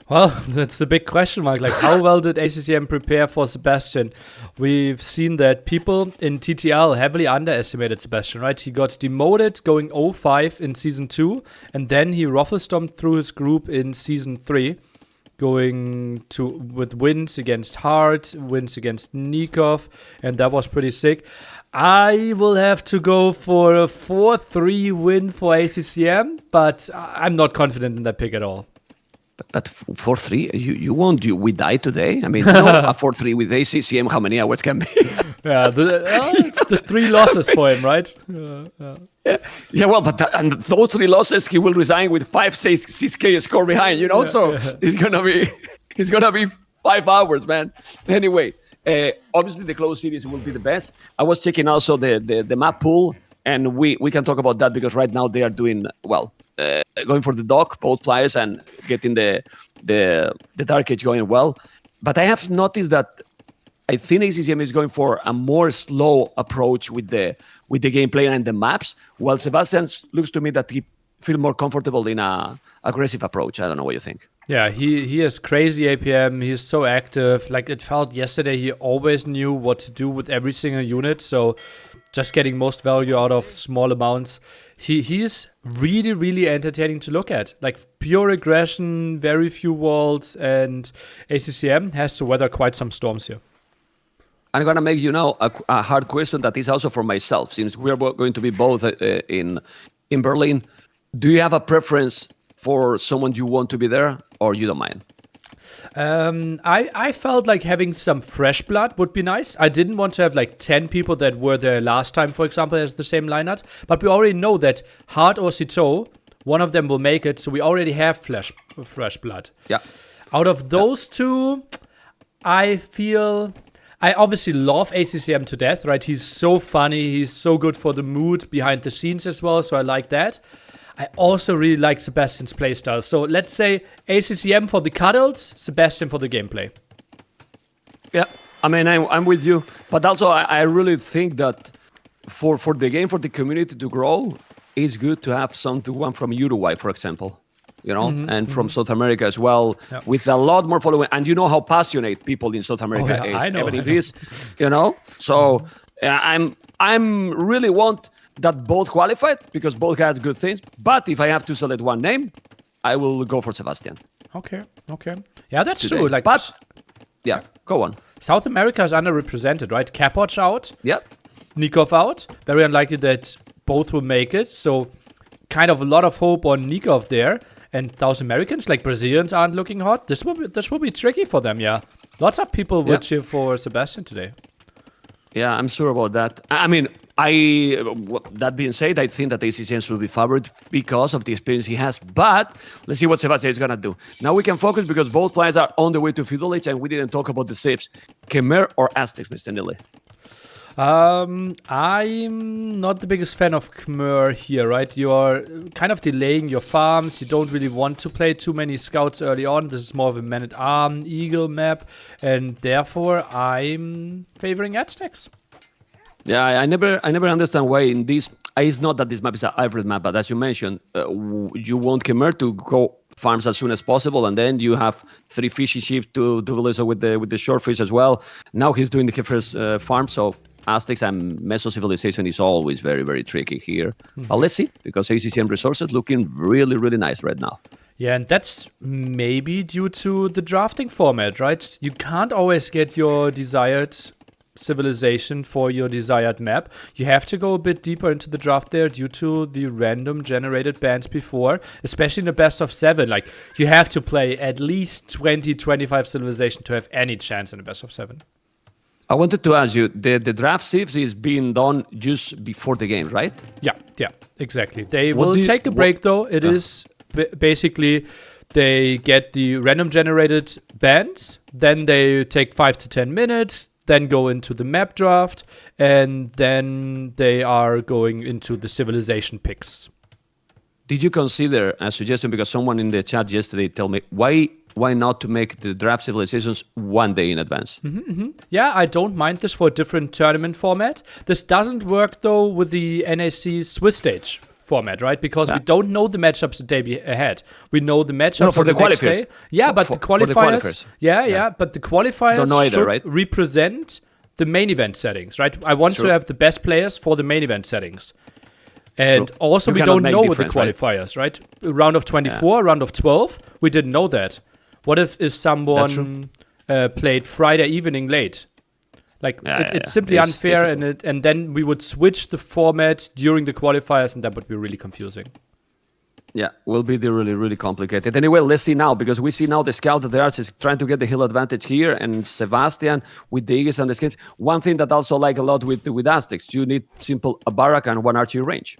Well, that's the big question mark. Like, how well did ACCM prepare for Sebastian? We've seen that people in TTL heavily underestimated Sebastian, right? He got demoted going 0-5 in Season 2, and then he ruffle-stomped through his group in Season 3, going to with wins against Hart, wins against Nikov, and that was pretty sick. I will have to go for a 4-3 win for ACCM, but I'm not confident in that pick at all. But 4-3, you won't. We die today. I mean, no, a 4-3 with ACCM, how many hours can be? Yeah, it's the 3 losses for him, right? Yeah, well, but and those 3 losses, he will resign with 6K score behind, so it's gonna be 5 hours, man. Anyway, obviously the closed series will be the best. I was checking also the map pool, and we can talk about that because right now they are doing well. Going for the dock, both players, and getting the Dark Age going well. But I have noticed that I think ACCM is going for a more slow approach with the gameplay and the maps, while Sebastian looks to me that he feel more comfortable in a aggressive approach. I don't know what you think. Yeah, he has crazy APM. He's so active. Like, it felt yesterday he always knew what to do with every single unit. So just getting most value out of small amounts. He's really, really entertaining to look at. Like, pure aggression, very few walls, and ACCM has to weather quite some storms here. I'm going to make a hard question that is also for myself, since we are going to be both in Berlin. Do you have a preference for someone you want to be there, or you don't mind? I felt like having some fresh blood would be nice. I didn't want to have like 10 people that were there last time, for example, as the same lineup. But we already know that Hart or Citeau, one of them will make it. So we already have fresh blood. Yeah. Out of those two, I obviously love ACCM to death, right? He's so funny. He's so good for the mood behind the scenes as well. So I like that. I also really like Sebastian's playstyle. So let's say ACCM for the cuddles, Sebastian for the gameplay. Yeah, I mean, I'm with you. But also, I really think that for the game, for the community to grow, it's good to have someone from Uruguay, for example. And from South America as well, with a lot more following. And you know how passionate people in South America is. I know. It is, So I'm really want that both qualified because both had good things. But if I have to select one name, I will go for Sebastian. Okay. Yeah, that's true. Like, but yeah, go on. South America is underrepresented, right? Capoch out. Yeah. Nikov out. Very unlikely that both will make it. So kind of a lot of hope on Nikov there. And South Americans, like Brazilians, aren't looking hot. This will be tricky for them, yeah. Lots of people will cheer for Sebastian today. Yeah, I'm sure about that. I mean, that being said, I think that ACCM should be favored because of the experience he has. But let's see what Sebastian is going to do. Now we can focus because both players are on the way to Feudal Age, and we didn't talk about the saves. Khmer or Aztecs, Mr. Nili? I'm not the biggest fan of Khmer here, right? You're kind of delaying your farms. You don't really want to play too many scouts early on. This is more of a man-at-arm, eagle map, and therefore I'm favoring Aztecs. Yeah, I never understand why in this. It's not that this map is a hybrid map, but as you mentioned, you want Khmer to go farms as soon as possible, and then you have 3 fishy ships to do with the short fish as well. Now he's doing the first farm, so Aztecs and Meso Civilization is always very, very tricky here. But let's see, because ACCM resources looking really, really nice right now. Yeah, and that's maybe due to the drafting format, right? You can't always get your desired civilization for your desired map. You have to go a bit deeper into the draft there due to the random generated bans before, especially in the best of 7. Like, you have to play at least 20-25 civilization to have any chance in the best of 7. I wanted to ask you, the draft sieves is being done just before the game, right? Yeah, exactly. They will take a break, though. It is basically they get the random generated bans, then they take 5 to 10 minutes, then go into the map draft, and then they are going into the civilization picks. Did you consider a suggestion, because someone in the chat yesterday told me, why not to make the draft civilizations one day in advance? Yeah, I don't mind this for a different tournament format. This doesn't work, though, with the NAC Swiss stage. format, right? Because we don't know the matchups the day ahead. We know the matchups for the next qualifiers. day. Yeah, but the qualifiers. But the qualifiers don't know either, should right? represent the main event settings, right? I want to have the best players for the main event settings. And also, we don't know with the qualifiers, right? Round of 24, round of 12, we didn't know that. What if someone played Friday evening late? Like, it's simply unfair, and then we would switch the format during the qualifiers, and that would be really confusing. Yeah, will be really, really complicated. Anyway, let's see now, because we see now the scout of the Arts is trying to get the hill advantage here, and Sebastian with the Eagles and the Skims. One thing that I also like a lot with Aztecs, you need simple a barrack and one archery range.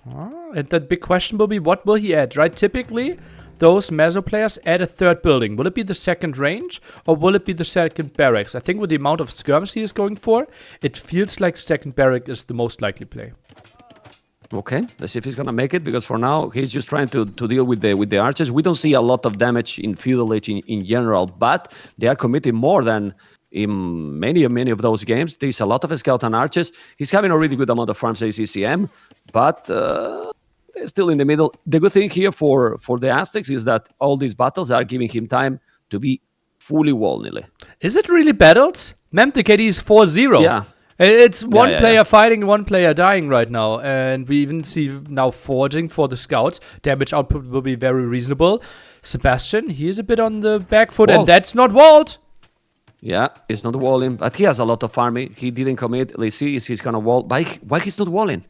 And the big question will be, what will he add, right? Typically, those Meso players add a third building. Will it be the second range, or will it be the second barracks? I think with the amount of skirms he is going for, it feels like second barrack is the most likely play. Okay, let's see if he's gonna make it, because for now he's just trying to deal with the archers. We don't see a lot of damage in feudal age in general, but they are committing more than in many of those games. There's a lot of scout and archers. He's having a really good amount of farms ACCM, but they're still in the middle. The good thing here for the Aztecs is that all these battles are giving him time to be fully wall nearly. Is it really battles? Mem, the KD is 4-0. Yeah. It's one player fighting, one player dying right now. And we even see now forging for the scouts. Damage output will be very reasonable. Sebastian, he is a bit on the back foot, and that's not walled. Yeah, it's not walling, but he has a lot of farming. He didn't commit. Let's see if he's gonna wall. Why he's not walling?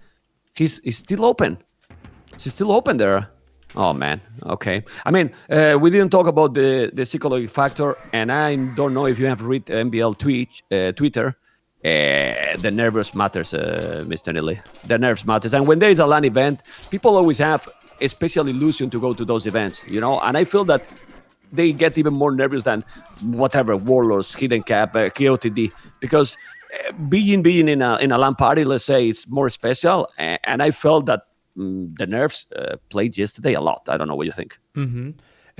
He's still open. He's still open there. Oh, man. Okay. I mean, we didn't talk about the psychology factor, and I don't know if you have read MBL Twitter. The nerves matters, Mr. Nilly. The nerves matters. And when there is a LAN event, people always have a special illusion to go to those events, you know? And I feel that they get even more nervous than whatever, Warlords, Hidden Cap, KOTD, because being in a LAN party, let's say, it's more special. And I felt that the nerves played yesterday a lot. I don't know what you think. Mm-hmm.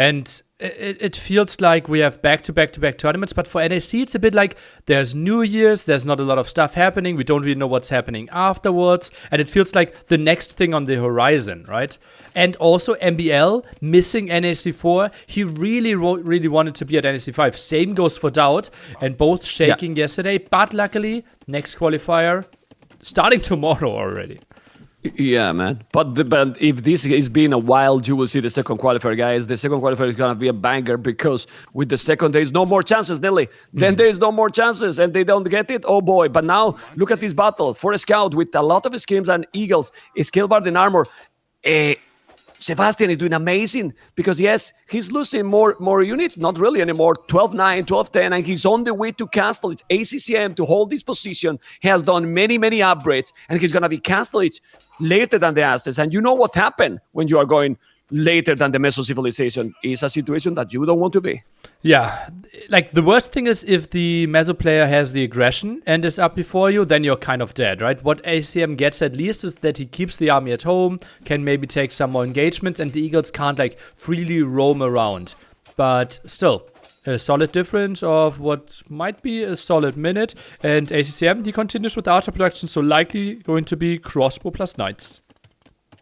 And it feels like we have back-to-back-to-back tournaments, but for NAC, it's a bit like there's New Year's, there's not a lot of stuff happening, we don't really know what's happening afterwards, and it feels like the next thing on the horizon, right? And also MBL missing NAC4, he really wanted to be at NAC5. Same goes for Doubt, and both shaking yesterday, but luckily, next qualifier starting tomorrow already. Yeah, man. But if this is being a while, you will see the second qualifier, guys. The second qualifier is going to be a banger, because with the second, there is no more chances, Nelly. Then there is no more chances, and they don't get it. Oh, boy. But now, look at this battle. For a scout with a lot of schemes and eagles, Scalebard in armor. Sebastian is doing amazing, because, yes, he's losing more units. Not really anymore. 12-9, 12-10, and he's on the way to castle. It's ACCM to hold this position. He has done many upgrades, and he's going to be castle later than the Aztecs. And you know what happened when you are going later than the Meso civilization is a situation that you don't want to be. Yeah, like the worst thing is if the Meso player has the aggression and is up before you, then you're kind of dead, right? What ACM gets at least is that he keeps the army at home, can maybe take some more engagements, and the Eagles can't like freely roam around. But still, a solid difference of what might be a solid minute. And ACCM, he continues with archer production, so likely going to be crossbow plus knights.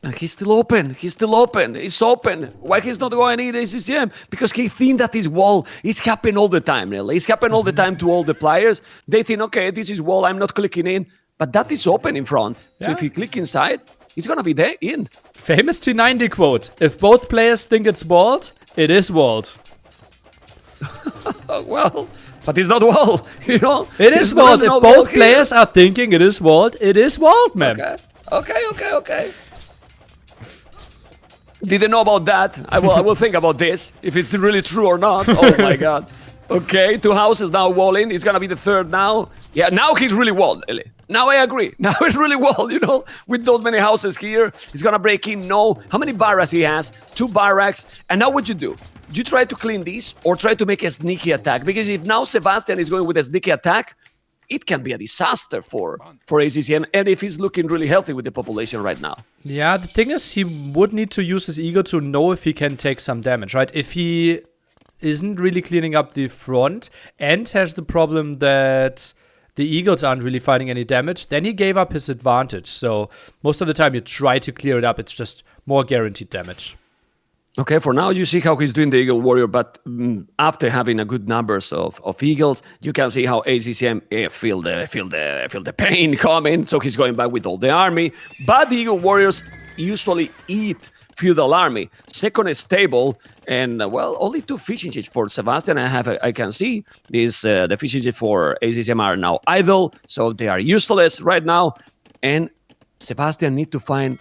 And he's still open. He's open. Why he's not going in ACCM? Because he thinks that this wall is happening all the time, really. It's happening all the time to all the players. They think, okay, this is wall, I'm not clicking in. But that is open in front. So if you click inside, it's going to be there in. Famous T90 quote. If both players think it's walled, it is walled. Well, but it's not walled, you know? It is walled. If both players are thinking it is walled, man. Okay. Didn't know about that. I will think about this, if it's really true or not. Oh my god. Okay, 2 houses now walling. It's gonna be the third now. Yeah, now he's really walled, Eli. Now I agree. Now he's really walled, you know? With those many houses here. He's gonna break in, no. How many barracks he has? 2 barracks. And now what you do? Do you try to clean this or try to make a sneaky attack? Because if now Sebastian is going with a sneaky attack, it can be a disaster for ACCM, and if he's looking really healthy with the population right now. Yeah, the thing is, he would need to use his ego to know if he can take some damage, right? If he isn't really cleaning up the front and has the problem that the Eagles aren't really finding any damage, then he gave up his advantage. So most of the time you try to clear it up. It's just more guaranteed damage. Okay, for now you see how he's doing the Eagle Warrior, but after having a good numbers of Eagles, you can see how ACCM feel the pain coming. So he's going back with all the army. But the Eagle Warriors usually eat feudal army. Second is stable, and well, only 2 efficiencies for Sebastian. I can see this the efficiency for ACCM are now idle, so they are useless right now. And Sebastian need to find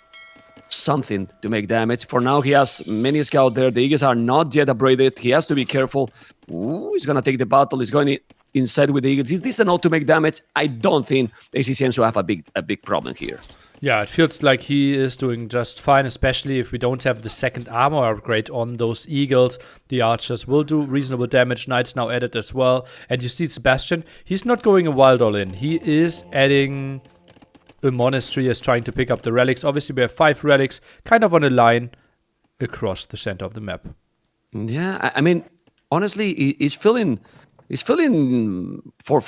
something to make damage. For now, he has many scouts there. The Eagles are not yet upgraded. He has to be careful. Ooh, he's gonna take the battle. He's going inside with the Eagles. Is this enough to make damage? I don't think ACCM should have a big problem here. Yeah, it feels like he is doing just fine, especially if we don't have the second armor upgrade on those Eagles. The archers will do reasonable damage. Knights now added as well. And you see Sebastian, he's not going a wild all in. He is adding a monastery, is trying to pick up the relics. Obviously, we have 5 relics kind of on a line across the center of the map. Yeah, I mean, honestly, he's feeling for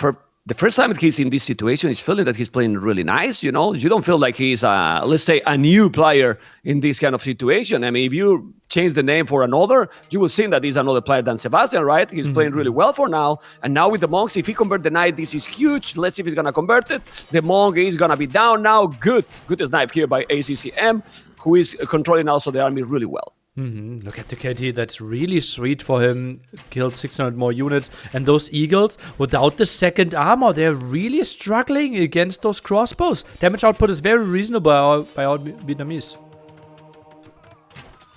the first time that he's in this situation, he's feeling that he's playing really nice, you know? You don't feel like he's, let's say, a new player in this kind of situation. I mean, if you change the name for another, you will see that he's another player than Sebastian, right? He's playing really well for now. And now with the monks, if he convert the knight, this is huge. Let's see if he's going to convert it. The monk is going to be down now. Good snipe here by ACCM, who is controlling also the army really well. Look at the KD, that's really sweet for him. Killed 600 more units. And those Eagles, without the second armor, they're really struggling against those crossbows. Damage output is very reasonable by our Vietnamese.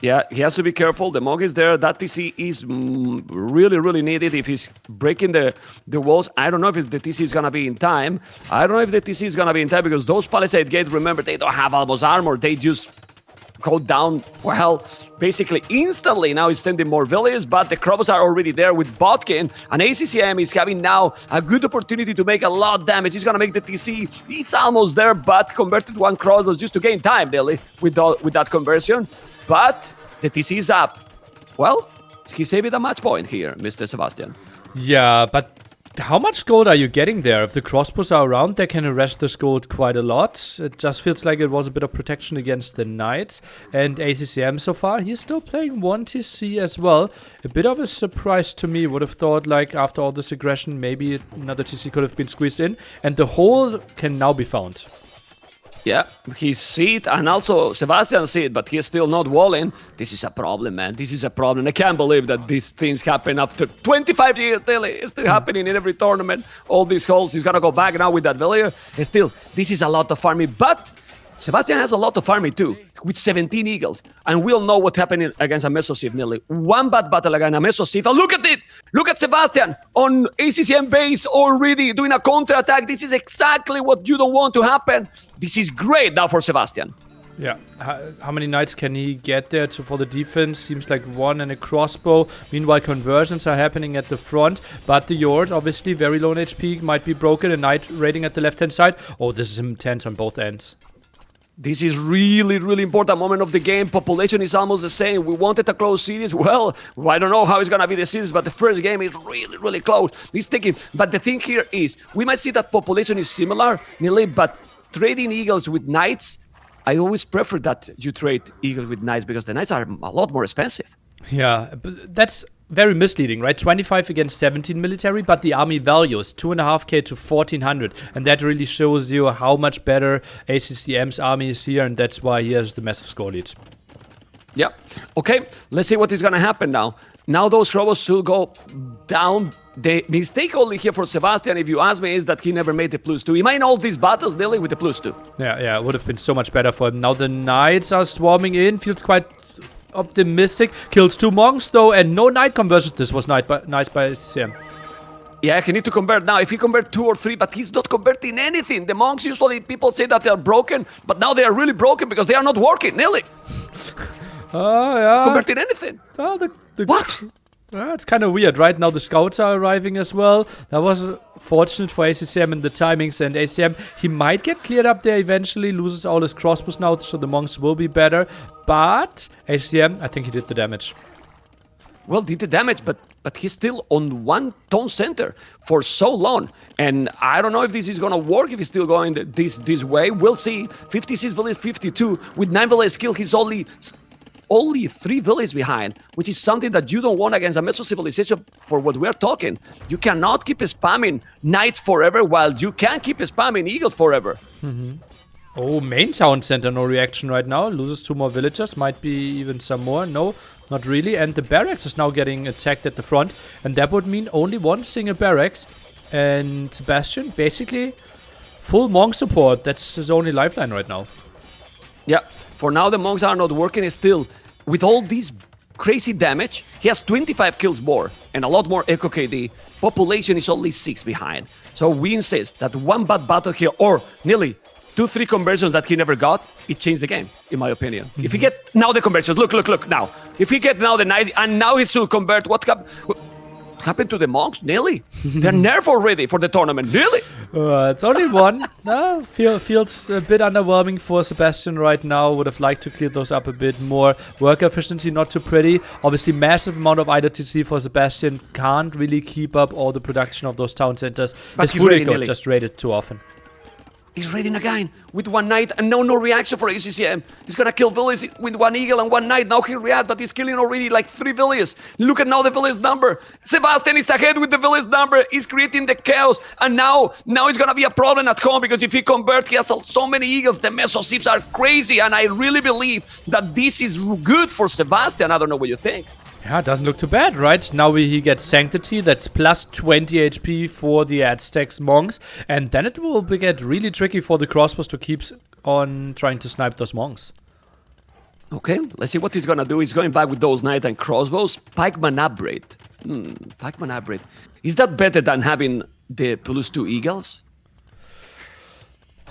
Yeah, he has to be careful. The monk is there. That TC is really needed if he's breaking the walls. I don't know if the TC is going to be in time. Because those palisade gates, remember, they don't have almost armor. They just go down, well, basically instantly. Now he's sending more villages, but the crops are already there with Botkin, and ACCM is having now a good opportunity to make a lot of damage. He's gonna make the TC. It's almost there, but converted 1 crossbow just to gain time, really, with that conversion. But the TC is up. Well, he saved a match point here, Mr. Sebastian. Yeah, but how much gold are you getting there? If the crossbows are around, they can arrest this gold quite a lot. It just feels like it was a bit of protection against the knights. And ACCM so far, he's still playing 1 TC as well. A bit of a surprise to me. Would have thought, like, after all this aggression, maybe another TC could have been squeezed in. And the hole can now be found. Yeah, he see it, and also Sebastian see it, but he's still not walling. This is a problem, man. This is a problem. I can't believe that these things happen after 25 years, really. It's still happening in every tournament. All these holes, he's gonna go back now with that villager. Still, this is a lot of farming, but Sebastian has a lot of farming too, with 17 Eagles. And we'll know what happened against a Mesosif, nearly. 1 bad battle against a Mesosif. And look at it! Look at Sebastian on ACCM base already doing a counter-attack. This is exactly what you don't want to happen. This is great now for Sebastian. Yeah, how many knights can he get there for the defense? Seems like 1 and a crossbow. Meanwhile, conversions are happening at the front. But the Yord, obviously, very low in HP, might be broken. A knight raiding at the left-hand side. Oh, this is intense on both ends. This is really important moment of the game. Population is almost the same. We wanted a close series. Well, I don't know how it's going to be the series, but the first game is really close. He's thinking. But the thing here is, we might see that population is similar, nearly, but trading Eagles with Knights, I always prefer that you trade Eagles with Knights because the Knights are a lot more expensive. Yeah, but that's very misleading, right? 25 against 17 military, but the army value is 2.5k to 1400, and that really shows you how much better ACCM's army is here, and that's why he has the massive score lead. Yeah. Okay, let's see what is going to happen now. Now those robots should go down. The mistake only here for Sebastian, if you ask me, is that he never made the +2. He might all these battles daily with the +2. Yeah, it would have been so much better for him. Now the knights are swarming in, feels quite optimistic. Kills 2 monks though, and no knight conversions. This was nice by ACCM. Yeah, he need to convert now. If he convert 2 or 3, but he's not converting anything. The monks, usually people say that they are broken, but now they are really broken because they are not working, nearly. Oh, yeah. Converting anything. Oh, What? It's kind of weird, right? Now the scouts are arriving as well. That was fortunate for ACCM in the timings, and ACCM, he might get cleared up there eventually, loses all his crossbows now, so the monks will be better. But ACCM, I think he did the damage. well, did the damage, but he's still on one tone center for so long. And I don't know if this is going to work, if he's still going this way. We'll see. 56 villages, 52. With 9 village skill, he's only 3 villages behind, which is something that you don't want against a Meso civilization for what we're talking. You cannot keep spamming knights forever while you can keep spamming eagles forever. Oh, main town center, no reaction right now. Loses 2 more villagers, might be even some more. No, not really. And the barracks is now getting attacked at the front. And that would mean only one single barracks. And Sebastian, basically, full monk support. That's his only lifeline right now. Yeah, for now the monks are not working still. With all this crazy damage, he has 25 kills more and a lot more eco KD. Population is only 6 behind. So we insist that one bad battle here, or nearly 2-3 conversions that he never got, it changed the game, in my opinion. If he get now the conversions, look now. If he get now the nice, and now he should convert, what happened to the monks? Nearly. They're nerfed already for the tournament, nearly. It's only one. Feels a bit underwhelming for Sebastian right now. Would have liked to clear those up a bit more. Worker efficiency not too pretty. Obviously, massive amount of IWTC for Sebastian. Can't really keep up all the production of those town centers. But his Furico just raided too often. He's raiding again with one knight and no reaction for ACCM. He's gonna kill villages with one eagle and one knight. Now he react, but he's killing already like 3 villages. Look at now the village number. Sebastian is ahead with the village number. He's creating the chaos, and now it's gonna be a problem at home because if he converts, he has so many eagles. The Meso Sieves are crazy, and I really believe that this is good for Sebastian. I don't know what you think. Yeah, it doesn't look too bad, right? Now he gets Sanctity, that's plus 20 HP for the Aztecs monks. And then it will get really tricky for the crossbows to keep on trying to snipe those monks. Okay, let's see what he's gonna do. He's going back with those knight and crossbows. Pikeman upgrade. Pikeman upgrade. Is that better than having the +2 eagles?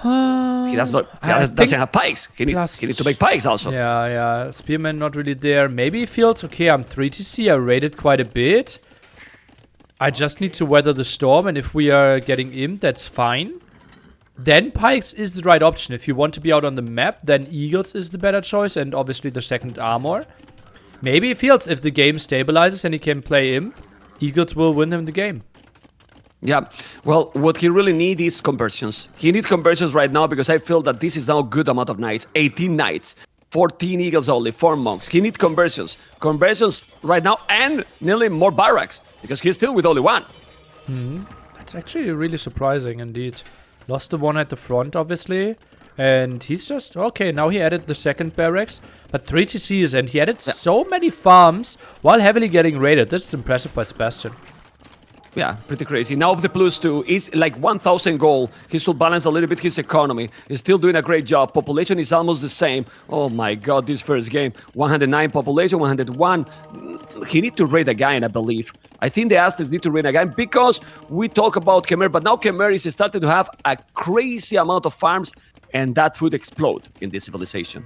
He doesn't have pikes. He needs to make pikes also. Yeah. Spearman not really there. Maybe he feels, okay, I'm 3TC. I raided quite a bit. I just need to weather the storm. And if we are getting imp, that's fine. Then pikes is the right option. If you want to be out on the map, then eagles is the better choice. And obviously the second armor. Maybe he feels if the game stabilizes and he can play imp, eagles will win him the game. Yeah, well, what he really needs is conversions. He needs conversions right now because I feel that this is now a good amount of knights. 18 knights, 14 eagles only, 4 monks. He needs conversions. Conversions right now and nearly more barracks because he's still with only 1. That's actually really surprising indeed. Lost the one at the front, obviously. And he's just, okay, now he added the second barracks. But 3 TCs, and he added so many farms while heavily getting raided. This is impressive by Sebastian. Yeah, pretty crazy. Now the +2 is like 1,000 gold. He should balance a little bit his economy. He's still doing a great job. Population is almost the same. Oh my god, this first game. 109 population, 101. He need to raid again, I believe. I think the Aztecs need to raid again because we talk about Khmer, but now Khmer is starting to have a crazy amount of farms. And that would explode in this civilization.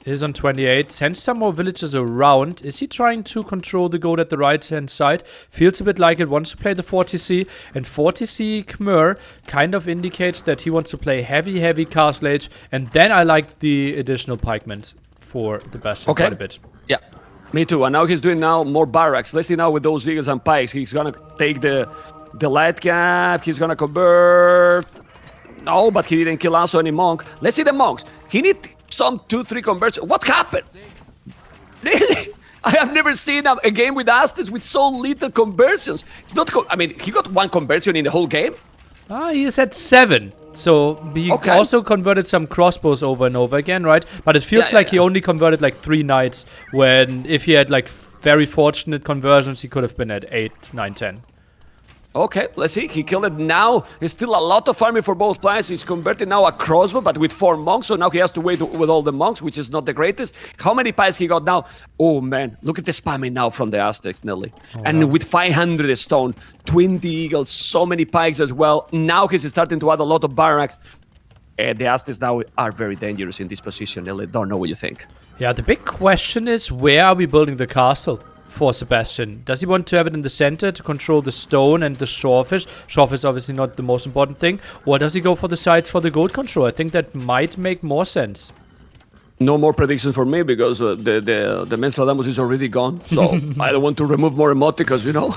Is on 28. Sends some more villages around. Is he trying to control the goat at the right-hand side? Feels a bit like it wants to play the 40C. And 40C Khmer kind of indicates that he wants to play heavy Castle Age. And then I like the additional pikemen for the best quite a bit. Yeah, me too. And now he's doing now more barracks. Let's see now with those eagles and pikes. He's going to take the light cap. He's going to convert... No, but he didn't kill also any monk. Let's see the monks. He need some 2-3 conversions. What happened? Really? I have never seen a game with Aztecs with so little conversions. It's not. I mean, he got 1 conversion in the whole game. He is at 7. So he also converted some crossbows over and over again, right? But it feels like he only converted like 3 knights. When if he had like very fortunate conversions, he could have been at 8, 9, 10. Okay, let's see. He killed it now. There's still a lot of farming for both players. He's converted now a crossbow, but with 4 monks. So now he has to wait with all the monks, which is not the greatest. How many pikes he got now? Oh, man. Look at the spamming now from the Aztecs, Nelly. With 500 stone, 20 eagles, so many pikes as well. Now he's starting to add a lot of barracks. The Aztecs now are very dangerous in this position, Nelly. Don't know what you think. Yeah, the big question is, where are we building the castle? For Sebastian. Does he want to have it in the center to control the stone and the shorefish? Shorefish is obviously not the most important thing. Or does he go for the sides for the gold control? I think that might make more sense. No more predictions for me because the Menstradamus is already gone. So I don't want to remove more emoticons, you know.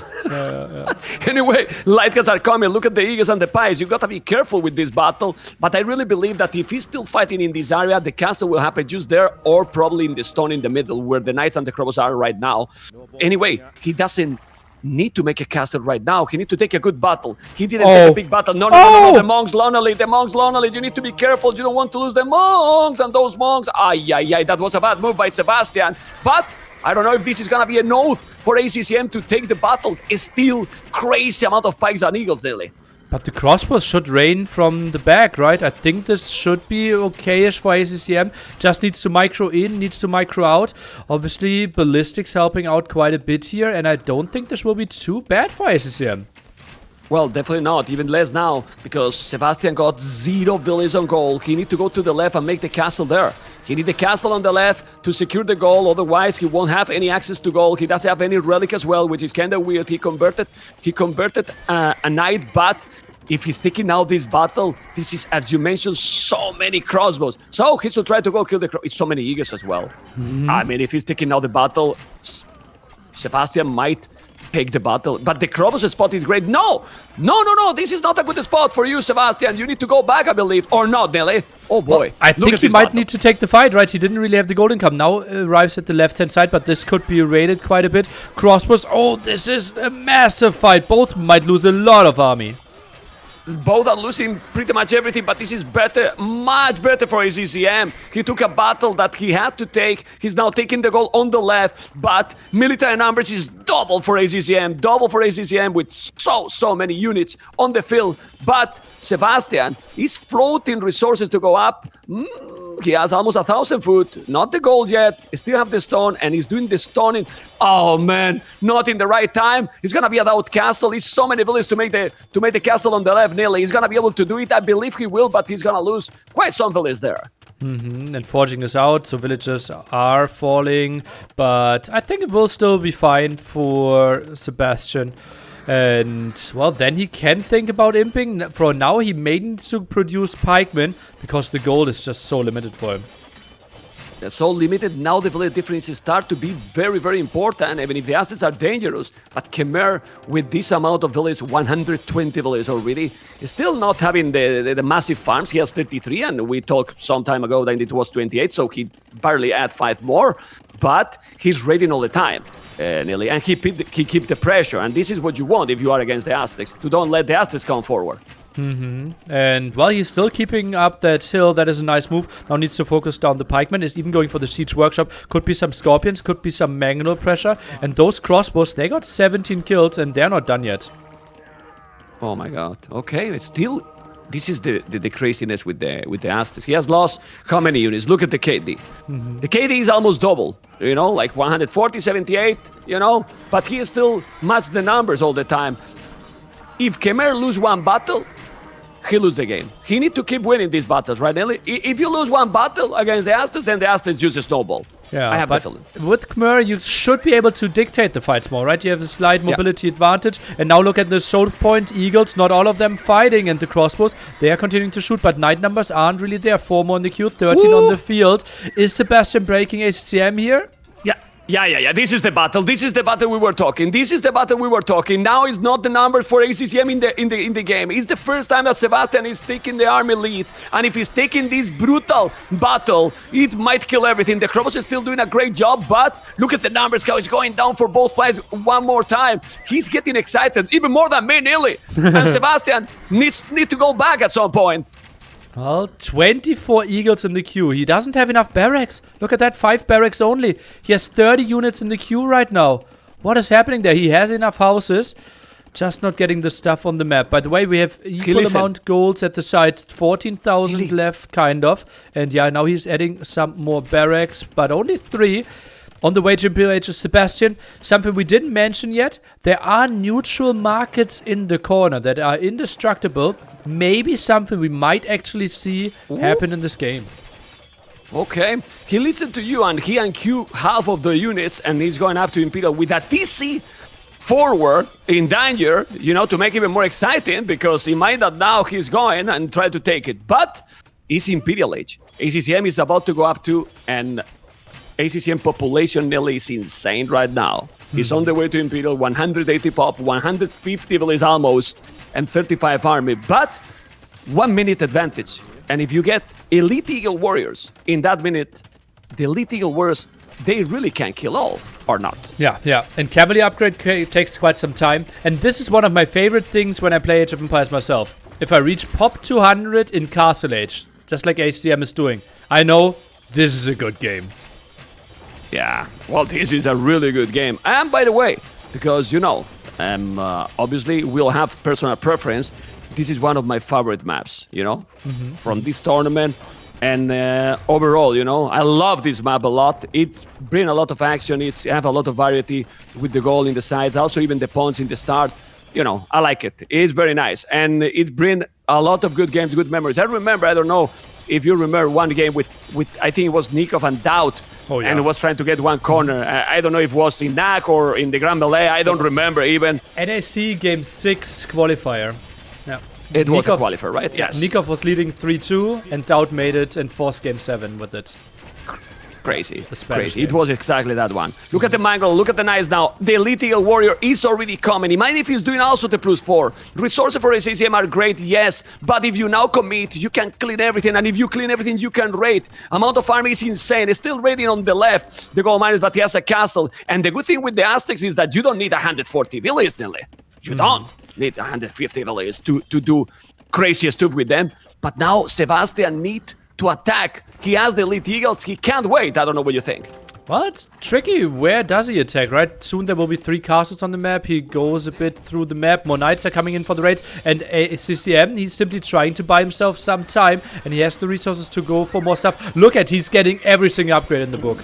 Anyway, light guys are coming. Look at the Eagles and the Pies. You got to be careful with this battle. But I really believe that if he's still fighting in this area, the castle will happen just there or probably in the stone in the middle where the Knights and the Crobos are right now. Anyway, he doesn't need to make a castle right now. He needs to take a good battle. He didn't take a big battle. No, the monks lonely. You need to be careful. You don't want to lose the monks and those monks. That was a bad move by Sebastian. But I don't know if this is going to be an oath for ACCM to take the battle. It's still crazy amount of pikes and eagles, really. But the crossbows should rain from the back, right? I think this should be okay-ish for ACCM. Just needs to micro in, needs to micro out. Obviously, ballistics helping out quite a bit here, and I don't think this will be too bad for ACCM. Well, definitely not. Even less now, because Sebastian got 0 villas on goal. He needs to go to the left and make the castle there. He needs the castle on the left to secure the goal, otherwise he won't have any access to goal. He doesn't have any relic as well, which is kind of weird. He converted a knight, but if he's taking out this battle, this is, as you mentioned, so many crossbows. So he should try to go kill the it's so many eagles as well. I mean, if he's taking out the battle, Sebastian might take the battle, but the Crobos spot is great. No, this is not a good spot for you, Sebastian. You need to go back, I believe, or not, Nelly. Oh boy, well, I think he might need to take the fight, right? He didn't really have the golden come. Now arrives at the left-hand side, but this could be raided quite a bit. Crossbows, this is a massive fight. Both might lose a lot of army. Both are losing pretty much everything, but this is better, much better for ACCM. He took a battle that he had to take. He's now taking the goal on the left, but military numbers is double for ACCM with so many units on the field. But Sebastian is floating resources to go up. He has almost 1,000 foot, not the gold yet. He still have the stone, and he's doing the stoning. Oh man, not in the right time. He's gonna be without castle. He's so many villages to make the castle on the left. Nearly, he's gonna be able to do it. I believe he will, but he's gonna lose quite some villages there. And forging is out, so villagers are falling, but I think it will still be fine for Sebastian. And, well, then he can think about imping. For now, he may need to produce pikemen, because the gold is just so limited for him. They're so limited, now the village differences start to be very, very important, even if the assets are dangerous. But Khmer, with this amount of villages, 120 villages already, is still not having the massive farms. He has 33, and we talked some time ago that it was 28, so he barely add 5 more. But he's raiding all the time. Nearly, and he keep the pressure, and this is what you want if you are against the Aztecs, to don't let the Aztecs come forward. And while he's still keeping up that hill, that is a nice move. Now needs to focus down the pikemen, is even going for the siege workshop. Could be some scorpions, could be some manual pressure, and those crossbows, they got 17 kills and they're not done yet. Oh my god. Okay, it's still. This is the craziness with the Aztecs. He has lost how many units? Look at the KD. The KD is almost double, you know, like 140, 78, you know, but he still match the numbers all the time. If Khmer lose one battle, he lose the game. He need to keep winning these battles, right, Nelly? If you lose one battle against the Aztecs, then the Aztecs use a snowball. Yeah, I have but the feeling. With Khmer, you should be able to dictate the fights more, right? You have a slight mobility advantage. And now look at the soul point Eagles, not all of them fighting, and the crossbows, they are continuing to shoot, but knight numbers aren't really there. 4 more in the queue, 13 on the field. Is Sebastian breaking ACCM here? Yeah. This is the battle. We were talking. Now it's not the numbers for ACCM in the game. It's the first time that Sebastian is taking the army lead, and if he's taking this brutal battle, it might kill everything. The Crobos is still doing a great job, but look at the numbers, how it's going down for both sides one more time. He's getting excited, even more than me, nearly. And Sebastian needs to go back at some point. Well, 24 eagles in the queue. He doesn't have enough barracks. Look at that, 5 barracks only. He has 30 units in the queue right now. What is happening there? He has enough houses, just not getting the stuff on the map. By the way, we have equal amount goals at the side. 14,000 left, kind of. And yeah, now he's adding some more barracks, but only 3. On the way to Imperial Age is Sebastian. Something we didn't mention yet. There are neutral markets in the corner that are indestructible. Maybe something we might actually see happen in this game. Okay. He listened to you, and he unqueued half of the units, and he's going up to Imperial with a TC forward in danger, you know, to make it even more exciting, because he might not now he's going and try to take it. But it's Imperial Age. ACCM is about to go up to, and ACCM population nearly is insane right now. He's on the way to Imperial, 180 pop, 150 village almost, and 35 army, but 1 minute advantage. And if you get Elite Eagle Warriors in that minute, the Elite Eagle Warriors, they really can kill all, or not. Yeah. And Cavalier upgrade takes quite some time. And this is one of my favorite things when I play Age of Empires myself. If I reach pop 200 in Castle Age, just like ACCM is doing, I know this is a good game. Yeah, well, this is a really good game. And by the way, because, obviously we'll have personal preference, this is one of my favorite maps, from this tournament. And overall, I love this map a lot. It's bring a lot of action. It's have a lot of variety with the goal in the sides. Also, even the pawns in the start. I like it. It's very nice. And it bring a lot of good games, good memories. I remember, I don't know if you remember one game with I think it was Nikov and Doubt. Oh, yeah. And was trying to get one corner. I don't know if it was in NAC or in the Grand Ballet. I don't remember even. NAC Game 6 qualifier. Yeah. It was a qualifier, right? Yes. Nikov was leading 3-2, and Doubt made it and forced Game 7 with it. Crazy. Crazy. It was exactly that one. Look at the Mangrel, look at the Knights now. The Elite Eagle Warrior is already coming. Imagine if he's doing also the +4. Resources for ACCM are great, yes, but if you now commit, you can clean everything, and if you clean everything, you can raid. Amount of army is insane. It's still raiding on the left, the gold miners, but he has a castle. And the good thing with the Aztecs is that you don't need 140 villages, nearly. You don't need 150 villages to do crazy stuff with them. But now Sebastian needs to attack. He has the Elite Eagles. He can't wait. I don't know what you think. Well, it's tricky. Where does he attack, right? Soon there will be 3 castles on the map. He goes a bit through the map. More knights are coming in for the raids. And ACCM, he's simply trying to buy himself some time. And he has the resources to go for more stuff. Look at, he's getting every single upgrade in the book.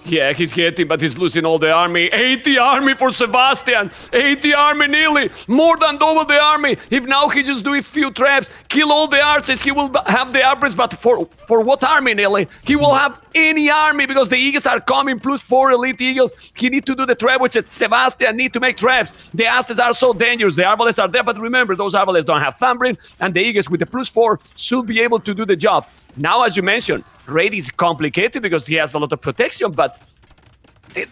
Yeah, he's getting, but he's losing all the army. 80 army for Sebastian. 80 army nearly. More than double the army. If now he just do a few traps, kill all the archers, he will have the upgrades. But for what army nearly? He will have any army because the Eagles are coming, +4 Elite Eagles. He need to do the trap, which Sebastian need to make traps. The Aztecs are so dangerous. The Arbalets are there, but remember, those Arbalets don't have Thambrin, and the Eagles with the +4 should be able to do the job. Now, as you mentioned, raid is complicated because he has a lot of protection, but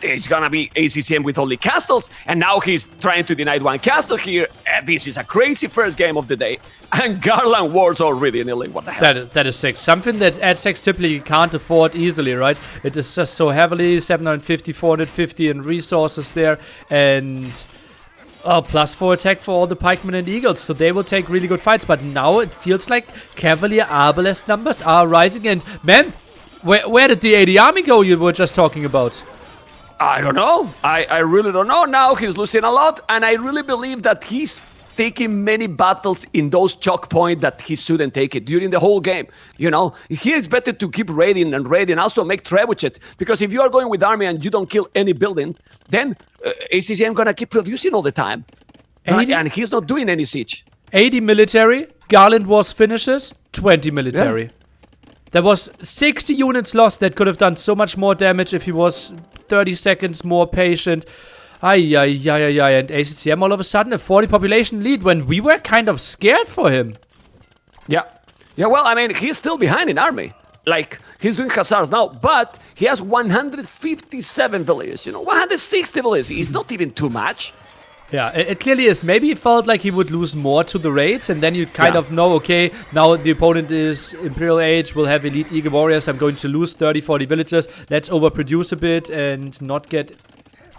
there's gonna be ACCM with only castles, and now he's trying to deny one castle here. This is a crazy first game of the day, and Garland Wars already nearly. What the hell? That is sick. Something that Aztecs typically can't afford easily, right? It is just so heavily 750, 450 in resources there, and +4 attack for all the pikemen and eagles, so they will take really good fights. But now it feels like Cavalier Arbalest numbers are rising, and man, where did the 80 army go you were just talking about? I don't know. I really don't know. Now he's losing a lot, and I really believe that he's taking many battles in those choke points that he shouldn't take it during the whole game. Here it's better to keep raiding and also make trebuchet, because if you are going with army and you don't kill any building, then ACCM gonna keep producing all the time. And he's not doing any siege. 80 military, Garland Wars finishes, 20 military. Yeah. There was 60 units lost that could have done so much more damage if he was 30 seconds more patient. And ACCM all of a sudden a 40 population lead when we were kind of scared for him. Yeah, well, I mean, he's still behind in army. Like, he's doing hussars now, but he has 157 villages, 160 villages. It's not even too much. Yeah, it clearly is. Maybe he felt like he would lose more to the raids, and then you kind of know, okay, now the opponent is Imperial Age, will have Elite Eagle Warriors, I'm going to lose 30, 40 villagers. Let's overproduce a bit and not get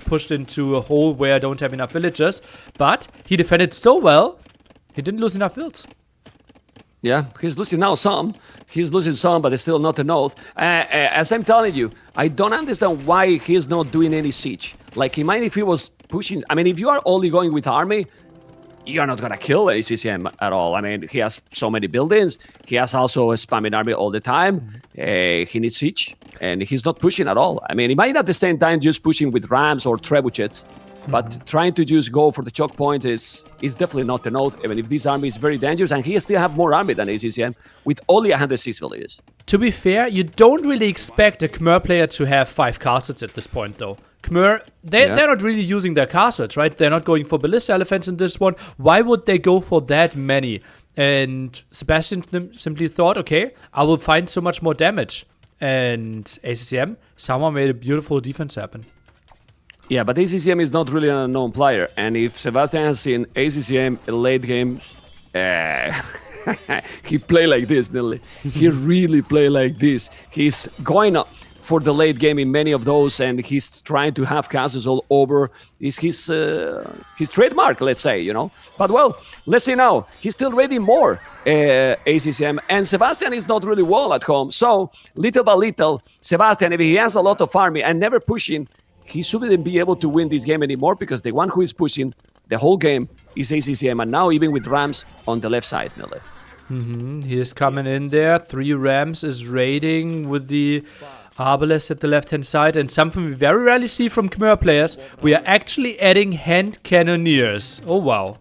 pushed into a hole where I don't have enough villagers. But he defended so well, he didn't lose enough vills. Yeah, he's losing now some. He's losing some, but it's still not enough. As I'm telling you, I don't understand why he's not doing any siege. Like, imagine if he was pushing. I mean, if you are only going with army, you're not gonna kill ACCM at all. I mean, he has so many buildings. He has also a spamming army all the time. He needs siege, and he's not pushing at all. I mean, he might at the same time just pushing with rams or trebuchets. But trying to just go for the choke point is definitely not enough, even if this army is very dangerous, and he still have more army than ACCM, with only 106 villages. To be fair, you don't really expect a Khmer player to have 5 castles at this point, though. Khmer, they're not really using their castles, right? They're not going for ballista elephants in this one. Why would they go for that many? And Sebastian simply thought, okay, I will find so much more damage. And ACCM somehow made a beautiful defense happen. Yeah, but ACCM is not really an unknown player. And if Sebastian has seen ACCM late games, he play like this, Nilly. He really play like this. He's going up for the late game in many of those, and he's trying to have castles all over. Is his trademark, let's say, you know. But well, let's see now. He's still ready more, ACCM, and Sebastian is not really well at home. So little by little, Sebastian, if he has a lot of army and never pushing, he shouldn't be able to win this game anymore, because the one who is pushing the whole game is ACCM, and now even with Rams on the left side, Nille. He is coming in there. 3 Rams is raiding with the Arbalest at the left-hand side, and something we very rarely see from Khmer players, we are actually adding hand cannoneers. Oh, wow.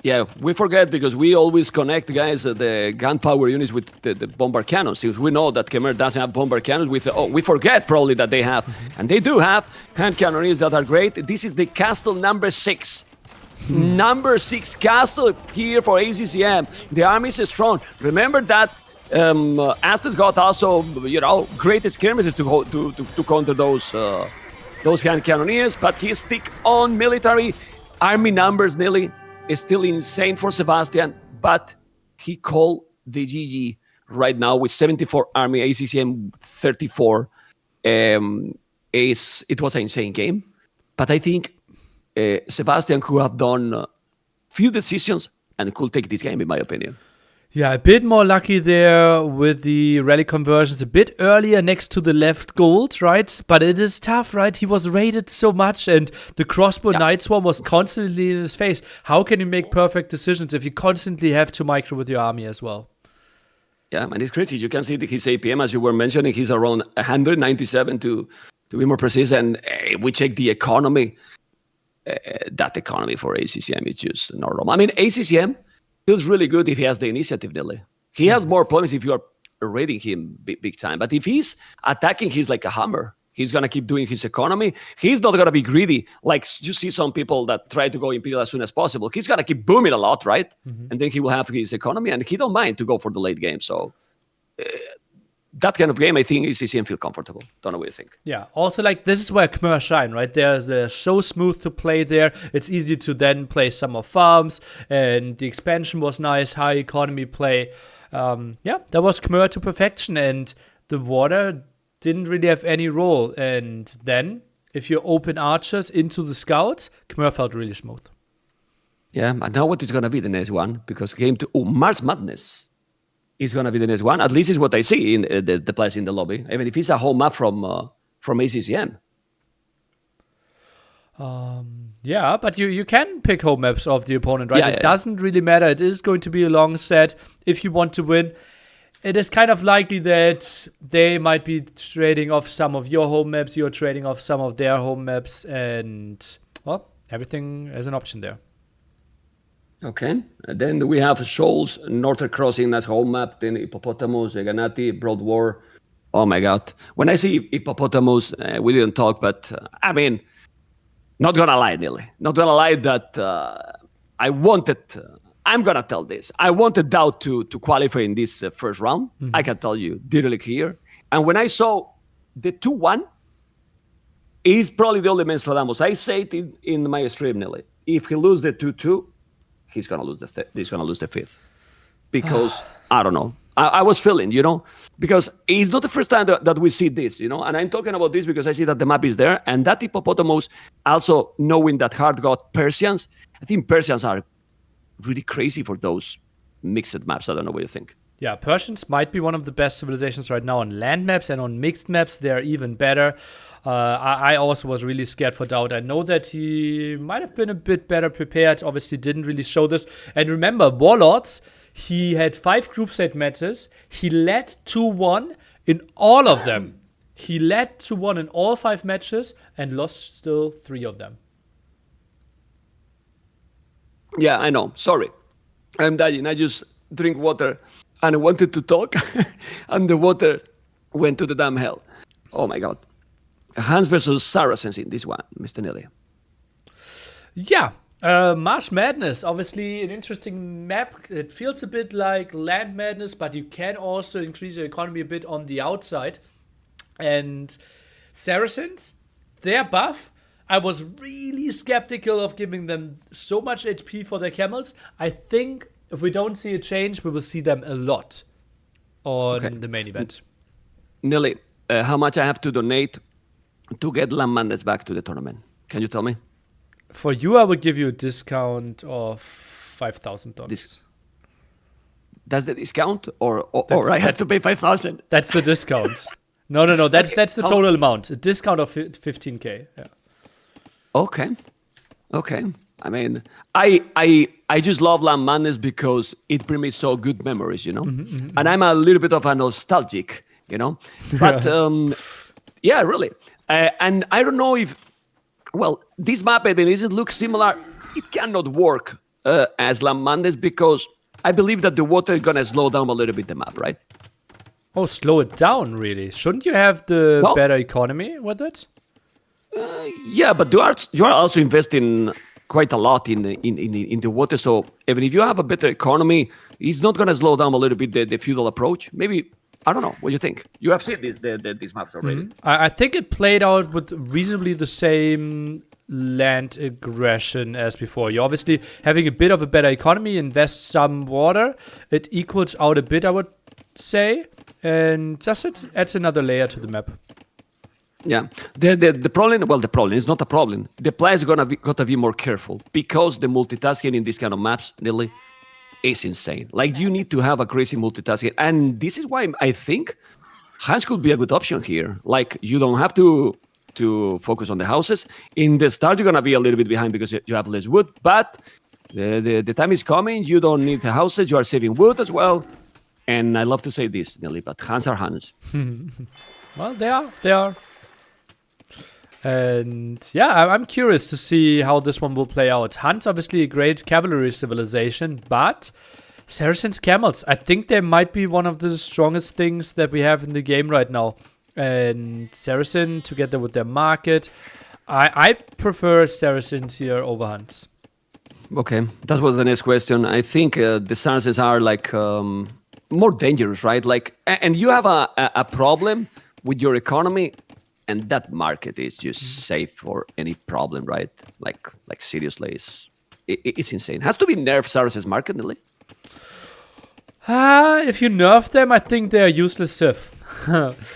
Yeah, we forget, because we always connect, guys, the gunpowder units with the bombard cannons. If we know that Khmer doesn't have bombard cannons, we forget probably that they have. And they do have hand cannoneers that are great. This is the castle number 6. Number 6 castle here for ACCM. The army is strong. Remember that Aztecs got also, you know, great skirmishes to counter those hand cannoneers, but he stick on military army numbers. Nearly is still insane for Sebastian, but he called the GG right now with 74 army, ACCM 34. It was an insane game, but I think Sebastian could have done few decisions and could take this game, in my opinion. Yeah, a bit more lucky there with the rally conversions, a bit earlier next to the left gold, right? But it is tough, right? He was raided so much, and the crossbow Night Swarm was constantly in his face. How can you make perfect decisions if you constantly have to micro with your army as well? Yeah, man, it's crazy. You can see his APM, as you were mentioning, he's around 197 to be more precise. And we check the economy. That economy for ACCM is just normal. I mean, ACCM feels really good if he has the initiative, Nille. He has more points if you are raiding him big time. But if he's attacking, he's like a hammer. He's going to keep doing his economy. He's not going to be greedy. Like you see some people that try to go Imperial as soon as possible. He's going to keep booming a lot, right? And then he will have his economy, and he don't mind to go for the late game. So that kind of game, I think ACCM feel comfortable. Don't know what you think. Yeah, also like this is where Khmer shine, right? They're so smooth to play there. It's easy to then play summer farms, and the expansion was nice, high economy play. Yeah, that was Khmer to perfection, and the water didn't really have any role. And then if you open archers into the scouts, Khmer felt really smooth. Yeah, and now what is going to be the next one? Because game 2, Mars Madness is going to be the next one. At least is what I see in the players in the lobby. I mean, if it's a whole map from ACCM. Yeah, but you can pick home maps of the opponent, right? Yeah, it doesn't really matter. It is going to be a long set if you want to win. It is kind of likely that they might be trading off some of your home maps, you're trading off some of their home maps, and, well, everything is an option there. Okay, and then we have Shoals, Northern Crossing as home map, then Hippopotamus, Ganati, Broad War. Oh my God. When I see Hippopotamus, we didn't talk, but I mean, not gonna lie, Nearly. Not gonna lie that I wanted, I'm gonna tell this, I wanted Doubt to qualify in this first round. I can tell you, directly clear. And when I saw the 2-1, he's probably the only Menstradamus. I say it in my stream, Nearly. If he loses the 2-2, he's gonna lose the 5th, because I don't know. I was feeling, you know, because it's not the first time that we see this, you know. And I'm talking about this because I see that the map is there, and that Hippopotamus also knowing that Hard got Persians. I think Persians are really crazy for those mixed maps. I don't know what you think. Yeah, Persians might be one of the best civilizations right now on land maps, and on mixed maps they're even better. I also was really scared for Doubt. I know that he might have been a bit better prepared, obviously didn't really show this. And remember, Warlords, he had 5 group stage matches. He led 2-1 in all of them. He led 2-1 in all 5 matches and lost still 3 of them. Yeah, I know. Sorry. I'm dying. I just drink water and I wanted to talk and the water went to the damn hell. Oh my God. Hans versus Saracens in this one, Mr. Nilly. Yeah. Marsh Madness, obviously an interesting map. It feels a bit like Land Madness, but you can also increase your economy a bit on the outside. And Saracens, their buff, I was really skeptical of giving them so much HP for their camels. I think if we don't see a change, we will see them a lot on the main event. Nilly, how much I have to donate to get Land Madness back to the tournament? Can you tell me? For you, I would give you a discount of $5,000. That's the discount, or I have to pay 5,000. That's the discount. No. That's the total amount. A discount of 15K. Yeah. Okay. I mean, I just love Land Madness because it brings me so good memories, you know. And I'm a little bit of a nostalgic, you know. But yeah, really. And I don't know if. Well, this map, even if it looks similar, it cannot work as Land Madness because I believe that the water is going to slow down a little bit the map, right? Oh, slow it down, really? Shouldn't you have the better economy with it? Yeah, but you are also investing quite a lot in the water. So even if you have a better economy, it's not going to slow down a little bit the feudal approach. Maybe. I don't know. What do you think? You have seen these maps already. I think it played out with reasonably the same land aggression as before. You're obviously having a bit of a better economy, invest some water. It equals out a bit, I would say. And just it adds another layer to the map. Yeah. The problem is not a problem. The players got to be more careful because the multitasking in these kind of maps, Nilly, is insane. Like, you need to have a crazy multitasking. And this is why I think Hans could be a good option here. Like, you don't have to focus on the houses. In the start, you're going to be a little bit behind because you have less wood. But the time is coming. You don't need the houses. You are saving wood as well. And I love to say this, Nelly, but Hans are Hans. Well, they are. And yeah, I'm curious to see how this one will play out. Hunt's obviously a great cavalry civilization, but Saracens camels, I think they might be one of the strongest things that we have in the game right now. And Saracen, together with their market, I prefer Saracens here over Hunts. Okay, that was the next question. I think the Saracens are like more dangerous, right? Like, and you have a problem with your economy. And that market is just safe for any problem, right? Like seriously, it's insane. Has to be nerfed Saracens market, Nilly? If you nerf them, I think they're useless Civ.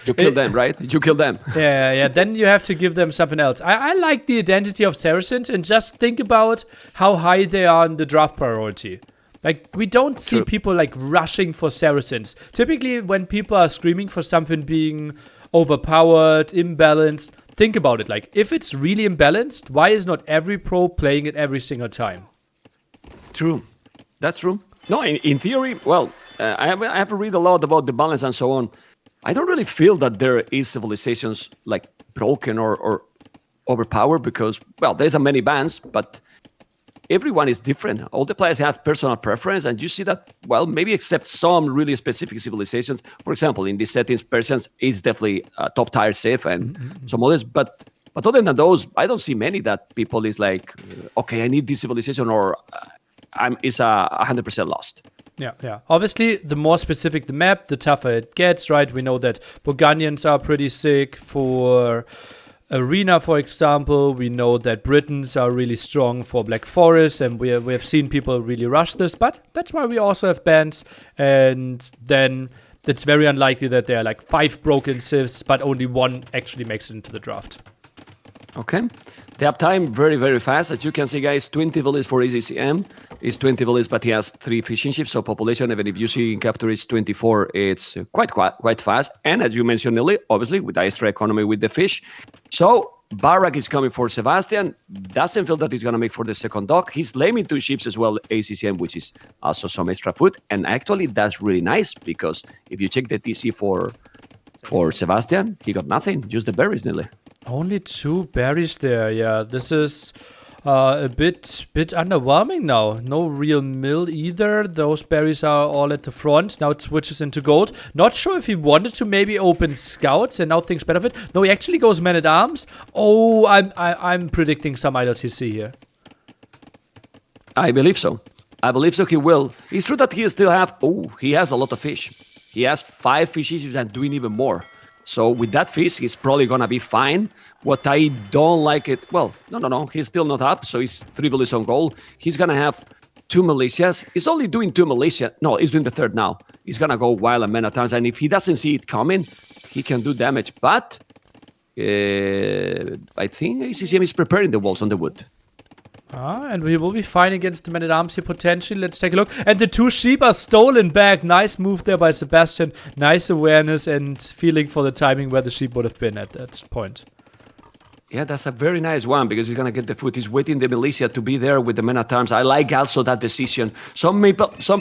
You kill them, right? You kill them. Yeah. Then you have to give them something else. I like the identity of Saracens, and just think about how high they are in the draft priority. Like, we don't see people like rushing for Saracens. Typically, when people are screaming for something being overpowered, imbalanced, think about it. Like, if it's really imbalanced, why is not every pro playing it every single time? True. That's true. No, in theory, well, I have to read a lot about the balance and so on. I don't really feel that there is civilizations like broken or overpowered because, well, there's a many bans, but everyone is different. All the players have personal preference, and you see that, well, maybe except some really specific civilizations. For example, in these settings, Persians is definitely top tier safe, and some others. But other than those, I don't see many that people is like, okay, I need this civilization, or it's 100% lost. Yeah. Obviously, the more specific the map, the tougher it gets, right? We know that Burgundians are pretty sick for Arena, for example. We know that Britons are really strong for Black Forest, and we have seen people really rush this, but that's why we also have bans, and then it's very unlikely that there are like 5 broken civs, but only 1 actually makes it into the draft. Okay. The uptime, very, very fast. As you can see, guys, 20 villages for ACCM. It's 20 villages, but he has 3 fishing ships, so population, even if you see in capture is 24, it's quite fast. And as you mentioned, Nelly, obviously, with the extra economy with the fish. So, Barak is coming for Sebastian. Doesn't feel that he's going to make for the second dock. He's laming 2 ships as well, ACCM, which is also some extra food. And actually, that's really nice, because if you check the TC for Sebastian, he got nothing, just the berries, Nelly. Only 2 berries there, yeah. This is A bit underwhelming now. No real mill either. Those berries are all at the front. Now it switches into gold. Not sure if he wanted to maybe open scouts and now thinks better of it. No, he actually goes men at arms. Oh, I'm predicting some IWTC here. I believe so. He will. It's true that he still he has a lot of fish. He has 5 fishes and doing even more. So with that fish, he's probably going to be fine. What I don't like it, well, no, he's still not up, so he's 3 villages on goal. He's going to have 2 militias. He's only doing 2 militia. No, he's doing the 3rd now. He's going to go wild and men at arms, and if he doesn't see it coming, he can do damage. But I think ACCM is preparing the walls on the wood. And we will be fine against the men-at-arms here potentially. Let's take a look. And the 2 sheep are stolen back. Nice move there by Sebastian. Nice awareness and feeling for the timing where the sheep would have been at that point. Yeah, that's a very nice one because he's going to get the foot. He's waiting the militia to be there with the men-at-arms. I like also that decision. Some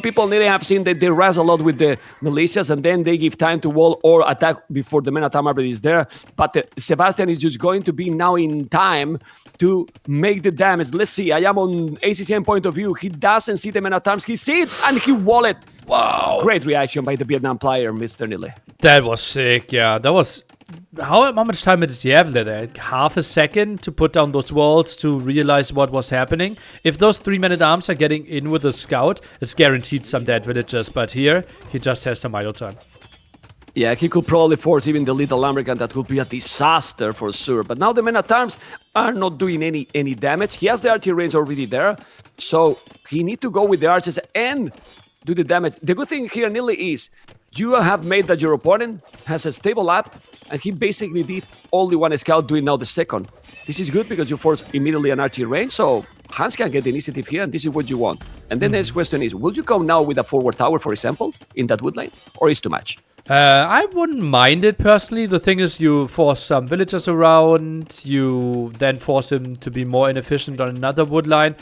people nearly have seen that they rise a lot with the militias and then they give time to wall or attack before the men-at-arms is there. But Sebastian is just going to be now in time to make the damage. Let's see. I am on ACCM point of view. He doesn't see the men-at-arms. He sees it and he wall it. Wow. Great reaction by the Vietnam player, Mr. Nile. That was sick, yeah. That was... How much time did he have there? Half a second to put down those walls to realize what was happening. If those 3 men-at-arms are getting in with a scout, it's guaranteed some dead villagers. But here, he just has some idle time. Yeah, he could probably force even the little American. That would be a disaster for sure. But now the men-at-arms are not doing any damage. He has the archery range already there. So he needs to go with the archers and do the damage. The good thing here, Nili, is you have made that your opponent has a stable app, and he basically did only 1 scout doing now the 2nd. This is good because you force immediately an archery range, so Hans can get the initiative here, and this is what you want. And then the next question is, will you come now with a forward tower, for example, in that wood line, or is too much? I wouldn't mind it personally. The thing is, you force some villagers around, you then force him to be more inefficient on another wood line.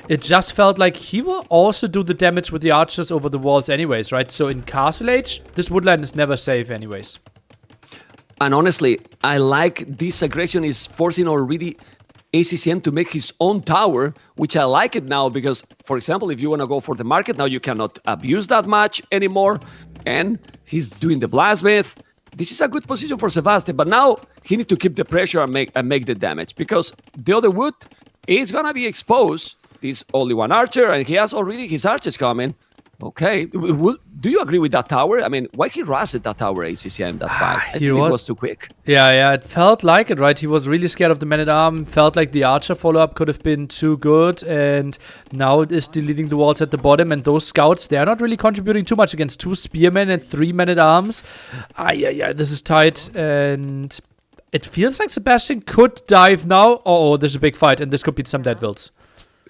It just felt like he will also do the damage with the archers over the walls anyways, right? So in Castle Age, this wood line is never safe anyways. And honestly, I like this aggression is forcing already ACCM to make his own tower, which I like it now because, for example, if you want to go for the market, now you cannot abuse that much anymore. And he's doing the blacksmith. This is a good position for Sebastian, but now he needs to keep the pressure and make the damage because the other wood is going to be exposed. There's only 1 archer, and he has already his archers coming. Okay. Do you agree with that tower? I mean, why he rushed that tower, ACCM, that fast? I think it was too quick. Yeah, it felt like it, right? He was really scared of the men-at-arm, felt like the archer follow-up could have been too good, and now it is deleting the walls at the bottom, and those scouts, they're not really contributing too much against 2 spearmen and 3 men-at-arms. This is tight, and it feels like Sebastian could dive now. Oh, there's a big fight, and this could be some dead vills.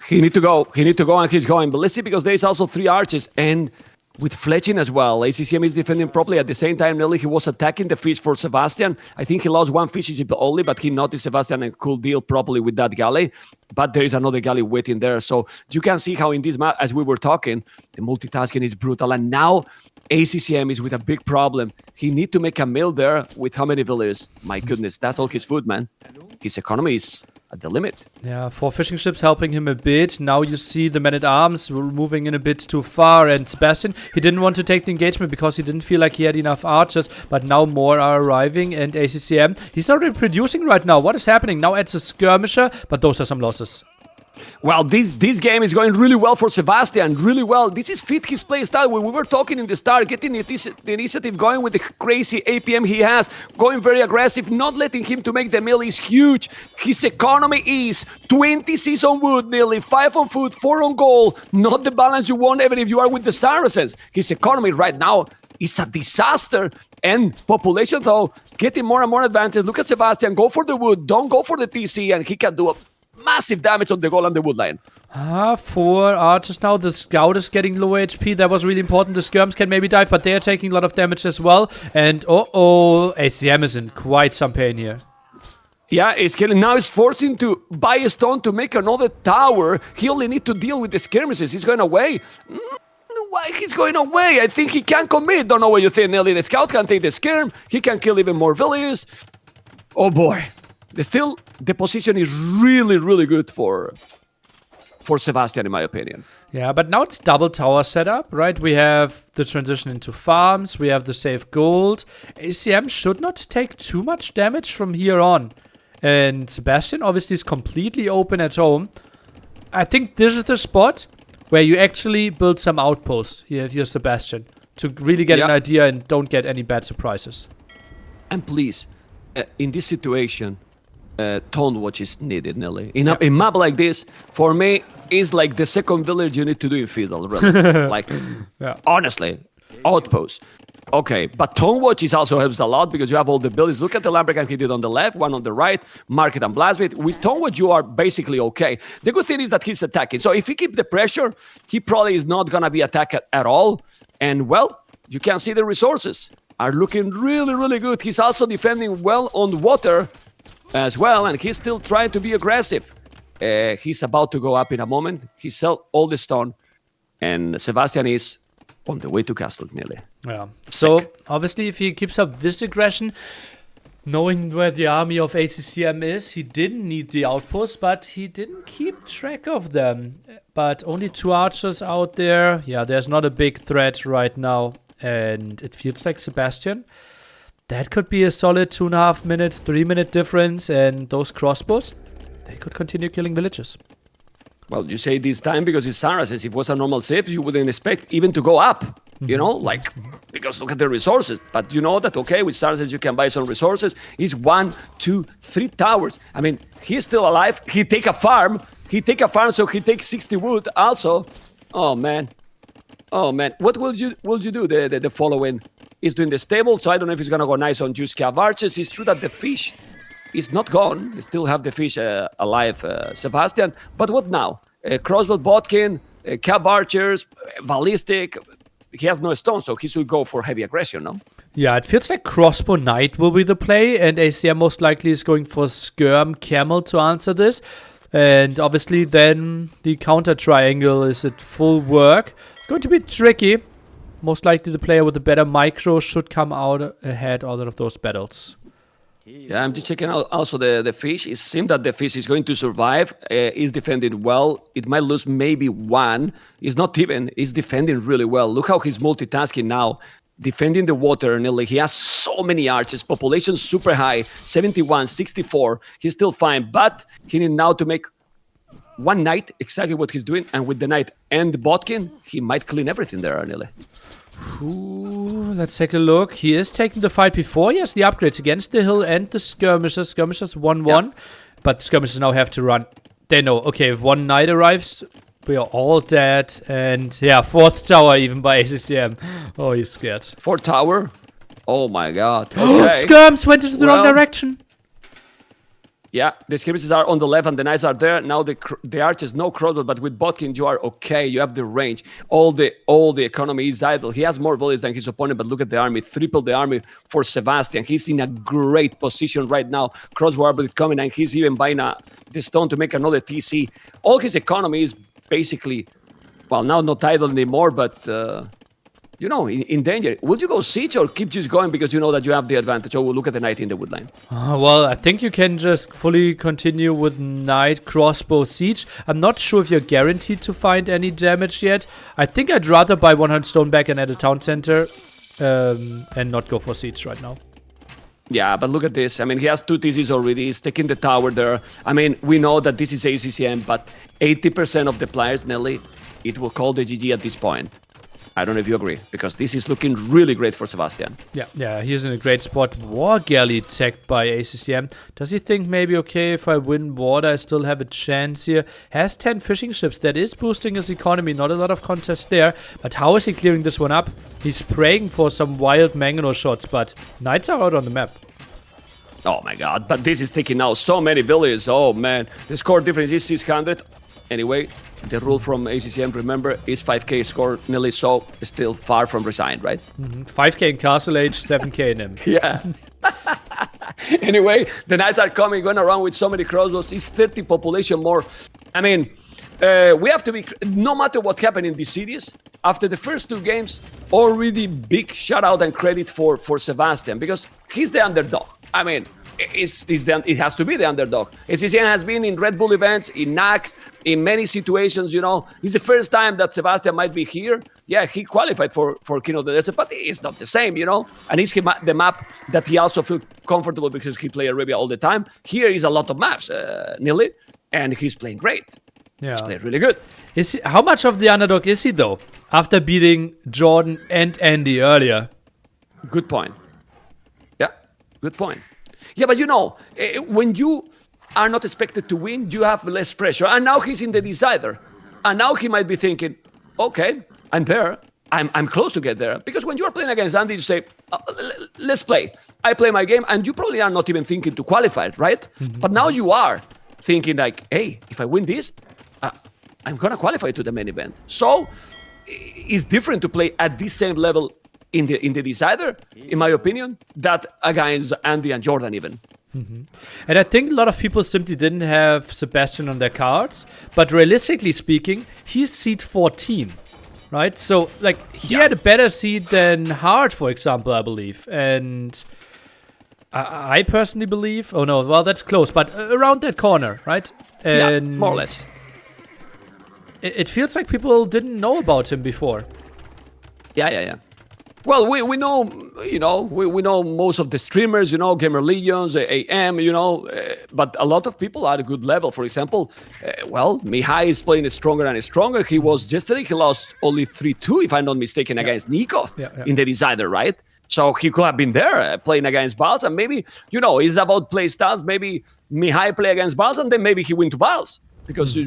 He need to go, and he's going. But let's see, because there is also 3 archers, and with fletching as well. ACCM is defending properly. At the same time, Nelly, he was attacking the fish for Sebastian. I think he lost 1 fish only, but he noticed Sebastian and could deal properly with that galley. But there is another galley waiting there. So you can see how in this map, as we were talking, the multitasking is brutal. And now ACCM is with a big problem. He need to make a mill there with how many villagers? My goodness, that's all his food, man. His economy is at the limit. Yeah, 4 fishing ships helping him a bit. Now you see the men-at-arms moving in a bit too far, and Sebastian, he didn't want to take the engagement because he didn't feel like he had enough archers, but now more are arriving, and ACCM, he's not really producing right now. What is happening? Now it's a skirmisher, but those are some losses. Well, this game is going really well for Sebastian, really well. This is fit his play style. When we were talking in the start, getting the initiative going with the crazy APM he has, going very aggressive, not letting him to make the mill is huge. His economy is 20 Cs on wood, nearly 5 on food, 4 on gold. Not the balance you want even if you are with the Saracens. His economy right now is a disaster. And population, though, getting more and more advantage. Look at Sebastian, go for the wood, don't go for the TC, and he can do a massive damage on the goal and the wood line. 4 archers now. The scout is getting low HP. That was really important. The skirms can maybe dive, but they are taking a lot of damage as well. And ACM is in quite some pain here. Yeah, it's killing. Now it's forcing to buy a stone to make another tower. He only need to deal with the skirmishes. He's going away. Why he's going away? I think he can commit. Don't know what you think, Nelly. The scout can take the skirm. He can kill even more villagers. Oh boy. Still, the position is really, really good for for Sebastian, in my opinion. Yeah, but now it's double tower setup, right? We have the transition into farms, we have the safe gold. ACM should not take too much damage from here on. And Sebastian obviously is completely open at home. I think this is the spot where you actually build some outposts here if you're Sebastian to really get an idea and don't get any bad surprises. And please, in this situation, tone watch is needed, Nelly. In a map like this, for me, is like the second village you need to do in Fiddle, really. Like, honestly, outpost. Okay, but tone watch is also helps a lot because you have all the abilities. Look at the Lambergan he did on the left, one on the right, Market and Blastbit. With tone watch, you are basically okay. The good thing is that he's attacking. So if he keeps the pressure, he probably is not going to be attacked at all. And, well, you can see the resources are looking really, really good. He's also defending well on water as well, and he's still trying to be aggressive. He's about to go up in a moment. He sell all the stone, and Sebastian is on the way to castle, nearly. Yeah. So, obviously, if he keeps up this aggression, knowing where the army of ACCM is, he didn't need the outpost, but he didn't keep track of them. But only 2 archers out there. Yeah, there's not a big threat right now. And it feels like Sebastian, that could be a solid 2.5 minute, 3 minute difference. And those crossbows, they could continue killing villages. Well, you say this time because it's Saracens. If it was a normal save, you wouldn't expect even to go up, you know, like, because look at the resources. But you know that, okay, with Saracens, you can buy some resources. It's 1, 2, 3 towers. I mean, he's still alive. He take a farm, so he takes 60 wood also. Oh, man. Oh, man. What will you do the following? He's doing the stable, so I don't know if he's going to go nice on juice cav archers. It's true that the fish is not gone. You still have the fish alive, Sebastian. But what now? Crossbow Botkin, Cab Archers, Ballistic. He has no stone, so he should go for heavy aggression, no? Yeah, it feels like Crossbow Knight will be the play, and ACM most likely is going for Skirm Camel to answer this. And obviously then the counter triangle is at full work. It's going to be tricky. Most likely the player with the better micro should come out ahead out of those battles. Yeah, I'm just checking out also the fish. It seems that the fish is going to survive. Is defended well. It might lose maybe 1. It's not even. He's defending really well. Look how he's multitasking now. Defending the water nearly. He has so many archers. Population super high. 71, 64. He's still fine. But he needs now to make 1 knight. Exactly what he's doing. And with the knight and the botkin, he might clean everything there, nearly. Ooh, let's take a look. He is taking the fight before. He has the upgrades against the hill and the skirmishers. Skirmishers 1-1. Yeah. But skirmishers now have to run. They know, okay, if 1 knight arrives, we are all dead. And yeah, 4th tower even by ACCM. Oh, he's scared. 4th tower? Oh my god. Okay. Skirms went into the wrong direction. Yeah, the skirmishes are on the left and the knights are there. Now the archers, no crossbow, but with Botkin you are okay. You have the range. All the economy is idle. He has more volleys than his opponent, but look at the army. Triple the army for Sebastian. He's in a great position right now. Crossbow arbiter is coming, and he's even buying the stone to make another TC. All his economy is basically, well, now not idle anymore, but you know, in danger. Would you go siege or keep just going because you know that you have the advantage? Or we'll look at the knight in the woodline. Well, I think you can just fully continue with knight, crossbow, siege. I'm not sure if you're guaranteed to find any damage yet. I think I'd rather buy 100 stone back and at a town center and not go for siege right now. Yeah, but look at this. I mean, he has 2 TCs already. He's taking the tower there. I mean, we know that this is ACCM, but 80% of the players, Nelly, it will call the GG at this point. I don't know if you agree, because this is looking really great for Sebastian. Yeah, he's in a great spot. War Galley attacked by ACCM. Does he think maybe, okay, if I win water, I still have a chance here? Has 10 fishing ships. That is boosting his economy. Not a lot of contest there. But how is he clearing this one up? He's praying for some wild Mangano shots, but knights are out on the map. Oh my god, but this is taking out so many villages. Oh man, the score difference is 600. Anyway, the rule from ACCM, remember, is 5k score, nearly, so still far from resigned, right? 5k in Castle Age, 7k in him. Yeah. Anyway, the knights are coming, going around with so many crossbows. It's 30 population more. I mean, we have to be, no matter what happened in this series, after the first 2 games, already big shout out and credit for Sebastian, because he's the underdog. I mean, it has to be the underdog. ACCM has been in Red Bull events, in NAC, in many situations, It's the first time that Sebastian might be here. Yeah, he qualified for King of the Desert, but it's not the same, And it's the map that he also feels comfortable because he plays Arabia all the time. Here is a lot of maps, Nili, and he's playing great. Yeah. He's playing really good. How much of the underdog is he, though, after beating Jordan and Andy earlier? Good point. Yeah, good point. Yeah, but when you are not expected to win, you have less pressure. And now he's in the decider. And now he might be thinking, okay, I'm there. I'm close to get there. Because when you are playing against Andy, you say, let's play. I play my game. And you probably are not even thinking to qualify, right? Mm-hmm. But now you are thinking like, hey, if I win this, I'm going to qualify to the main event. So it's different to play at this same level in the decider, in my opinion, that against Andy and Jordan even. Mm-hmm. And I think a lot of people simply didn't have Sebastian on their cards, but realistically speaking, he's seed 14, right? So he had a better seed than Hart, for example, I believe. And I personally believe, that's close, but around that corner, right? And yeah, more or less. It feels like people didn't know about him before. Yeah. Well, we know, we know most of the streamers, Gamer Legions, AM, but a lot of people are at a good level. For example, Mihai is playing stronger and stronger. He was yesterday, he lost only 3-2, if I'm not mistaken, against Nico in the decider, right? So he could have been there playing against Bals, and maybe, it's about play styles. Maybe Mihai play against Bals, and then maybe he win to Bals, because...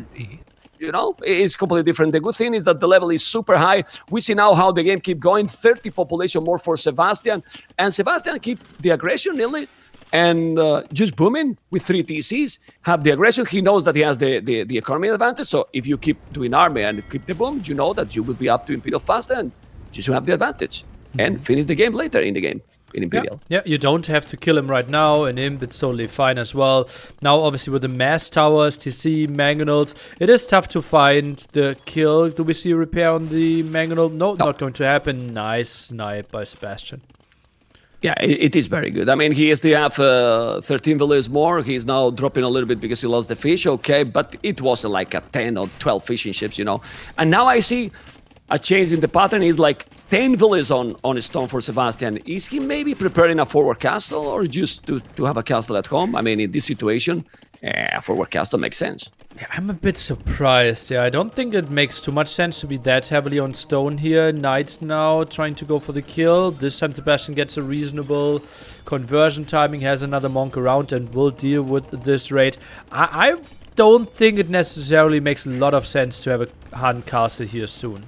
it's completely different. The good thing is that the level is super high. We see now how the game keep going. 30 population more for Sebastian. And Sebastian keep the aggression, nearly, and just booming with 3 TCs. Have the aggression. He knows that he has the economy advantage. So if you keep doing army and keep the boom, you know that you will be up to Imperial faster and you should have the advantage. Mm-hmm. And finish the game later in the game. In Imperial. Yeah, you don't have to kill him right now, and Imp, it's totally fine as well. Now, obviously, with the mass towers, TC, Mangonels, it is tough to find the kill. Do we see a repair on the Mangonel? No, not going to happen. Nice snipe by Sebastian. Yeah, it is very good. I mean, he has to have 13 villages more. He's now dropping a little bit because he lost the fish, okay, but it wasn't like a 10 or 12 fishing ships, And now I see a change in the pattern. Is like 10 villages on stone for Sebastian. Is he maybe preparing a forward castle or just to have a castle at home? I mean, in this situation, a forward castle makes sense. Yeah, I'm a bit surprised. Yeah, I don't think it makes too much sense to be that heavily on stone here. Knights now trying to go for the kill. This time Sebastian gets a reasonable conversion timing, has another monk around and will deal with this raid. I don't think it necessarily makes a lot of sense to have a Han castle here soon.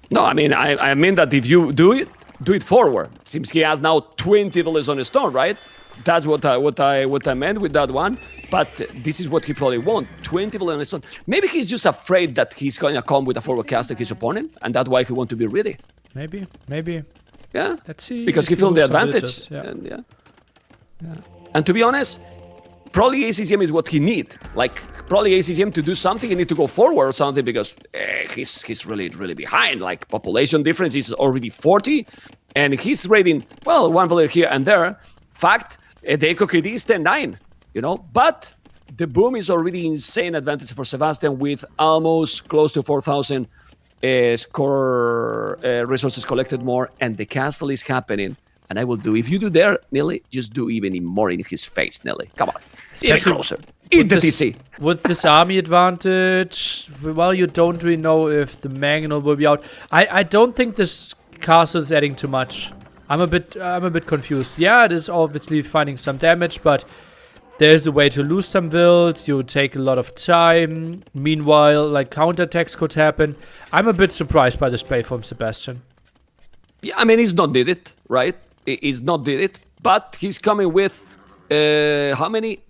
No, I mean that if you do it forward. Seems he has now 20 villages on the stone, right? That's what I meant with that one. But this is what he probably wants: 20 villages on the stone. Maybe he's just afraid that he's going to come with a forward cast at his opponent, and that's why he wants to be ready. Maybe. Yeah. Let's see. Because he feels the advantage. Yeah. And to be honest, probably ACCM is what he needs. Probably ACCM to do something, he need to go forward or something, because he's really, really behind. Population difference is already 40, and he's raiding, one villager here and there. Fact, the Eco KD is 10-9, But the boom is already insane advantage for Sebastian with almost close to 4,000 score resources collected more, and the castle is happening. And I will do, if you do there, Nelly, just do even more in his face, Nelly. Come on. Even closer. In the TC. With this army advantage, you don't really know if the Mangonel will be out. I don't think this castle is adding too much. I'm a bit confused. Yeah, it is obviously finding some damage, but there's a way to lose some builds. You take a lot of time. Meanwhile, counterattacks could happen. I'm a bit surprised by this play from Sebastian. Yeah, I mean, he's not did it, right? He's not did it, but he's coming with how many?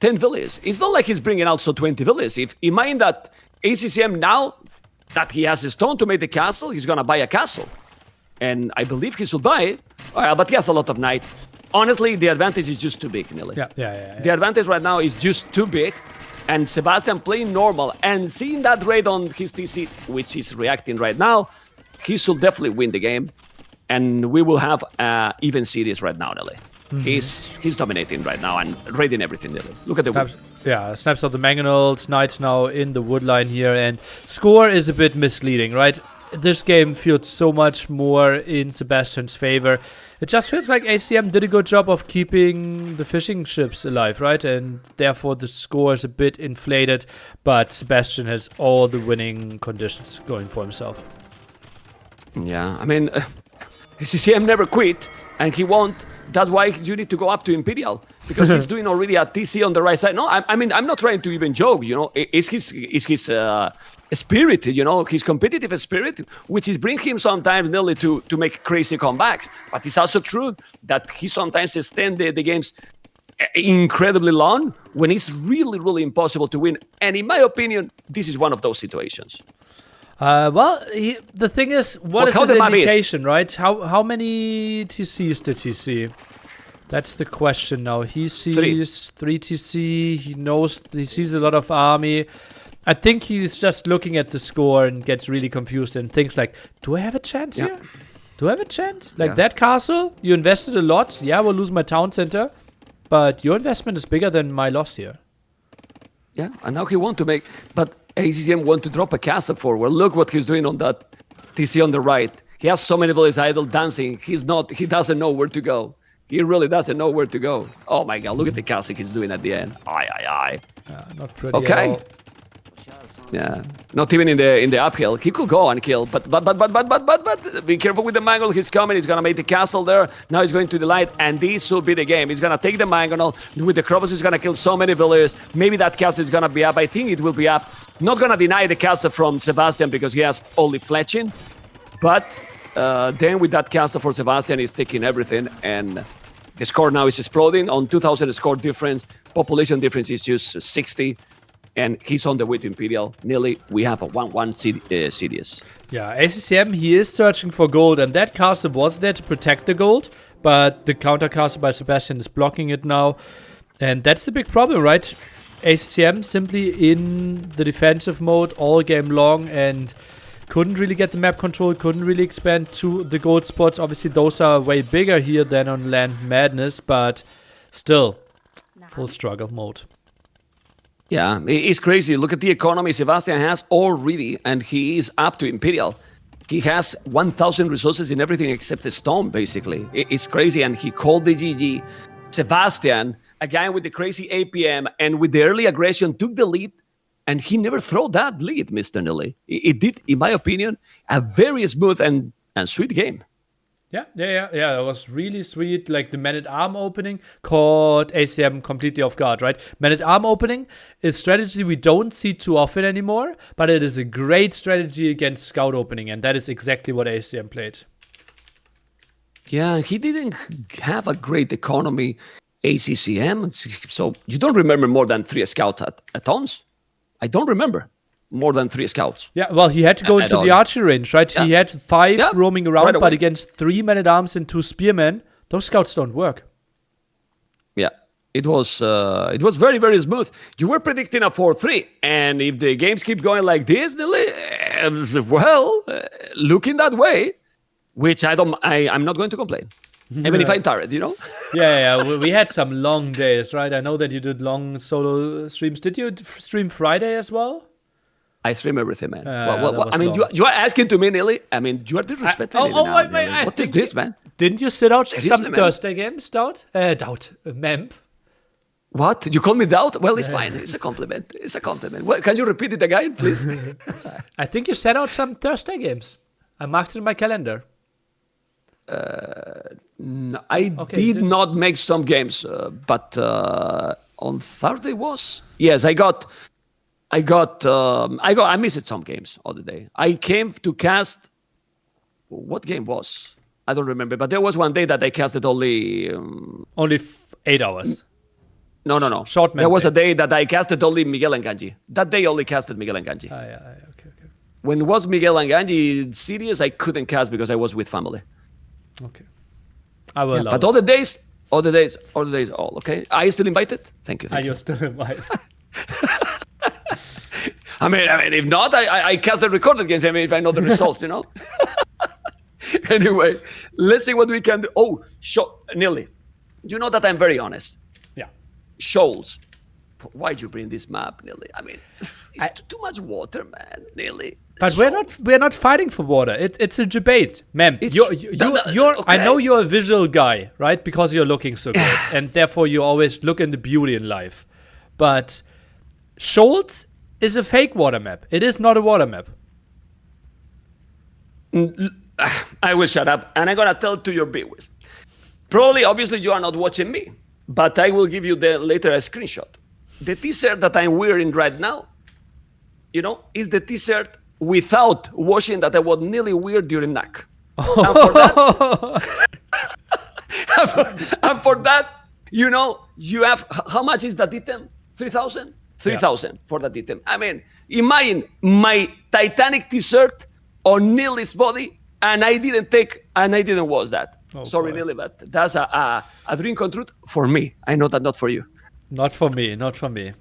10 villages. It's not like he's bringing out 20 villages. If you mind that ACCM now that he has a stone to make the castle, he's gonna buy a castle, and I believe he should buy it. But he has a lot of knights. Honestly, the advantage is just too big, Nili. Yeah. The advantage right now is just too big, and Sebastian playing normal and seeing that raid on his TC, which is reacting right now, he should definitely win the game. And we will have even series right now, Nelly. He's dominating right now and raiding everything. Look at the wood. Yeah, snaps of the mangonels, knights now in the wood line here, and score is a bit misleading, right? This game feels so much more in Sebastian's favor. It just feels like ACCM did a good job of keeping the fishing ships alive, right? And therefore the score is a bit inflated, but Sebastian has all the winning conditions going for himself. Yeah, I mean, ACCM never quit, and he won't. That's why you need to go up to Imperial, because he's doing already a TC on the right side. No, I mean, I'm not trying to even joke, you know. It's his spirit, you know, his competitive spirit, which is bring him sometimes nearly to make crazy comebacks. But it's also true that he sometimes extend the games incredibly long when it's really, really impossible to win. And in my opinion, this is one of those situations. The thing is, what is his indication, right? How many TCs did he see? That's the question now. He sees 3 TC. He sees a lot of army. I think he's just looking at the score and gets really confused and thinks like, do I have a chance here? Do I have a chance? Like that castle, you invested a lot. Yeah, we'll lose my town center, but your investment is bigger than my loss here. Yeah, and now he want to make, but ACCM want to drop a castle forward. Look what he's doing on that TC on the right. He has so many villages idle dancing. He doesn't know where to go. He really doesn't know where to go. Oh my God, look at the castle he's doing at the end. Aye. Not pretty at all. Yeah, not even in the uphill. He could go and kill, but be careful with the mangonel. He's coming. He's gonna make the castle there. Now he's going to the light, and this will be the game. He's gonna take the mangonel with the Krobos. He's gonna kill so many villagers. Maybe that castle is gonna be up. I think it will be up. Not gonna deny the castle from Sebastian because he has only fletching, but then with that castle for Sebastian, he's taking everything, and the score now is exploding on 2,000 score difference. Population difference is just 60. And he's on the way to Imperial. Nearly, we have a 1-1 series. Yeah, ACCM, he is searching for gold, and that castle was there to protect the gold, but the counter castle by Sebastian is blocking it now. And that's the big problem, right? ACCM simply in the defensive mode all game long and couldn't really get the map control, couldn't really expand to the gold spots. Obviously, those are way bigger here than on Land Madness, but still, full struggle mode. Yeah, it's crazy. Look at the economy Sebastian has already, and he is up to Imperial. He has 1,000 resources in everything except the stone, basically. It's crazy, and he called the GG. Sebastian, a guy with the crazy APM and with the early aggression, took the lead, and he never threw that lead, Mr. Nilly. It did, in my opinion, a very smooth and sweet game. Yeah, it was really sweet. Like the Man-at-Arm opening caught ACCM completely off guard, right? Man-at-Arm opening is strategy we don't see too often anymore, but it is a great strategy against Scout opening, and that is exactly what ACCM played. Yeah, he didn't have a great economy, ACCM, so you don't remember more than 3 scouts at tons? I don't remember more than 3 scouts. Yeah, well, he had to go into the archery range, right? Yeah. He had 5 roaming around, right, but against 3 men-at-arms and 2 spearmen, those scouts don't work. Yeah, it was very, very smooth. You were predicting a 4-3, and if the games keep going like this, looking that way, which I'm not going to complain. Even if I'm tired, you know? Yeah. We had some long days, right? I know that you did long solo streams. Did you stream Friday as well? I stream everything, man. I mean, you are asking to me, Nearly. I mean, you are disrespecting me now. What is this, man? Didn't you sit out some Thursday games, Memp? What? You call me Doubt? Well, it's fine. It's a compliment. Well, can you repeat it again, please? I think you set out some Thursday games. I marked it in my calendar. No, I did not make some games, but on Thursday was? Yes, I missed some games all the day. I came to cast. What game was? I don't remember, but there was one day that I casted only 8 hours. No. Short. There was a day that I casted only Miguel and Ganji. That day only casted Miguel and Ganji. Okay. When it was Miguel and Ganji series, I couldn't cast because I was with family. Okay. I will. But all the days, all okay. Are you still invited? Thank you. You're still invited. I mean, if not, I cast the recorded games. I mean, if I know the results, you know. Anyway, let's see what we can do. Oh, Nearly. you know that I'm very honest. Yeah. Shoals. Why'd you bring this map, Nearly? I mean, it's too much water, man, Nearly. But we're not fighting for water. It's a debate, man. Okay. I know you're a visual guy, right? Because you're looking so good, and therefore you always look in the beauty in life. But Shoals is a fake water map. It is not a water map. I will shut up, and I'm gonna tell to your viewers. Probably, obviously, you are not watching me, but I will give you later a screenshot. The t-shirt that I'm wearing right now, is the t-shirt without washing that I was nearly weird during NAC. And for that, you have, how much is that item? 3,000? 3,000 for that item. I mean, imagine my Titanic t-shirt on Neely's body, and I didn't wash that. Sorry, Neely, but that's a dream come true for me. I know that not for you. Not for me. Not for you.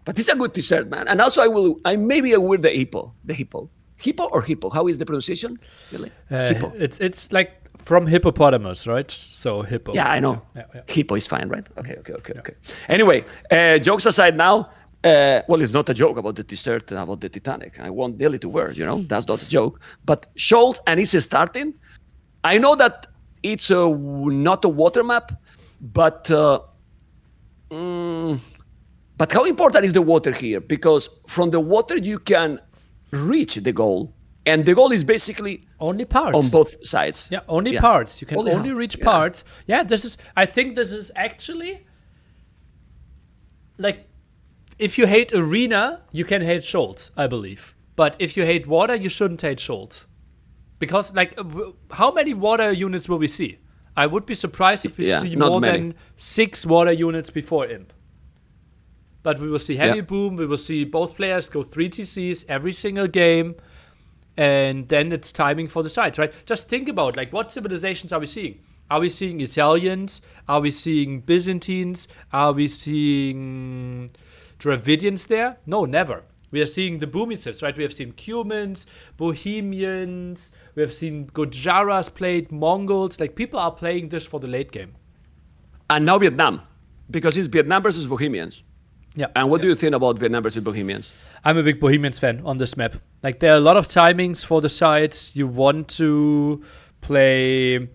But it's a good t-shirt, man. And also, I wear the hippo. The hippo. Hippo or hippo? How is the pronunciation? Really? Hippo. It's like from hippopotamus, right? So hippo. Yeah, I know. Yeah. Hippo is fine, right? Okay. Anyway, jokes aside now. It's not a joke about the t-shirt and about the Titanic. I want Neely to wear, that's not a joke. But Shoals, and it's starting. I know that it's not a water map, but how important is the water here? Because from the water you can reach the goal, and the goal is basically only parts on both sides. Yeah, only parts. You can only reach parts. Yeah, I think this is actually like, if you hate arena, you can hate Shoals, I believe. But if you hate water, you shouldn't hate Shoals. Because, how many water units will we see? I would be surprised if we see more than 6 water units before Imp. But we will see Heavy Boom, we will see both players go 3 TCs every single game, and then it's timing for the sides, right? Just think about, what civilizations are we seeing? Are we seeing Italians? Are we seeing Byzantines? Are we seeing Dravidians there? No, never. We are seeing the Boomices, right? We have seen Cumans, Bohemians, we have seen Gujaras played, Mongols. People are playing this for the late game. And now Vietnam, because it's Vietnam versus Bohemians. Yeah. And what do you think about Vietnam versus Bohemians? I'm a big Bohemians fan on this map. There are a lot of timings for the sides. You want to play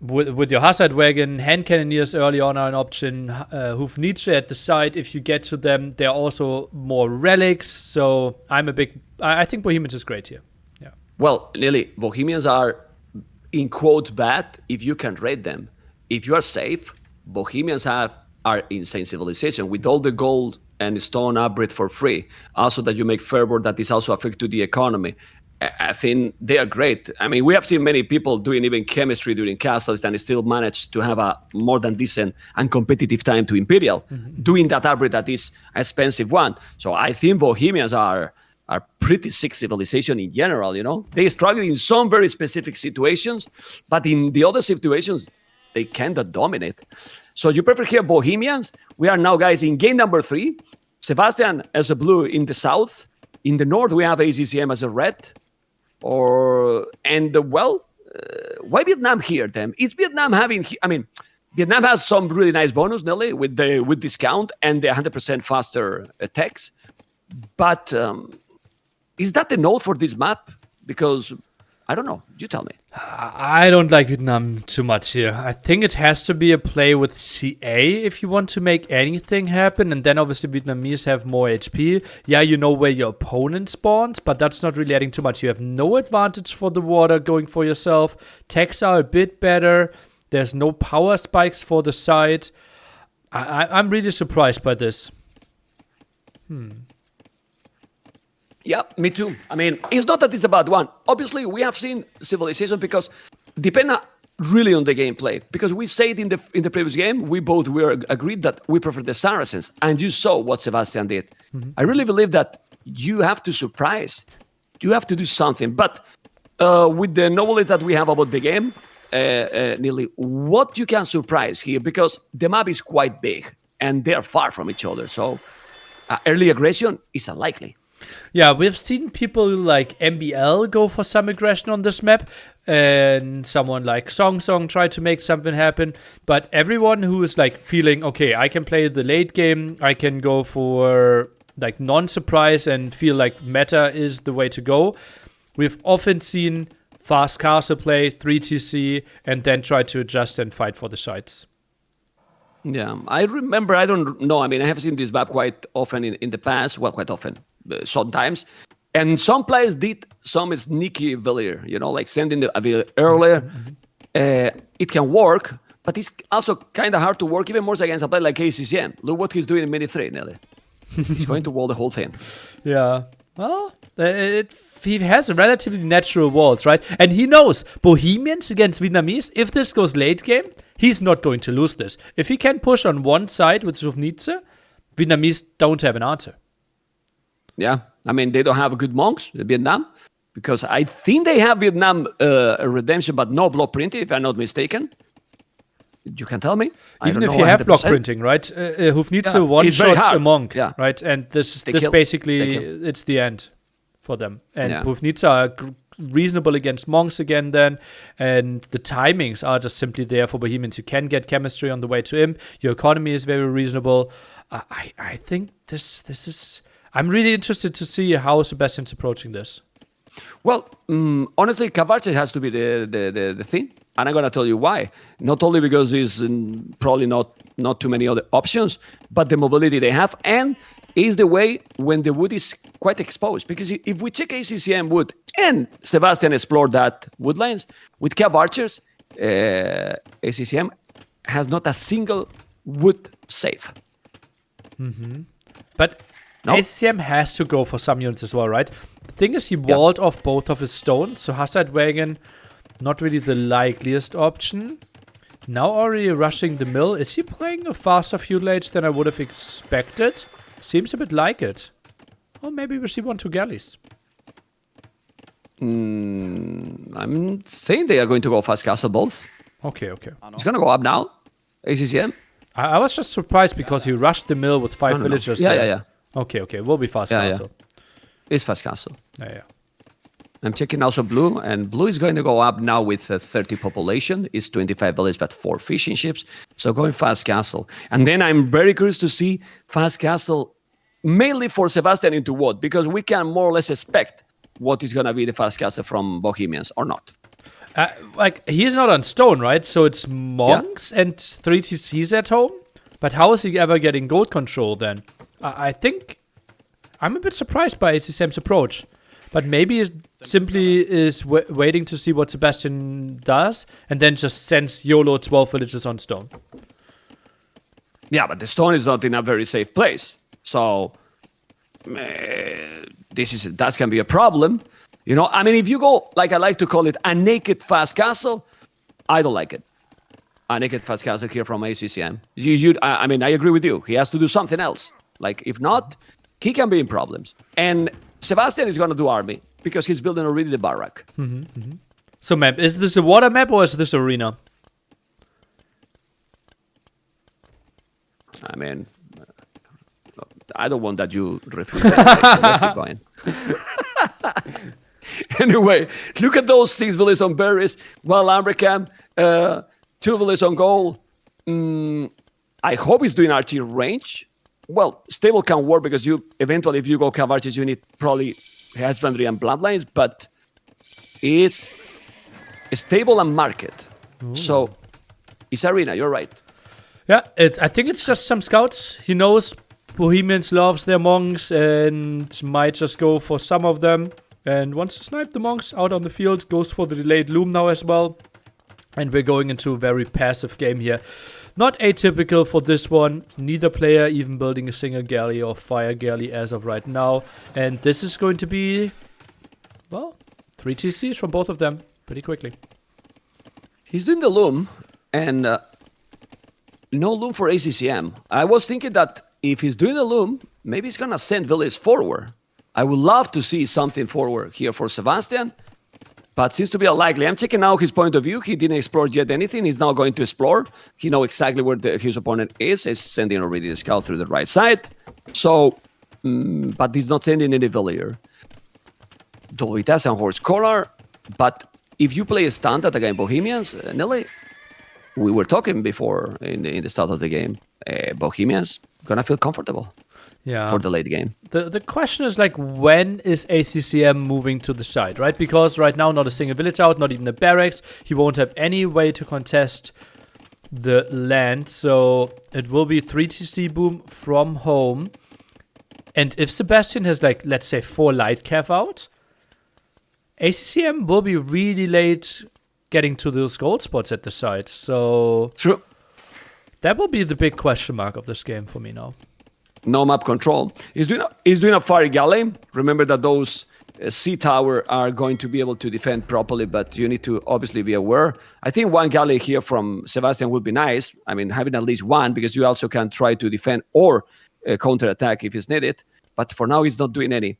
with your Hazard Wagon. Hand Cannoneers early on are an option. Hoof Nietzsche at the side. If you get to them, there are also more relics. So I think Bohemians is great here. Yeah. Well, Neely, Bohemians are, in quote, bad if you can rate them. If you are safe, Bohemians are insane civilization with all the gold and stone upgrade for free. Also that you make fervor that is also affect to the economy. I think they are great. I mean, we have seen many people doing even chemistry during castles and still manage to have a more than decent and competitive time to Imperial, doing that upgrade that is an expensive one. So I think Bohemians are pretty sick civilization in general, They struggle in some very specific situations, but in the other situations, they cannot dominate. So you prefer here Bohemians? We are now, guys, in game number 3. Sebastian as a blue in the south. In the north, we have ACCM as a red. Why Vietnam here then? Is Vietnam Vietnam has some really nice bonus, Nelly, with discount and the 100% faster attacks. But is that the note for this map? Because I don't know. You tell me. I don't like Vietnam too much here. I think it has to be a play with CA if you want to make anything happen. And then obviously Vietnamese have more HP. Yeah, you know where your opponent spawns, but that's not really adding too much. You have no advantage for the water going for yourself. Techs are a bit better. There's no power spikes for the side. I'm really surprised by this. Yeah, me too. I mean, it's not that it's a bad one. Obviously, we have seen civilization because depend really on the gameplay. Because we said in the previous game, we both were agreed that we prefer the Saracens, and you saw what Sebastian did. I really believe that you have to surprise. You have to do something. But with the knowledge that we have about the game, Neely, what you can surprise here, because the map is quite big and they are far from each other. So early aggression is unlikely. Yeah, we've seen people like MBL go for some aggression on this map, and someone like Song try to make something happen. But everyone who is like feeling, okay, I can play the late game, I can go for like non-surprise and feel like meta is the way to go. We've often seen fast castle play, 3TC, and then try to adjust and fight for the sides. Yeah, I remember, I don't know, I mean, I have seen this map quite often in the past, well, quite often, sometimes. And some players did some sneaky Villier, like sending the Villier earlier. It can work, but it's also kind of hard to work, even more against a player like ACCM. Look what he's doing in Mini 3, Nelly. He's going to wall the whole thing. Yeah, well, he has relatively natural walls, right? And he knows Bohemians against Vietnamese, if this goes late game, he's not going to lose this. If he can push on one side with Zufnice, Vietnamese don't have an answer. Yeah, I mean, they don't have good monks in Vietnam, because I think they have Vietnam redemption, but no block printing, if I'm not mistaken. You can tell me. Even if you have 100%. Block printing, right? Hufnitze one-shots a monk, right? And this basically, it's the end for them. And Hufnitze are reasonable against monks again then. And the timings are just simply there for Bohemians. You can get chemistry on the way to Imp. Your economy is very reasonable. I think this is... I'm really interested to see how Sebastian's approaching this. Well, honestly, Cavarche has to be the thing. And I'm going to tell you why. Not only because there's probably not too many other options, but the mobility they have, and is the way when the wood is quite exposed. Because if we check ACCM wood, and Sebastian explored that wood lanes, with Cavarches, ACCM has not a single wood save. Mm-hmm. But ACCM has to go for some units as well, right? The thing is, he walled off both of his stones, so Hazard Wagon... not really the likeliest option. Now already rushing the mill. Is he playing a faster feudal age than I would have expected? Seems a bit like it. Or maybe we see 1-2 galleys. I'm saying they are going to go fast castle both. Okay. It's going to go up now. ACCM. I was just surprised because he rushed the mill with 5 villagers there. Yeah. Okay. Will be fast castle. It's fast castle. Yeah. I'm checking also blue, and blue is going to go up now with 30 population. It's 25 villages, but 4 fishing ships. So going fast castle. And then I'm very curious to see fast castle, mainly for Sebastian into what? Because we can more or less expect what is going to be the fast castle from Bohemians or not. He's not on stone, right? So it's monks and 3TCs at home. But how is he ever getting gold control then? I think I'm a bit surprised by ACCM's approach. But maybe it simply is waiting to see what Sebastian does and then just sends YOLO 12 villages on stone. Yeah, but the stone is not in a very safe place. So that can be a problem. I mean, if you go, like I like to call it, a naked fast castle, I don't like it. A naked fast castle here from ACCM. I mean, I agree with you. He has to do something else. Like, if not, he can be in problems. And Sebastian is going to do army because he's building already the barrack. Mm-hmm. So, map, is this a water map or is this arena? I mean, I don't want that you refuse. Let's keep going. Anyway, look at those 6 villages on berries. Well, Ambricam, 2 villages on gold. I hope he's doing archery range. Well, stable can work because you eventually, if you go Cavarches, you need probably husbandry and bloodlines, but it's stable and market. Ooh. So it's arena, you're right. Yeah, I think it's just some scouts. He knows Bohemians loves their monks and might just go for some of them. And wants to snipe the monks out on the field, goes for the delayed loom now as well. And we're going into a very passive game here. Not atypical for this one. Neither player even building a single galley or fire galley as of right now. And this is going to be, well, 3 TCs from both of them pretty quickly. He's doing the loom and no loom for ACCM. I was thinking that if he's doing the loom, maybe he's going to send villages forward. I would love to see something forward here for Sebastian. But seems to be unlikely. I'm checking now his point of view. He didn't explore yet anything. He's now going to explore. He knows exactly where his opponent is. He's sending already the scout through the right side. So but he's not sending any villager. Dovitas and Horse Collar, but if you play a standard against Bohemians, Nelly, we were talking before in the start of the game, Bohemians gonna feel comfortable for the late game. The question is like, when is ACCM moving to the side, right? Because right now, not a single village out, not even a barracks. He won't have any way to contest the land, so it will be 3TC boom from home. And if Sebastian has, like, let's say 4 light cav out, ACCM will be really late getting to those gold spots at the side. So true. That will be the big question mark of this game for me now. No map control. He's doing a fire galley. Remember that those C tower are going to be able to defend properly, but you need to obviously be aware. I think one galley here from Sebastian would be nice. I mean, having at least one, because you also can try to defend or counter-attack if it's needed. But for now, he's not doing any.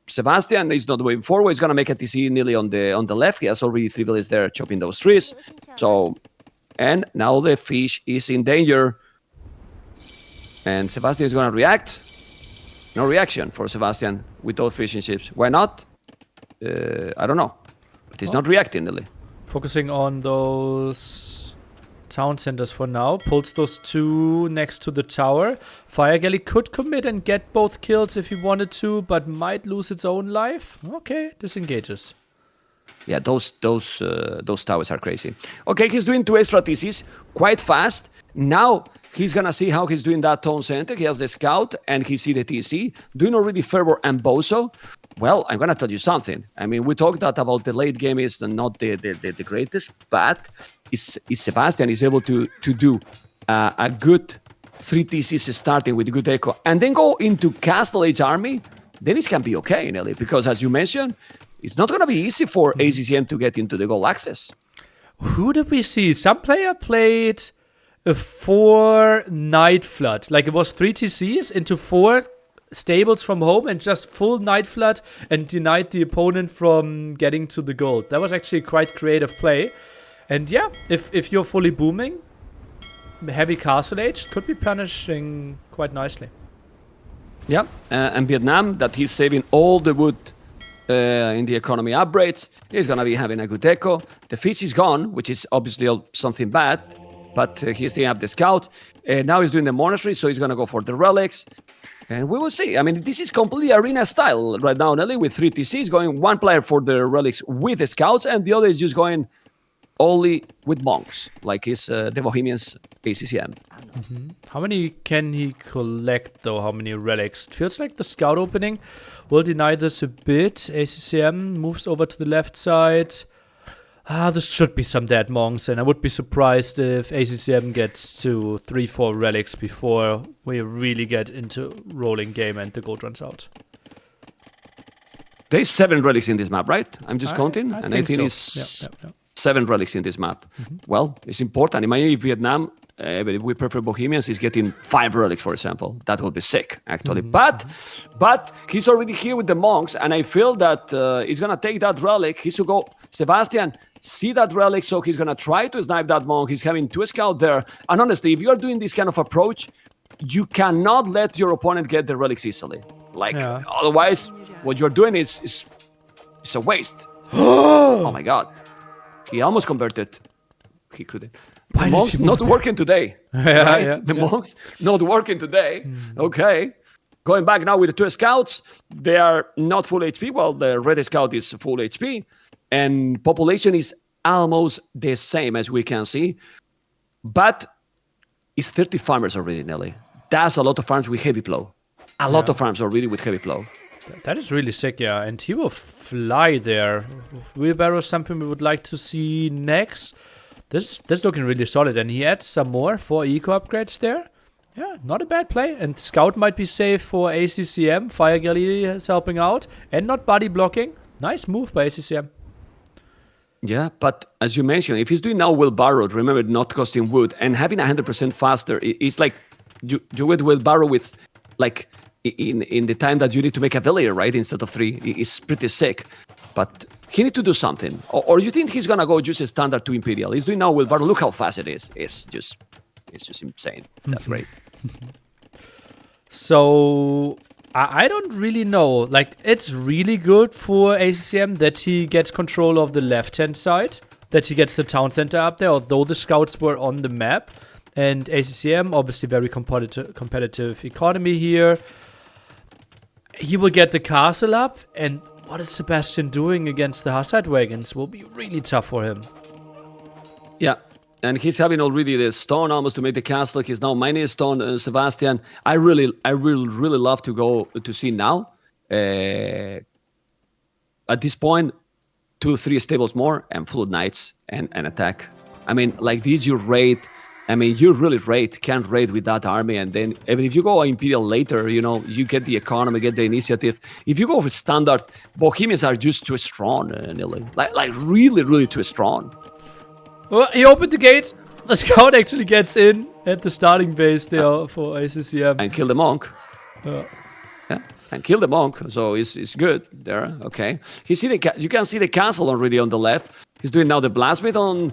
Sebastian is not moving forward. He's going to make a TC nearly on the left. He has already 3 villages there chopping those trees. So, and now the fish is in danger. And Sebastian is going to react. No reaction for Sebastian with those fishing ships. Why not? I don't know. But he's not reacting, really. Focusing on those town centers for now. Pulls those 2 next to the tower. Fire Galley could commit and get both kills if he wanted to, but might lose its own life. Okay, disengages. Yeah, those towers are crazy. Okay, he's doing 2 extra TCs quite fast. Now he's gonna see how he's doing that town center. He has the scout and he see the TC. Doing already Fervor and Bozo. Well, I'm gonna tell you something. I mean, we talked that about the late game is not the greatest, but is Sebastian is able to do a good 3 TCs starting with good echo and then go into Castle Age Army, then it can be okay, Nelly, because as you mentioned, it's not gonna be easy for ACCM to get into the goal access. Who did we see? Some player played a 4 Night Flood. Like it was 3 TCs into 4 stables from home and just full Night Flood and denied the opponent from getting to the gold. That was actually quite creative play. And yeah, if you're fully booming, heavy Castle Age could be punishing quite nicely. Yeah, and Vietnam, that he's saving all the wood in the economy upgrades. He's going to be having a good echo. The fish is gone, which is obviously something bad. But he's setting up the scout. Now he's doing the monastery, so he's going to go for the relics. And we will see. I mean, this is completely arena style right now, Nelly, with 3 TCs going 1 player for the relics with the scouts, and the other is just going only with monks, like his the Bohemians ACCM. How many can he collect, though? How many relics? It feels like the scout opening will deny this a bit. ACCM moves over to the left side. This should be some dead monks, and I would be surprised if ACCM gets to 3-4 relics before we really get into rolling game and the gold runs out. There's 7 relics in this map, right? I'm just counting, I and think I think so. it's Yeah. 7 relics in this map. Well, it's important. Imagine if Vietnam, if we prefer Bohemians, is getting 5 relics, for example. That would be sick, actually. But he's already here with the monks, and I feel that he's gonna take that relic. He should go, Sebastian. See that relic, so he's gonna try to snipe that monk. He's having 2 scouts there. And honestly, if you're doing this kind of approach, you cannot let your opponent get the relics easily. Otherwise, what you're doing is a waste. Oh my god. He almost converted. He couldn't. The monks not working today. The monks not working today. Okay. Going back now with the 2 scouts. They are not full HP. Well, the red scout is full HP. And population is almost the same as we can see. But it's 30 farmers already, Nelly. That's a lot of farms with heavy plow. A lot of farms already with heavy plow. That is really sick, yeah. And he will fly there. Wheelbarrow is something we would like to see next. This looking really solid. And he adds some more 4 eco upgrades there. Yeah, not a bad play. And Scout might be safe for ACCM. Fire Galley is helping out. And not body blocking. Nice move by ACCM. Yeah, but as you mentioned, if he's doing now wheelbarrow, remember not costing wood and having 100% faster, it's like you with wheelbarrow with like in the time that you need to make a villager, right? Instead of 3, it's pretty sick. But he need to do something. Or you think he's gonna go just a standard to Imperial? He's doing now wheelbarrow. Look how fast it is. It's just insane. That's great. So I don't really know. Like, it's really good for ACCM that he gets control of the left-hand side, that he gets the town center up there, although the scouts were on the map. And ACCM, obviously very competitive economy here. He will get the castle up, and what is Sebastian doing against the Hussite wagons will be really tough for him. Yeah. And he's having already the stone almost to make the castle. He's now mining a stone, Sebastian. I really love to go to see now. At this point, 2-3 stables more and full knights and attack. I mean, like these, you raid. I mean, you really can't raid with that army. And then even if you go Imperial later, you know, you get the economy, get the initiative. If you go with standard, Bohemians are just too strong, Nili. Like really too strong. Well, he opened the gate. The scout actually gets in at the starting base there for ACCM. And kill the monk. Yeah, and kill the monk. So it's good there. Okay. You can see the castle already on the left. He's doing now the blasphemy on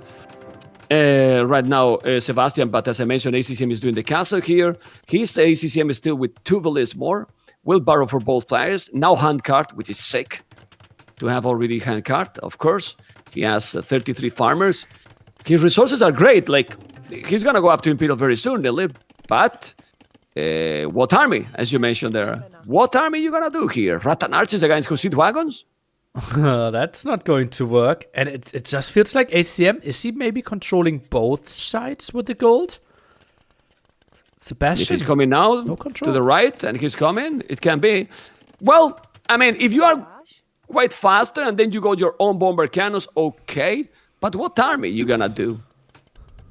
right now, Sebastian. But as I mentioned, ACCM is doing the castle here. His ACCM is still with 2 villages more. Will borrow for both players. Now handcart, which is sick to have already handcart, of course. He has 33 farmers. His resources are great. Like, he's going to go up to Imperial very soon, Nili. But what army, as you mentioned there? What army you going to do here? Rattan archers against Hussite wagons? That's not going to work. And it just feels like ACCM, is he maybe controlling both sides with the gold? Sebastian? If he's coming now to the right and he's coming, it can be. Well, I mean, if you are quite faster and then you got your own bomber cannons, okay. But what army you gonna do?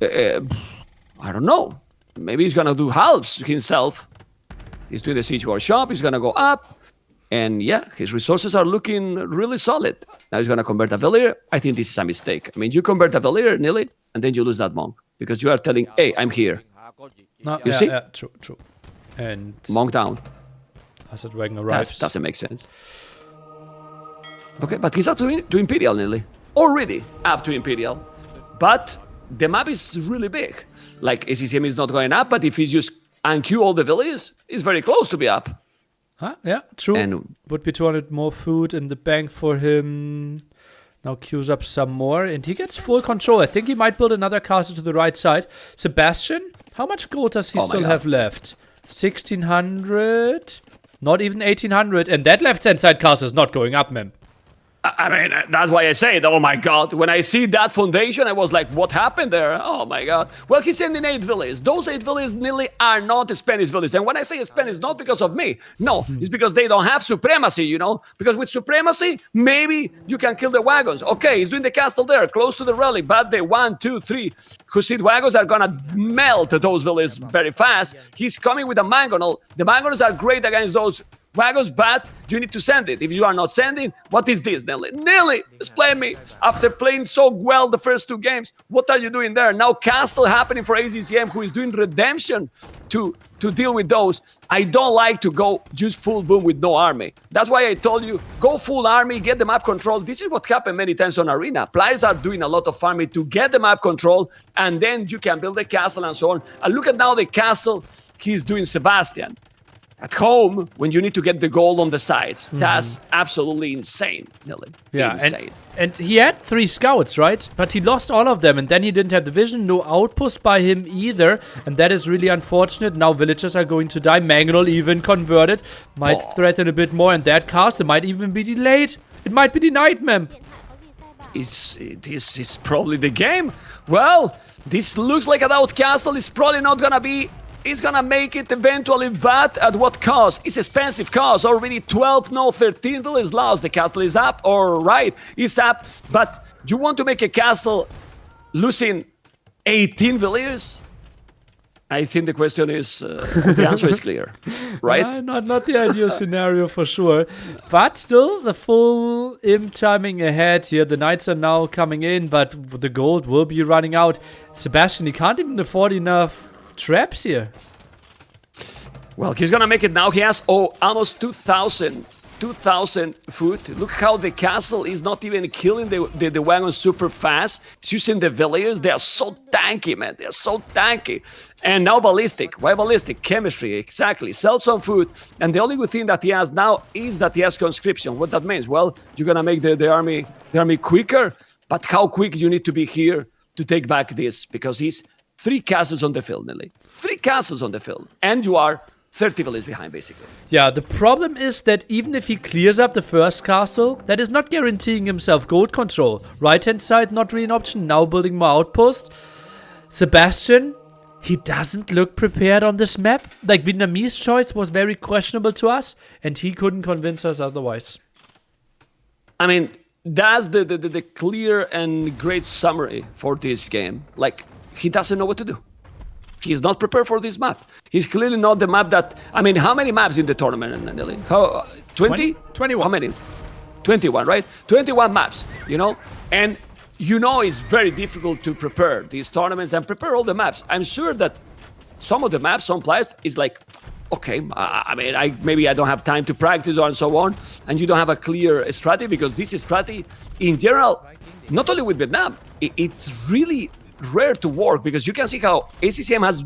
I don't know. Maybe he's gonna do halves himself. He's doing the siege workshop. He's gonna go up. And yeah, his resources are looking really solid. Now he's gonna convert a villager. I think this is a mistake. I mean, you convert a villager, Nili, and then you lose that monk. Because you are telling, hey, I'm here. You see? Yeah, true. And monk down. Hussite wagon arrives. Doesn't make sense. Okay, but he's up to Imperial, Nili. Already up to Imperial, but the map is really big. Like, ACCM is not going up, but if he just unqueue all the villages, it's very close to be up. Yeah, true. And would be 200 more food in the bank for him. Now queues up some more, and he gets full control. I think he might build another castle to the right side. Sebastian, how much gold does he still have left? 1,600? Not even 1,800, and that left-hand side castle is not going up, man. I mean, that's why I say, oh my God, when I see that foundation, I was like, what happened there? Oh my God. Well, he's sending 8 villages. Those 8 villages nearly are not Spanish villages. And when I say Spanish, not because of me. No, it's because they don't have supremacy, you know? Because with supremacy, maybe you can kill the wagons. Okay, he's doing the castle there, close to the relic, but the 1, 2, 3 Hussite wagons are gonna melt those villages very fast. He's coming with a mangonel. The mangonels are great against those wagons, but you need to send it. If you are not sending, what is this, Nelly? Nelly, explain me. After playing so well the first 2 games, what are you doing there? Now castle happening for ACCM, who is doing redemption to deal with those. I don't like to go just full boom with no army. That's why I told you, go full army, get the map control. This is what happened many times on Arena. Players are doing a lot of farming to get the map control, and then you can build a castle and so on. And look at now the castle he's doing, Sebastian. At home, when you need to get the gold on the sides, that's absolutely insane, Nelly. Yeah, insane. And he had 3 scouts, right? But he lost all of them, and then he didn't have the vision, no outpost by him either, and that is really unfortunate. Now villagers are going to die. Mangonel even converted, might threaten a bit more, and that castle might even be delayed. It might be denied, ma'am. This is probably the game. Well, this looks like a doubt castle is probably not gonna be. He's gonna make it eventually, but at what cost? It's expensive cost. Already 12, no, 13 villages lost. The castle is up, all right, it's up. But you want to make a castle losing 18 villages? I think the question is, the answer is clear, right? Not the ideal scenario for sure. But still, the full imp timing ahead here. The knights are now coming in, but the gold will be running out. Sebastian, he can't even afford enough traps here. Well, he's gonna make it now. He has almost 2,000 2,000 foot. Look how the castle is not even killing the wagons super fast. It's using the villagers. They are so tanky, man. They are so tanky. And now ballistic. Why ballistic? Chemistry, exactly. Sell some food. And the only good thing that he has now is that he has conscription. What that means? Well, you're gonna make the army quicker. But how quick you need to be here to take back this? Because he's 3 castles on the field, nearly. 3 castles on the field. And you are 30 villages behind, basically. Yeah, the problem is that even if he clears up the first castle, that is not guaranteeing himself gold control. Right-hand side, not really an option. Now building more outposts. Sebastian, he doesn't look prepared on this map. Like, Vietnamese choice was very questionable to us, and he couldn't convince us otherwise. I mean, that's the clear and great summary for this game. Like, he doesn't know what to do. He's not prepared for this map. He's clearly not the map that... I mean, how many maps in the tournament, Nelly? How, 20? 21. How many? 21, right? 21 maps, you know? And you know it's very difficult to prepare these tournaments and prepare all the maps. I'm sure that some of the maps, some players, is like, okay, I mean, maybe I don't have time to practice and so on, and you don't have a clear strategy, because this strategy, in general, not only with Vietnam, it's really rare to work, because you can see how ACCM has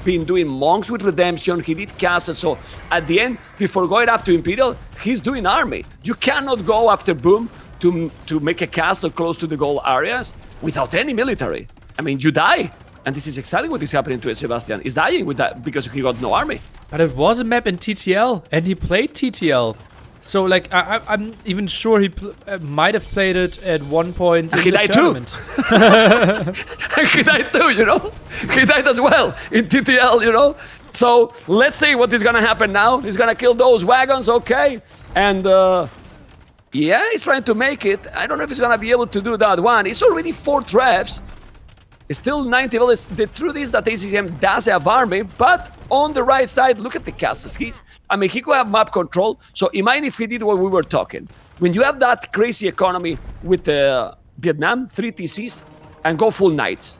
been doing monks with redemption. He did castles, so at the end, before going up to Imperial, he's doing army. You cannot go after Boom to make a castle close to the goal areas without any military. I mean, you die. And this is exactly what is happening to Sebastian. He's dying with that because he got no army. But it was a map in TTL, and he played TTL. So, like, I'm even sure he might have played it at one point in the tournament. He died too, you know? He died as well in TTL, you know? So, let's see what is gonna happen now. He's gonna kill those wagons, okay? And, yeah, he's trying to make it. I don't know if he's gonna be able to do that one. It's already 4 traps. It's still 90 villages. The truth is that ACCM does have army, but on the right side, look at the castles. He could have map control. So imagine if he did what we were talking. When you have that crazy economy with Vietnam, 3 TCs, and go full knights,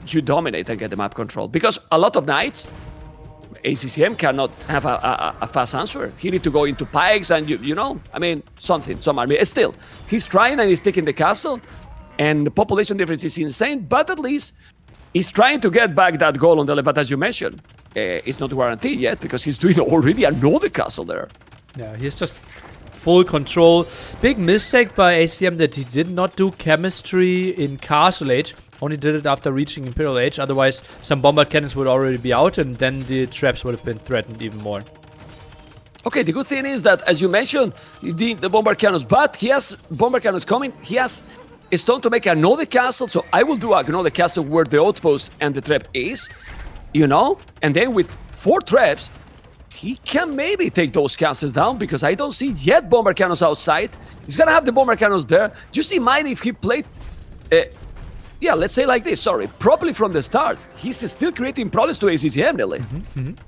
you dominate and get the map control. Because a lot of knights, ACCM cannot have a fast answer. He need to go into pikes and, you know, I mean, some army. Still, he's trying and he's taking the castle. And the population difference is insane, but at least he's trying to get back that goal on the left. But as you mentioned, it's not guaranteed yet because he's doing already another castle there. Yeah, he's just full control. Big mistake by ACM that he did not do chemistry in Castle Age. Only did it after reaching Imperial Age. Otherwise, some bombard cannons would already be out, and then the traps would have been threatened even more. Okay, the good thing is that, as you mentioned, the bombard cannons, but he has bombard cannons coming. He has stone to make another castle, so I will do another castle where the outpost and the trap is, you know? And then with 4 traps, he can maybe take those castles down, because I don't see yet bomber cannons outside. He's gonna have the bomber cannons there. Just imagine if he played, yeah, let's say like this, properly from the start. He's still creating problems to ACCM, really.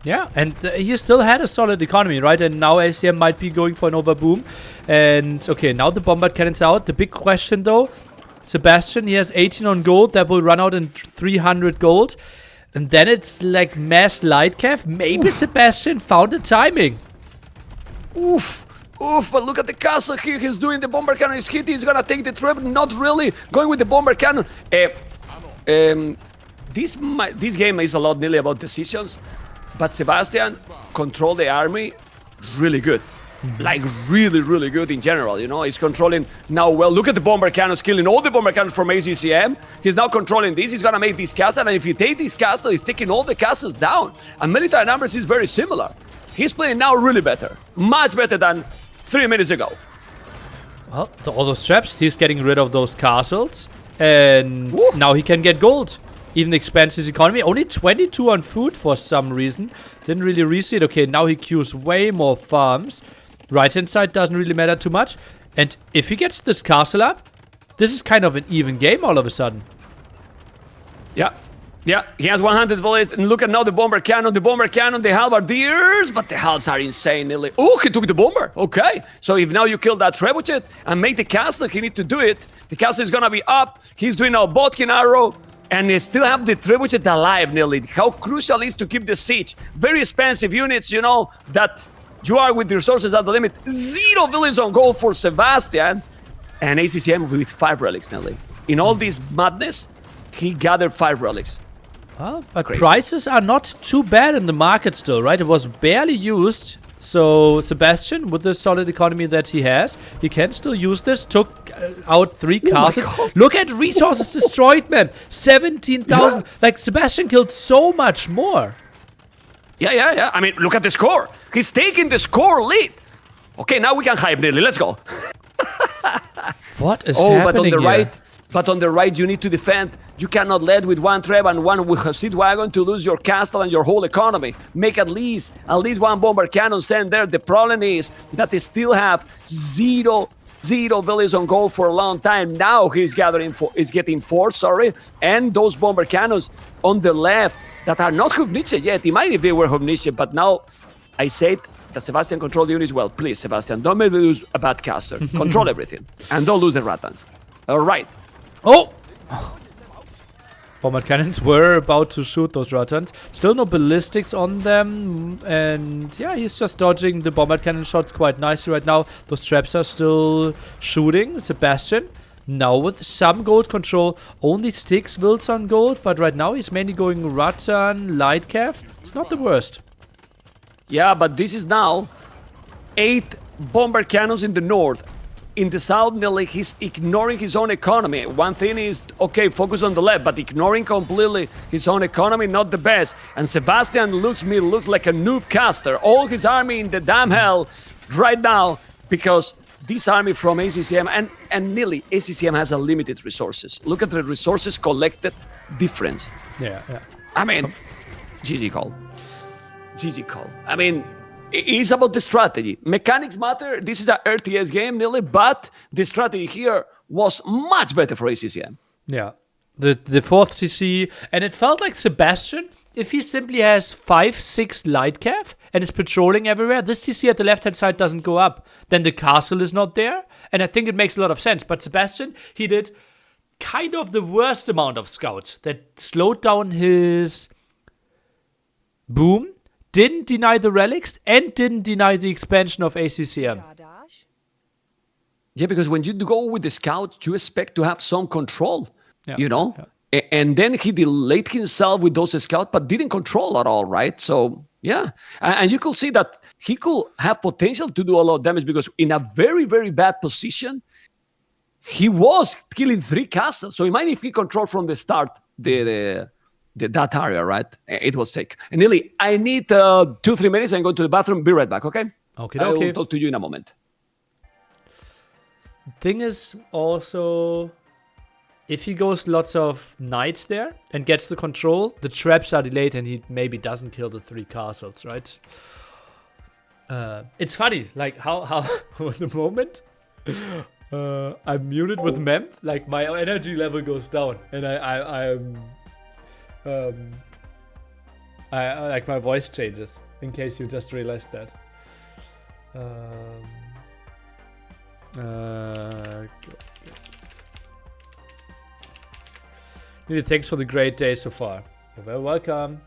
Yeah, and he still had a solid economy, right? And now ACCM might be going for an overboom. And, okay, now the bombard cannon's out. The big question, though, Sebastian, he has 18 on gold. That will run out in 300 gold. And then it's like mass light cav. Maybe Sebastian found the timing. Oof, but look at the castle here. He's doing the bomber cannon. He's hitting. He's gonna take the trap. Not really going with the bomber cannon. This game is a lot nearly about decisions. But Sebastian control the army really good. Like really, really good in general, you know. He's controlling now well. Look at the bomber cannons, killing all the bomber cannons from ACCM. He's now controlling this. He's gonna make this castle, and if you take this castle, he's taking all the castles down. And military numbers is very similar. He's playing now really better. Much better than 3 minutes ago. Well, all those traps, he's getting rid of those castles. And now he can get gold. Even expands his economy. Only 22 on food for some reason. Didn't really reset. Okay, now he queues way more farms. Right-hand side doesn't really matter too much. And if he gets this castle up, this is kind of an even game all of a sudden. Yeah, he has 100 volleys. And look at now the bomber cannon, the halberdiers. But the halbs are insane, nearly. Oh, he took the bomber. Okay. So if now you kill that trebuchet and make the castle, he need to do it. The castle is gonna be up. He's doing now Bodkin arrow. And they still have the trebuchet alive, nearly. How crucial it is to keep the siege. Very expensive units, you know, that You are with the resources at the limit. 0 villages on gold for Sebastian. And ACCM with 5 relics, Nelly. In all this madness, he gathered 5 relics. Well, but prices are not too bad in the market still, right? It was barely used. So Sebastian, with the solid economy that he has, he can still use this. Took out 3 castles. Look at resources destroyed, man. 17,000. Yeah. Like, Sebastian killed so much more. Yeah. I mean, look at the score. He's taking the score lead. Okay, now we can hype nearly. Let's go. What is happening but on the here? right, you need to defend. You cannot lead with 1 trap and 1 with a seed wagon to lose your castle and your whole economy. Make at least 1 bomber cannon sent there. The problem is that they still have 0 villages on gold for a long time. Now he's getting 4, and those bomber cannons on the left that are not Hubniche yet. It might if they were Hubniche, but now I said that Sebastian control the units well. Please, Sebastian, don't make me lose a bad caster. Control everything, and don't lose the Ratans. All right. Oh! Bomber cannons were about to shoot those Ratans. Still no ballistics on them. And yeah, he's just dodging the bomber cannon shots quite nicely right now. Those traps are still shooting. Sebastian, now with some gold control. Only 6 wills on gold. But right now he's mainly going Ratan, Light Cav. It's not the worst. Yeah, but this is now 8 bomber cannons in the north. In the south, Nelly, he's ignoring his own economy. One thing is, okay, focus on the left, but ignoring completely his own economy, not the best. And Sebastian looks like a noob caster. All his army in the damn hell right now, because this army from ACCM, and Nelly, ACCM has a limited resources. Look at the resources collected difference. Yeah. I mean, GG call. I mean, it's about the strategy. Mechanics matter. This is an RTS game, Nelly, but the strategy here was much better for ACCM. Yeah. The 4th TC, and it felt like Sebastian, if he simply has 5-6 light cav and is patrolling everywhere, this TC at the left-hand side doesn't go up. Then the castle is not there, and I think it makes a lot of sense. But Sebastian, he did kind of the worst amount of scouts that slowed down his boom, didn't deny the relics, and didn't deny the expansion of ACCM. Yeah, because when you go with the scout, you expect to have some control, you know? Yeah. And then he delayed himself with those scouts, but didn't control at all, right? So, yeah. And you could see that he could have potential to do a lot of damage because in a very, very bad position, he was killing 3 castles. So imagine if he controlled from the start that area, right? It was sick. And Nelly, I need 2-3 minutes and go to the bathroom. Be right back, okay? Okay. I'll talk to you in a moment. Thing is also, if he goes lots of knights there and gets the control, the traps are delayed and he maybe doesn't kill the 3 castles, right? It's funny, like how at the moment I'm muted with Mem, like my energy level goes down and I like my voice changes, in case you just realized that. Really, thanks for the great day so far. You're very welcome.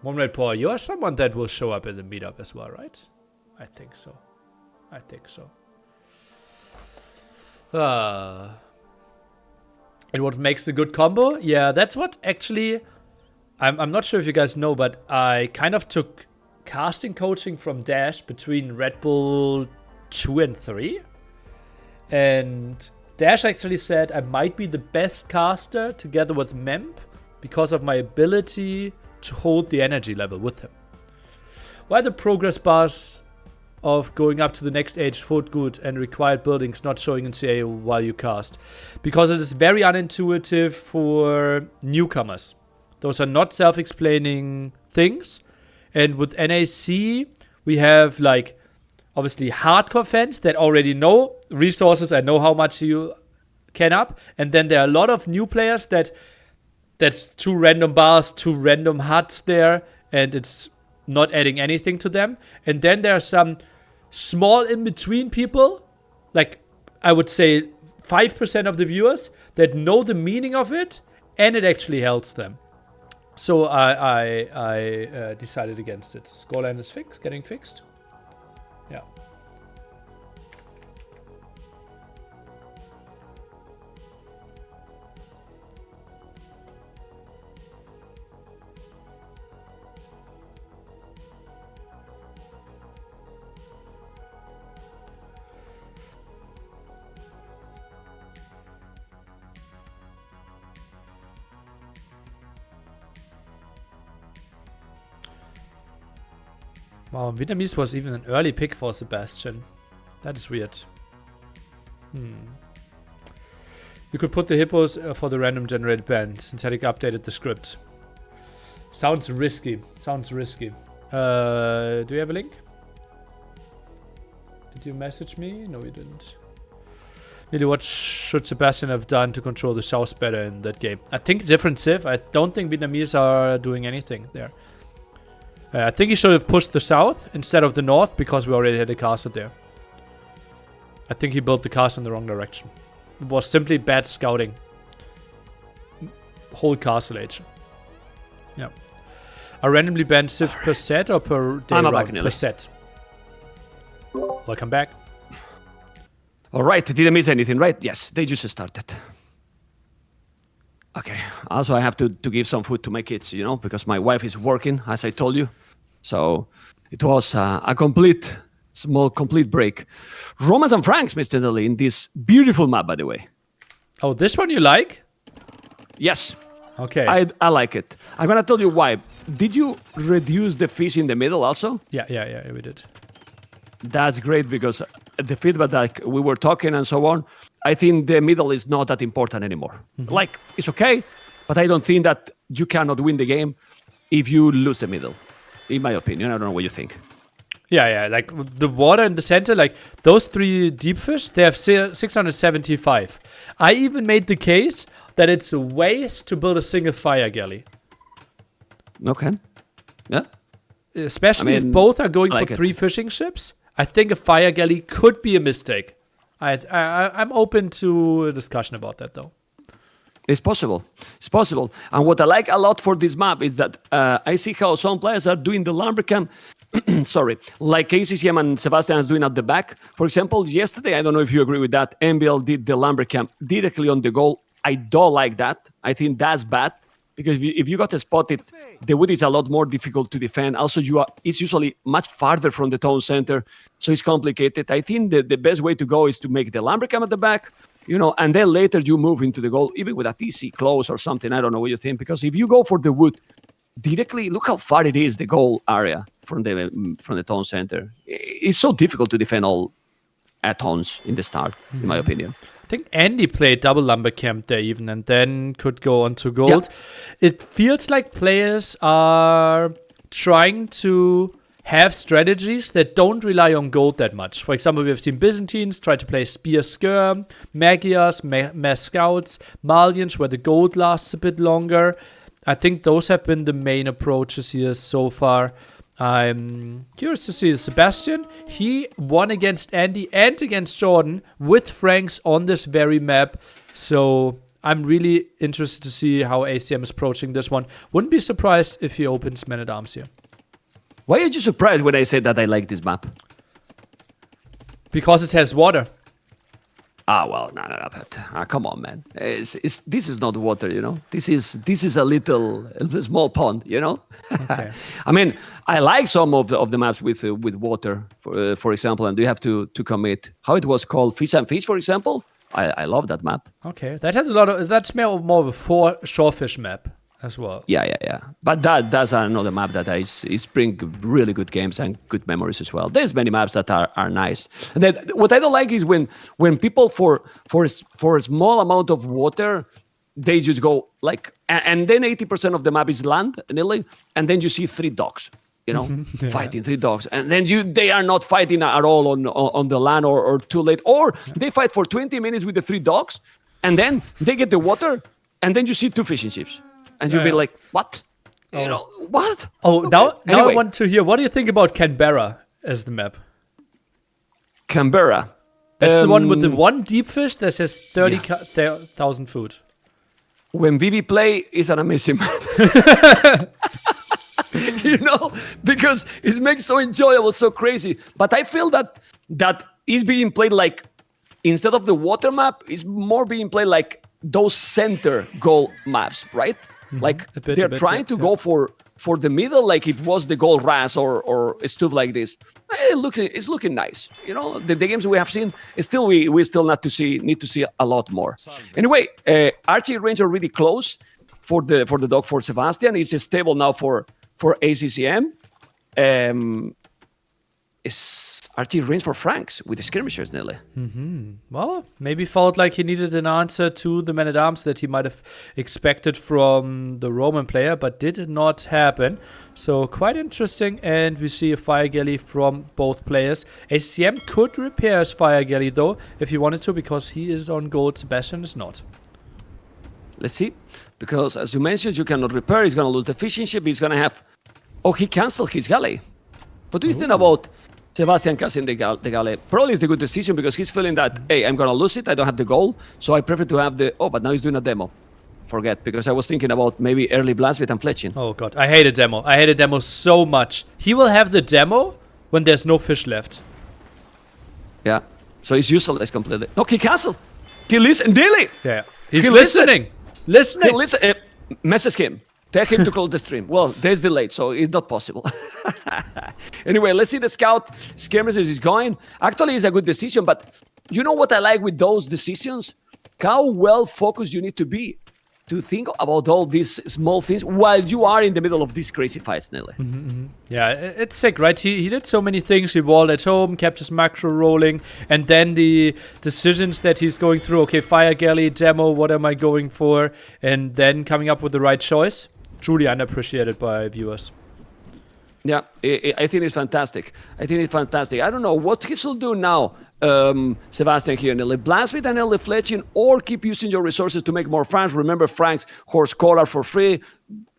Monrad Paul, you are someone that will show up in the meetup as well, right? I think so. And what makes a good combo? Yeah, that's what actually... I'm not sure if you guys know, but I kind of took casting coaching from Dash between Red Bull 2 and 3. And Dash actually said I might be the best caster together with Memp because of my ability to hold the energy level with him. Why the progress bars of going up to the next age food good and required buildings not showing in CA while you cast? Because it is very unintuitive for newcomers. Those are not self-explaining things. And with NAC, we have like obviously hardcore fans that already know resources and know how much you can up. And then there are a lot of new players that's 2 random bars, 2 random huts there, and it's not adding anything to them. And then there are some small in-between people, like I would say 5% of the viewers that know the meaning of it, and it actually helps them. So I decided against it. Scoreline is getting fixed. Wow, Vietnamese was even an early pick for Sebastian. That is weird. You could put the hippos for the random generated band. Synthetic updated the script. Sounds risky. Sounds risky. Do you have a link? Did you message me? No, you didn't. Really, what should Sebastian have done to control the South better in that game? I think different Civ. I don't think Vietnamese are doing anything there. I think he should have pushed the South instead of the North because we already had a castle there. I think he built the castle in the wrong direction. It was simply bad scouting. Whole castle age. Yeah. Are randomly banned Civ per set or per day round? Per set. Welcome back. All right, didn't miss anything, right? Yes, they just started. Okay. Also, I have to give some food to my kids, you know, because my wife is working, as I told you. So it was a complete break. Romans and Franks, Mr. Nelly, in this beautiful map, by the way. Oh, this one you like? Yes. Okay. I like it. I'm going to tell you why. Did you reduce the fish in the middle also? Yeah, we did. That's great because the feedback that we were talking and so on, I think the middle is not that important anymore. Like, it's okay, but I don't think that you cannot win the game if you lose the middle, in my opinion. I don't know what you think. Yeah, like the water in the center, like those 3 deep fish, they have 675. I even made the case that it's a waste to build a single fire galley. Okay. Yeah. Especially if both are going for 3 fishing ships. I think a fire galley could be a mistake. I'm open to a discussion about that, though. It's possible. It's possible. And what I like a lot for this map is that I see how some players are doing the Lumbercamp. Sorry, like ACCM and Sebastian is doing at the back. For example, yesterday, I don't know if you agree with that, NBL did the Lumbercamp directly on the goal. I don't like that. I think that's bad. Because if you got spotted, the wood is a lot more difficult to defend. Also, it's usually much farther from the town center, so it's complicated. I think the best way to go is to make the Lumbercamp at the back, you know, and then later you move into the goal, even with a TC close or something. I don't know what you think, because if you go for the wood directly, look how far it is, the goal area from the town center. It's so difficult to defend all towns in the start, in my opinion. I think Andy played double Lumbercamp there even and then could go on to gold. Yeah. It feels like players are trying to have strategies that don't rely on gold that much. For example, we have seen Byzantines try to play Spear Skirm, Magyars, Mass Scouts, Malians, where the gold lasts a bit longer. I think those have been the main approaches here so far. I'm curious to see Sebastian. He won against Andy and against Jordan with Franks on this very map. So I'm really interested to see how ACM is approaching this one. Wouldn't be surprised if he opens Man at Arms here. Why are you surprised when I said that I like this map? Because it has water. Well, no, but come on, man. This is not water, you know. This is a little small pond, you know. Okay. I mean, I like some of the maps with water, for example, and you have to commit. How it was called, Fish and Fish, for example. I love that map. Okay, that has that's more of a shorefish map as well. Yeah. But that's another map that is bring really good games and good memories as well. There's many maps that are nice. And then what I don't like is when people for a small amount of water, they just go like, and then 80% of the map is land, and then you see 3 dogs, you know, fighting 3 dogs, and then they are not fighting at all on the land or too late, or they fight for 20 minutes with the 3 dogs, and then they get the water, and then you see 2 fishing ships. And you'll be like, what? You know, what? Oh, okay. Now I want to hear, what do you think about Canberra as the map? Canberra? That's the one with the 1 deep fish that says 30,000 food. When Vivi play, it's an amazing map. You know, because it makes so enjoyable, so crazy. But I feel that is being played like, instead of the water map, it's more being played like those center goal maps, right? Like they're trying to go for the middle, like it was the goal RAS or stuff like this. It's looking nice. You know, the games we have seen, still we still need to see a lot more. Anyway, Archie range already close for the dog for Sebastian. It's stable now for ACCM. is RT Reigns for Franks with the skirmishers, nearly. Well, maybe felt like he needed an answer to the Man-at-Arms that he might have expected from the Roman player, but did not happen. So quite interesting, and we see a Fire Galley from both players. ACCM could repair his Fire Galley though, if he wanted to, because he is on gold, Sebastian is not. Let's see, because as you mentioned, you cannot repair, he's going to lose the fishing ship, he's going to have... Oh, he canceled his galley. What do you think about Sebastian canceling the galley? Probably it's a good decision because he's feeling that, hey, I'm going to lose it, I don't have the goal, so I prefer to have the... Oh, but now he's doing a demo. Forget, because I was thinking about maybe early Blasphit and fletching. Oh god, I hate a demo. I hate a demo so much. He will have the demo when there's no fish left. Yeah, so he's useless completely. No, he canceled. He listened, really? Yeah, he's listening. Listening. He listen, message him. Tell him to close the stream. Well, there's delayed, so it's not possible. Anyway, let's see the scout. Skirmishes is going. Actually, it's a good decision, but you know what I like with those decisions? How well focused you need to be to think about all these small things while you are in the middle of these crazy fights, Nelly. Yeah, it's sick, right? He did so many things. He walled at home, kept his macro rolling, and then the decisions that he's going through. Okay, Fire Galley, demo, what am I going for? And then coming up with the right choice. Truly unappreciated by viewers. Yeah, I think it's fantastic. I don't know what he should do now, Sebastian here. Nearly blast with an early fletching or keep using your resources to make more franks. Remember Frank's horse collar for free.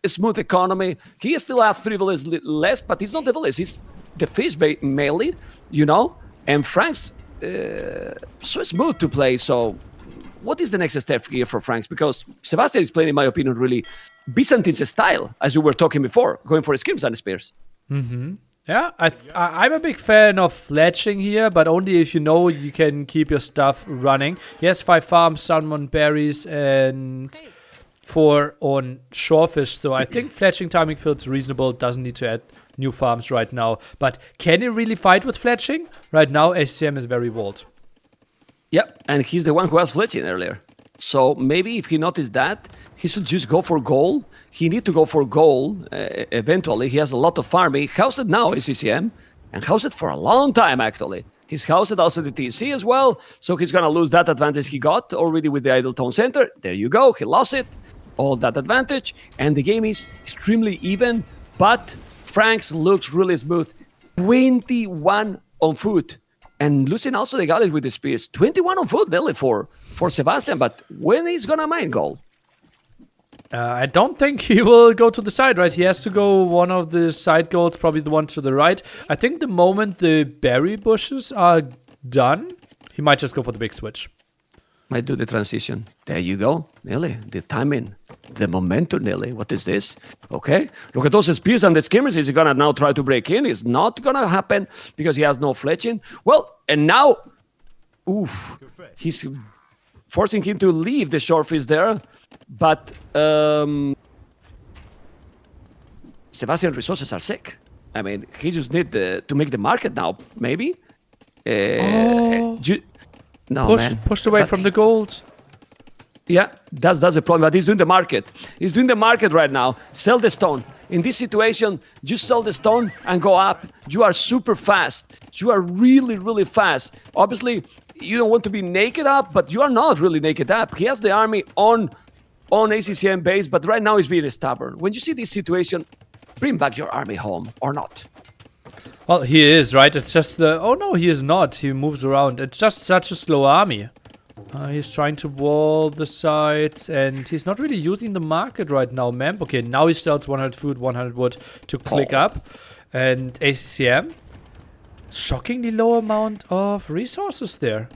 A smooth economy. He still has 3 villages less, but he's not the village. He's the fish melee, you know? And Frank's so smooth to play. So what is the next step here for Franks? Because Sebastian is playing, in my opinion, really Byzantine style, as you were talking before, going for skirms and spears. Yeah, I'm a big fan of fletching here, but only if you know you can keep your stuff running. Yes, 5 farms, salmon, berries, and 4 on shorefish. So I think fletching timing feels reasonable. Doesn't need to add new farms right now. But can he really fight with fletching? Right now, ACCM is very walled. Yep, and he's the one who was fletching earlier. So maybe if he noticed that, he should just go for goal. He need to go for goal eventually. He has a lot of farming. Housed now ACCM, and housed for a long time actually. He's housed also the TC as well, so he's gonna lose that advantage he got already with the Idle Town Center. There you go, he lost it. All that advantage, and the game is extremely even, but Franks looks really smooth. 21 on foot. And losing also the galleys with the spears. 21 on foot, really, for Sebastian. But when he's gonna mine goal? I don't think he will go to the side, right? He has to go one of the side goals, probably the one to the right. I think the moment the berry bushes are done, he might just go for the big switch. Might do the transition. There you go, Nelly. The timing, the momentum, Nelly. What is this? Okay. Look at those spears and the skimmers. Is he gonna now try to break in? It's not gonna happen because he has no fletching. Well, and now, oof, he's forcing him to leave the shorefish there. But Sebastian's resources are sick. I mean, he just need to make the market now, maybe. No, pushed away from the gold. Yeah, that's the problem. But he's doing the market. He's doing the market right now. Sell the stone. In this situation, just sell the stone and go up. You are super fast. You are really, really fast. Obviously, you don't want to be naked up, but you are not really naked up. He has the army on ACCM base, but right now he's being stubborn. When you see this situation, bring back your army home or not. Well, he is, right? It's just the... Oh, no, he is not. He moves around. It's just such a slow army. He's trying to wall the sides, and he's not really using the market right now, man. Okay, now he starts 100 food, 100 wood to click up. And ACCM, shockingly low amount of resources there.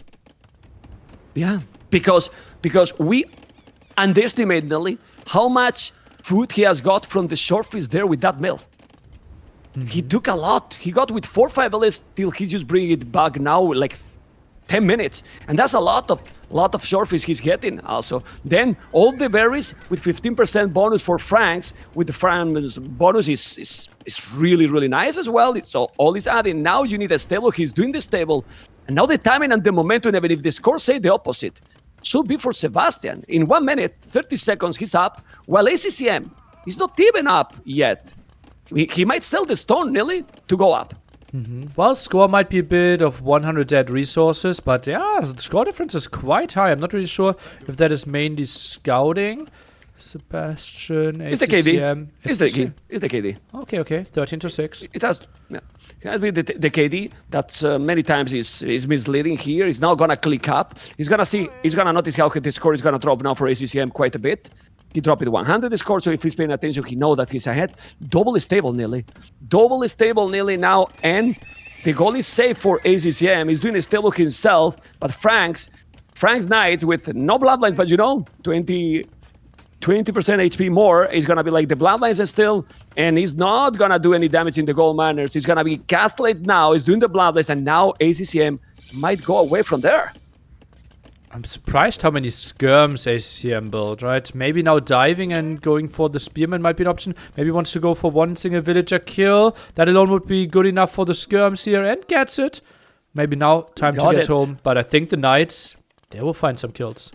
Yeah, because we underestimate, Nelly, how much food he has got from the shorefish there with that mill. He took a lot. He got with 4 or 5 LS till he just bring it back now like 10 minutes. And that's a lot of shorefish he's getting also. Then all the berries with 15% bonus for Franks with the Franks bonus is really, really nice as well. So all is adding. Now you need a stable. He's doing the stable. And now the timing and the momentum, even if the score say the opposite, should be for Sebastian. In 1 minute, 30 seconds, he's up. While ACCM is not even up yet. He might sell the stone, Nelly, to go up. Well, score might be a bit of 100 dead resources, but yeah, the score difference is quite high. I'm not really sure if that is mainly scouting. Sebastian, It's the KD. ACCM. It's the KD. Okay. 13-6. It has to be the KD that many times is misleading here. He's now gonna click up. He's gonna notice how the score is gonna drop now for ACCM quite a bit. He dropped it 100 the score, so if he's paying attention, he knows that he's ahead. Double stable nearly now, and the goal is safe for ACCM. He's doing a stable himself, but Frank's Knights with no bloodlines, but 20% HP more is gonna be like the bloodlines are still, and he's not gonna do any damage in the gold miners. He's gonna be castellated now, he's doing the bloodlines, and now ACCM might go away from there. I'm surprised how many skirms ACCM build, right? Maybe now diving and going for the spearman might be an option. Maybe wants to go for one single villager kill. That alone would be good enough for the skirms here, and gets it. Maybe now time to get home, but I think the knights, they will find some kills.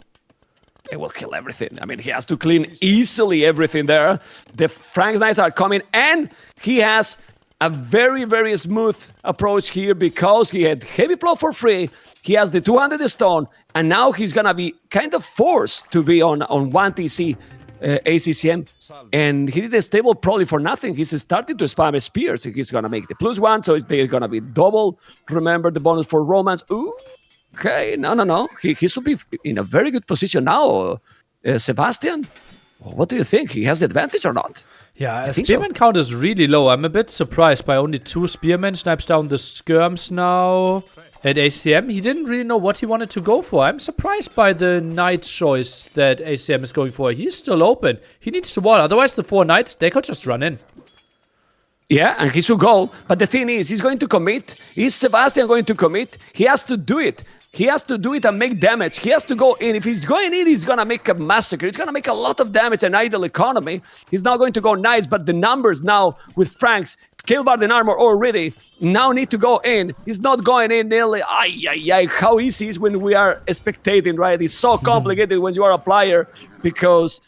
They will kill everything. I mean, he has to clean easily everything there. The Frank's Knights are coming, and he has a very, very smooth approach here because he had heavy plow for free. He has the 200 stone, and now he's gonna be kind of forced to be on 1 TC ACCM. And he did a stable probably for nothing. He's starting to spam spears. He's gonna make the +1, so they're gonna be double. Remember the bonus for romance. Ooh. Okay, no. He should be in a very good position now. Sebastian, what do you think? He has the advantage or not? Yeah, spearman count is really low. I'm a bit surprised by only 2 spearmen. Snipes down the skirms now. At ACCM, he didn't really know what he wanted to go for. I'm surprised by the knight choice that ACCM is going for. He's still open. He needs to wall. Otherwise, the 4 knights, they could just run in. Yeah, and he should go. But the thing is, he's going to commit. Is Sebastian going to commit? He has to do it. He has to do it and make damage. He has to go in. If he's going in, he's going to make a massacre. He's going to make a lot of damage and idle economy. He's now going to go knights, but the numbers now with Frank's kill bar and armor already now need to go in. He's not going in nearly. How easy is when we are spectating, right? It's so complicated when you are a player because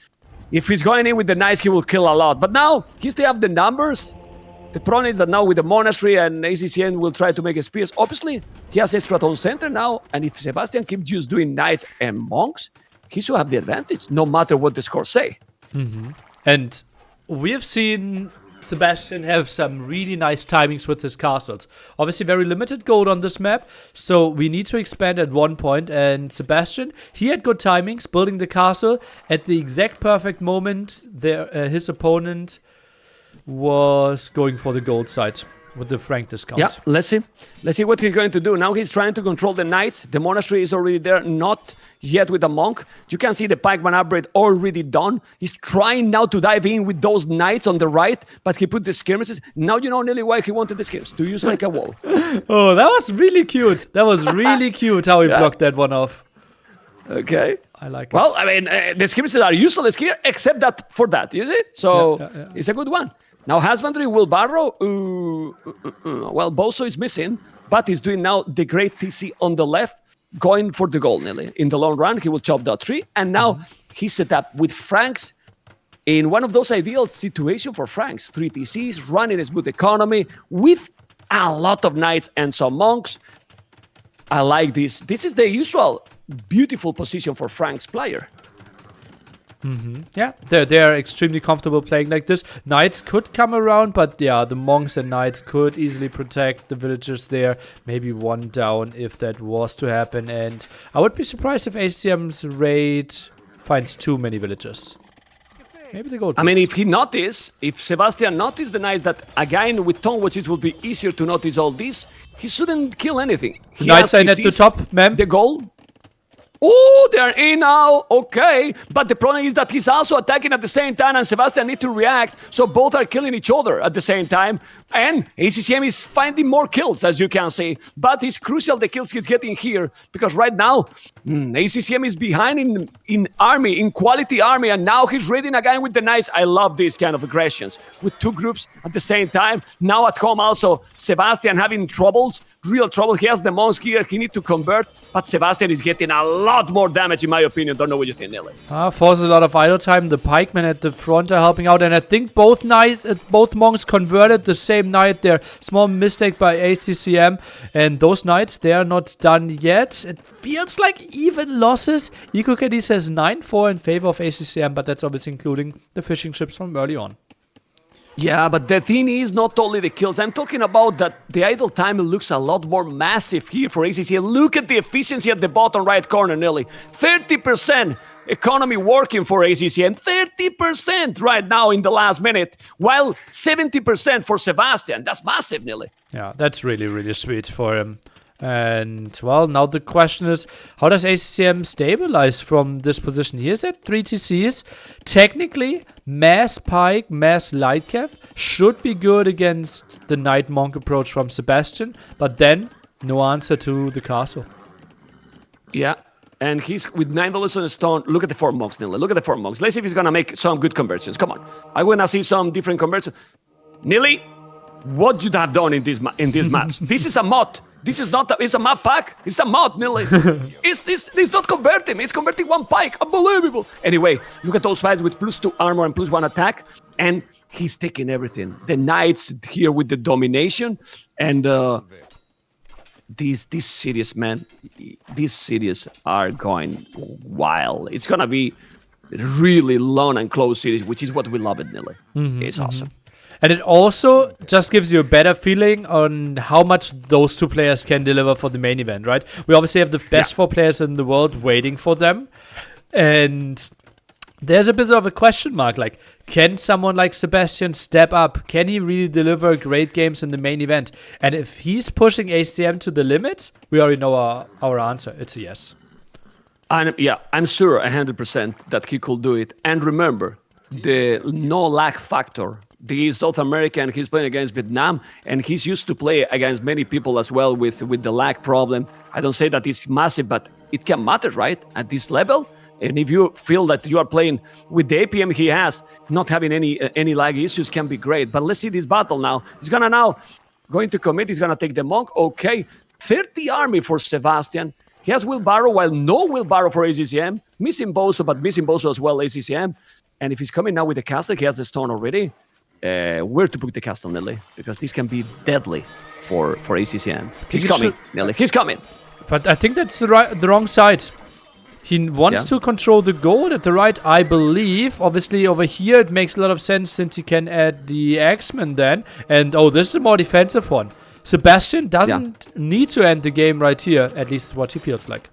if he's going in with the knights, he will kill a lot. But now he still have the numbers. The problem is that now with the monastery and ACCM will try to make a spears. Obviously, he has extra town center now, and if Sebastian keeps just doing knights and monks, he should have the advantage, no matter what the scores say. And we have seen Sebastian have some really nice timings with his castles. Obviously, very limited gold on this map, so we need to expand at one point. And Sebastian, he had good timings, building the castle at the exact perfect moment. His opponent was going for the gold side with the Frank discount. Yeah, let's see what he's going to do. Now he's trying to control the knights. The monastery is already there, not yet with the monk. You can see the pikeman upgrade already done. He's trying now to dive in with those knights on the right, but he put the skirmishes. Now you know nearly why he wanted the skirmishes, to use like a wall. Oh, that was really cute. That was really cute how he blocked that one off. Okay. I like it. Well, I mean, the skirmishes are useless here, except that for that, you see? So it's a good one. Now husbandry will borrow. Well, Boso is missing, but he's doing now the great TC on the left, going for the goal nearly. In the long run, he will chop that tree, and now he's set up with Franks in one of those ideal situations for Franks. 3 TCs, running a smooth economy with a lot of knights and some monks. I like this. This is the usual beautiful position for Frank's player. Yeah, they're extremely comfortable playing like this. Knights could come around, but yeah, the monks and knights could easily protect the villagers there. Maybe one down if that was to happen. And I would be surprised if ACCM's raid finds too many villagers. Maybe they go. I mean, if Sebastian noticed the knights that again with Tonewatch it would be easier to notice all this, he shouldn't kill anything. The knights are at the top, ma'am. The goal. Oh, they're in now. Okay. But the problem is that he's also attacking at the same time and Sebastian needs to react. So both are killing each other at the same time. And ACCM is finding more kills, as you can see. But it's crucial the kills he's getting here. Because right now, ACCM is behind in army, in quality army. And now he's raiding again with the knights. I love these kind of aggressions. With 2 groups at the same time. Now at home also, Sebastian having troubles. Real trouble. He has the monks here. He needs to convert. But Sebastian is getting a lot lot more damage, in my opinion. Don't know what you think, Nelly. Forces a lot of idle time. The pikemen at the front are helping out, and I think both monks converted the same knight there. Small mistake by ACCM, and those knights, they are not done yet. It feels like even losses. EcoKD says 9-4 in favor of ACCM, but that's obviously including the fishing ships from early on. Yeah, but the thing is not only the kills. I'm talking about that the idle time looks a lot more massive here for ACCM. Look at the efficiency at the bottom right corner, Nelly. 30% economy working for ACCM. 30% right now in the last minute, while 70% for Sebastian. That's massive, Nelly. Yeah, that's really, really sweet for him. And, well, now the question is, how does ACCM stabilize from this position? Here's at 3 TCs. Technically, Mass Pike, Mass Lightcap should be good against the Knight Monk approach from Sebastian, but then no answer to the castle. Yeah, and he's with $9 on a stone. Look at the 4 monks, Nili. Look at the 4 monks. Let's see if he's going to make some good conversions. Come on. I want to see some different conversions. Nili, what you have done in this match? This is a mod. This is not it's a map pack. It's a mod, Nili. It's not converting. It's converting 1 pike. Unbelievable. Anyway, look at those fights with +2 armor and +1 attack. And he's taking everything. The knights here with the domination. And these cities, man. These cities are going wild. It's going to be really long and close cities, which is what we love it, Nili. It's awesome. And it also just gives you a better feeling on how much those 2 players can deliver for the main event, right? We obviously have the best 4 players in the world waiting for them. And there's a bit of a question mark. Like, can someone like Sebastian step up? Can he really deliver great games in the main event? And if he's pushing ACCM to the limits, we already know our answer. It's a yes. I'm sure 100% that he could do it. And remember, the no lag factor. He's South American, he's playing against Vietnam, and he's used to play against many people as well with the lag problem. I don't say that it's massive, but it can matter, right? At this level. And if you feel that you are playing with the APM he has, not having any lag issues can be great. But let's see this battle now. He's going to commit, he's going to take the monk. Okay, 30 army for Sebastian. He has wheelbarrow, while no wheelbarrow for ACCM. Missing Bozo, but missing Bozo as well, ACCM. And if he's coming now with the castle, he has the stone already. Where to put the castle, Nelly? Because this can be deadly for ACCM. He's coming, Nelly. He's coming. But I think that's the wrong side. He wants to control the gold at the right, I believe. Obviously, over here, it makes a lot of sense since he can add the X-Men then. And, this is a more defensive one. Sebastian doesn't need to end the game right here. At least what he feels like.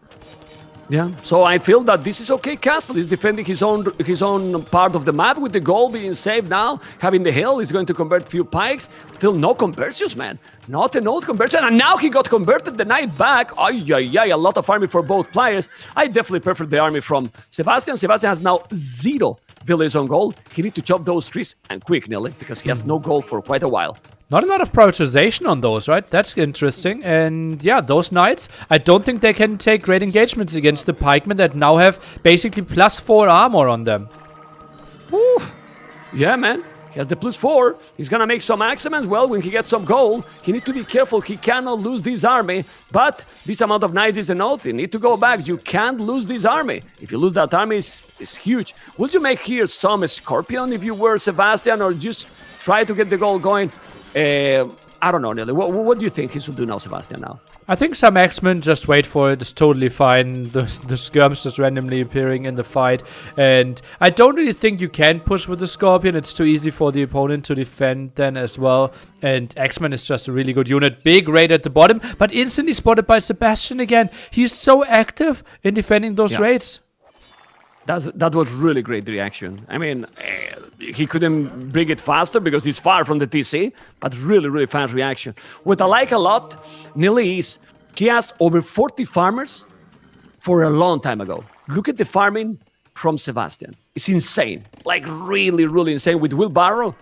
Yeah, so I feel that this is okay. Castle is defending his own part of the map with the goal being saved now. Having the hill, he's going to convert few pikes. Still no conversions, man. Not an old conversion. And now he got converted the knight back. A lot of army for both players. I definitely prefer the army from Sebastian. Sebastian has now 0 villages on gold. He needs to chop those trees and quick, Nelly, because he has no gold for quite a while. Not a lot of prioritization on those, right? That's interesting. And yeah, those knights, I don't think they can take great engagements against the pikemen that now have basically +4 armor on them. Woo. Yeah, man. He has the +4. He's going to make some axaments. Well, when he gets some gold, he needs to be careful. He cannot lose this army. But this amount of knights is enough. You need to go back. You can't lose this army. If you lose that army, it's huge. Would you make here some Scorpion if you were Sebastian, or just try to get the gold going? I don't know, Nelly. What do you think he should do now, Sebastian, now? I think some X-Men just wait for it. It's totally fine. The skirms just randomly appearing in the fight. And I don't really think you can push with the Scorpion. It's too easy for the opponent to defend then as well. And X-Men is just a really good unit. Big raid at the bottom, but instantly spotted by Sebastian again. He's so active in defending those raids. That was really great reaction. I mean, he couldn't bring it faster because he's far from the TC, but really, really fast reaction. What I like a lot, Nili, is he has over 40 farmers for a long time ago. Look at the farming from Sebastian. It's insane. Like really, really insane with wheelbarrow,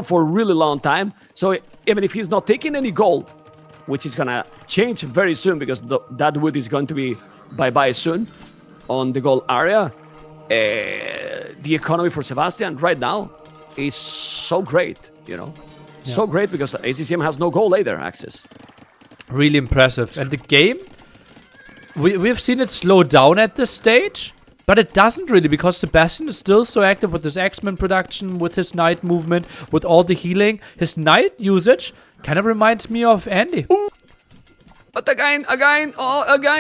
for a really long time. So even if he's not taking any gold, which is going to change very soon because that wood is going to be bye-bye soon on the gold area, the economy for Sebastian right now is so great, so great because ACCM has no goal later access. Really impressive. And the game we've seen it slow down at this stage, but it doesn't really, because Sebastian is still so active with his X-Men production, with his Knight movement, with all the healing. His Knight usage kind of reminds me of Andy. But again,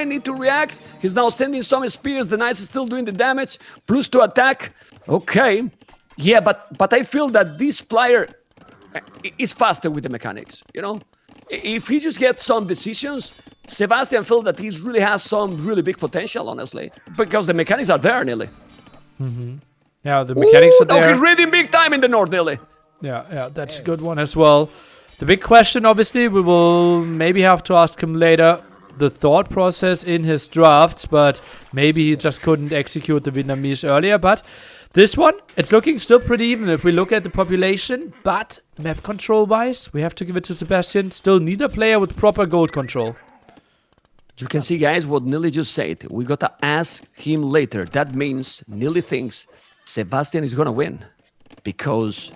need to react. He's now sending some spears. The Knights is still doing the damage. Plus to attack. Okay. Yeah, but I feel that this player is faster with the mechanics, you know? If he just gets some decisions, Sebastian feels that he really has some really big potential, honestly. Because the mechanics are there, Nilly. Yeah, the mechanics are there. Oh, he's reading big time in the north, Nilly. Yeah, that's a good one as well. The big question, obviously, we will maybe have to ask him later the thought process in his drafts, but maybe he just couldn't execute the Vietnamese earlier. But this one, it's looking still pretty even if we look at the population, but map control-wise, we have to give it to Sebastian. Still need a player with proper gold control. You can see, guys, what Nilly just said. We got to ask him later. That means Nilly thinks Sebastian is going to win because...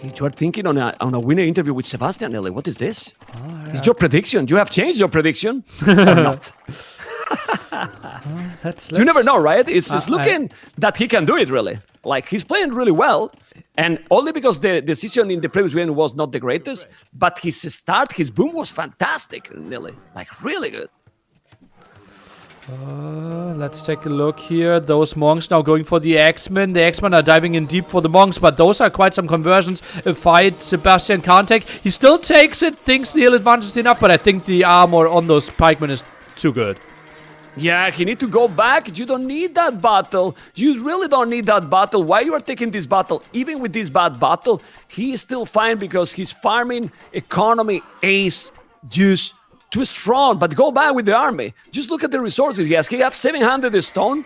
You are thinking on a winner interview with Sebastian, Nilly. What is this? It's your prediction. You have changed your prediction or not? You never know, right? It's looking that he can do it, really. Like, he's playing really well. And only because the decision in the previous win was not the greatest, but his start, his boom was fantastic, Nilly. Like, really good. Let's take a look here. Those monks now going for the X-Men. The X-Men are diving in deep for the monks, but those are quite some conversions. A fight Sebastian can't take. He still takes it, thinks the advantage is enough, but I think the armor on those pikemen is too good. Yeah, he need to go back. You don't need that battle. You really don't need that battle. Why you are taking this battle? Even with this bad battle, he is still fine because he's farming economy, ace, juice, too strong, but go back with the army. Just look at the resources he has. He has 700 stone.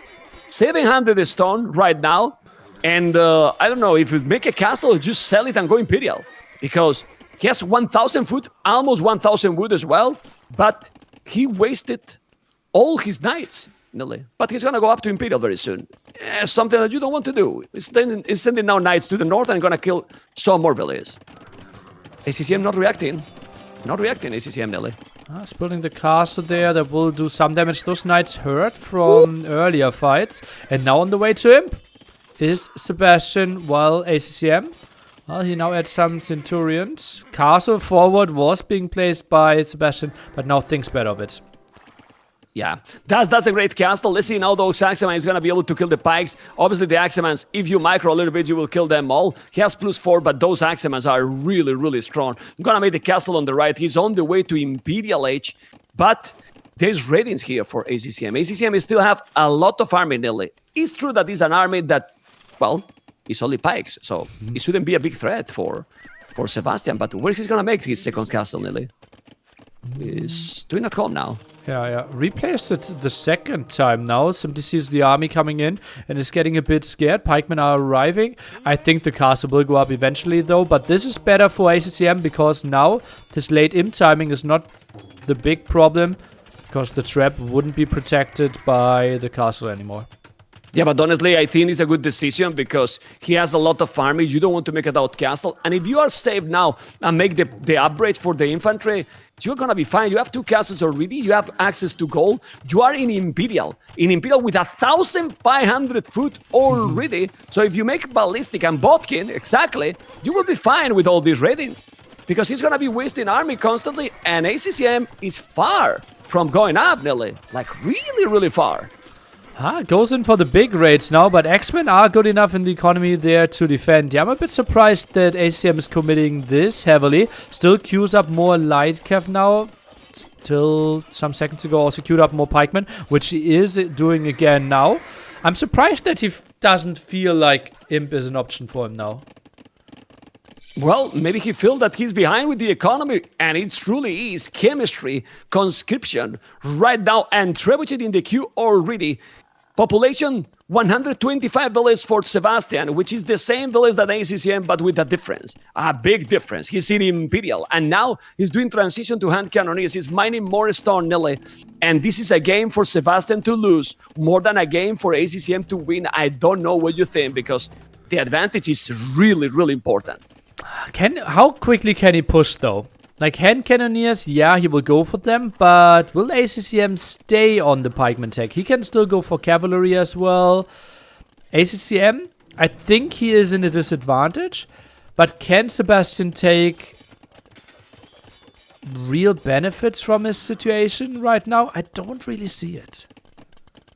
700 stone right now. And I don't know, if you make a castle, just sell it and go Imperial. Because he has 1,000 food, almost 1,000 wood as well. But he wasted all his knights, Nilly. But he's going to go up to Imperial very soon. Something that you don't want to do. He's sending now knights to the north and going to kill some more villages. ACCM not reacting. Not reacting, ACCM, Nilly. He's building the castle there. That will do some damage. Those knights hurt from earlier fights. And now on the way to him is Sebastian, while ACCM, well, he now adds some Centurions. Castle forward was being placed by Sebastian, but now thinks better of it. Yeah, that's a great castle. Let's see now those Axeman is going to be able to kill the pikes. Obviously, the Axemans, if you micro a little bit, you will kill them all. He has +4, but those Axemans are really, really strong. I'm going to make the castle on the right. He's on the way to Imperial Age, but there's ratings here for ACCM. ACCM still have a lot of army, Nilly. It's true that it's an army that, well, it's only pikes, so it shouldn't be a big threat for Sebastian. But where is he going to make his second castle, Nilly? He's doing at home now. Yeah. Replaced it the second time now. Simply sees the army coming in and is getting a bit scared. Pikemen are arriving. I think the castle will go up eventually though. But this is better for ACCM because now his late imp timing is not the big problem. Because the trap wouldn't be protected by the castle anymore. Yeah, but honestly, I think it's a good decision because he has a lot of army. You don't want to make it out castle. And if you are safe now and make the upgrades for the infantry, you're going to be fine. You have 2 castles already. You have access to gold. You are in Imperial. In Imperial with 1,500 foot already. So if you make Ballistic and Botkin, exactly, you will be fine with all these ratings. Because he's going to be wasting army constantly. And ACCM is far from going up, Nilly. Like really, really far. Goes in for the big raids now, but X-Men are good enough in the economy there to defend. Yeah, I'm a bit surprised that ACCM is committing this heavily. Still queues up more light cav now. Till some seconds ago also queued up more pikemen, which he is doing again now. I'm surprised that he doesn't feel like imp is an option for him now. Well, maybe he feels that he's behind with the economy, and it truly is chemistry, conscription, right now, and trebuchet in the queue already. Population, 125 villages for Sebastian, which is the same village that ACCM, but with a difference. A big difference. He's in Imperial, and now he's doing transition to hand cannoneers. He's mining more stone, Nilly. And this is a game for Sebastian to lose, more than a game for ACCM to win. I don't know what you think, because the advantage is really, really important. How quickly can he push, though? Like hand cannoneers, yeah, he will go for them, but will ACCM stay on the pikeman tech? He can still go for cavalry as well. ACCM, I think he is in a disadvantage, but can Sebastian take real benefits from his situation right now? I don't really see it.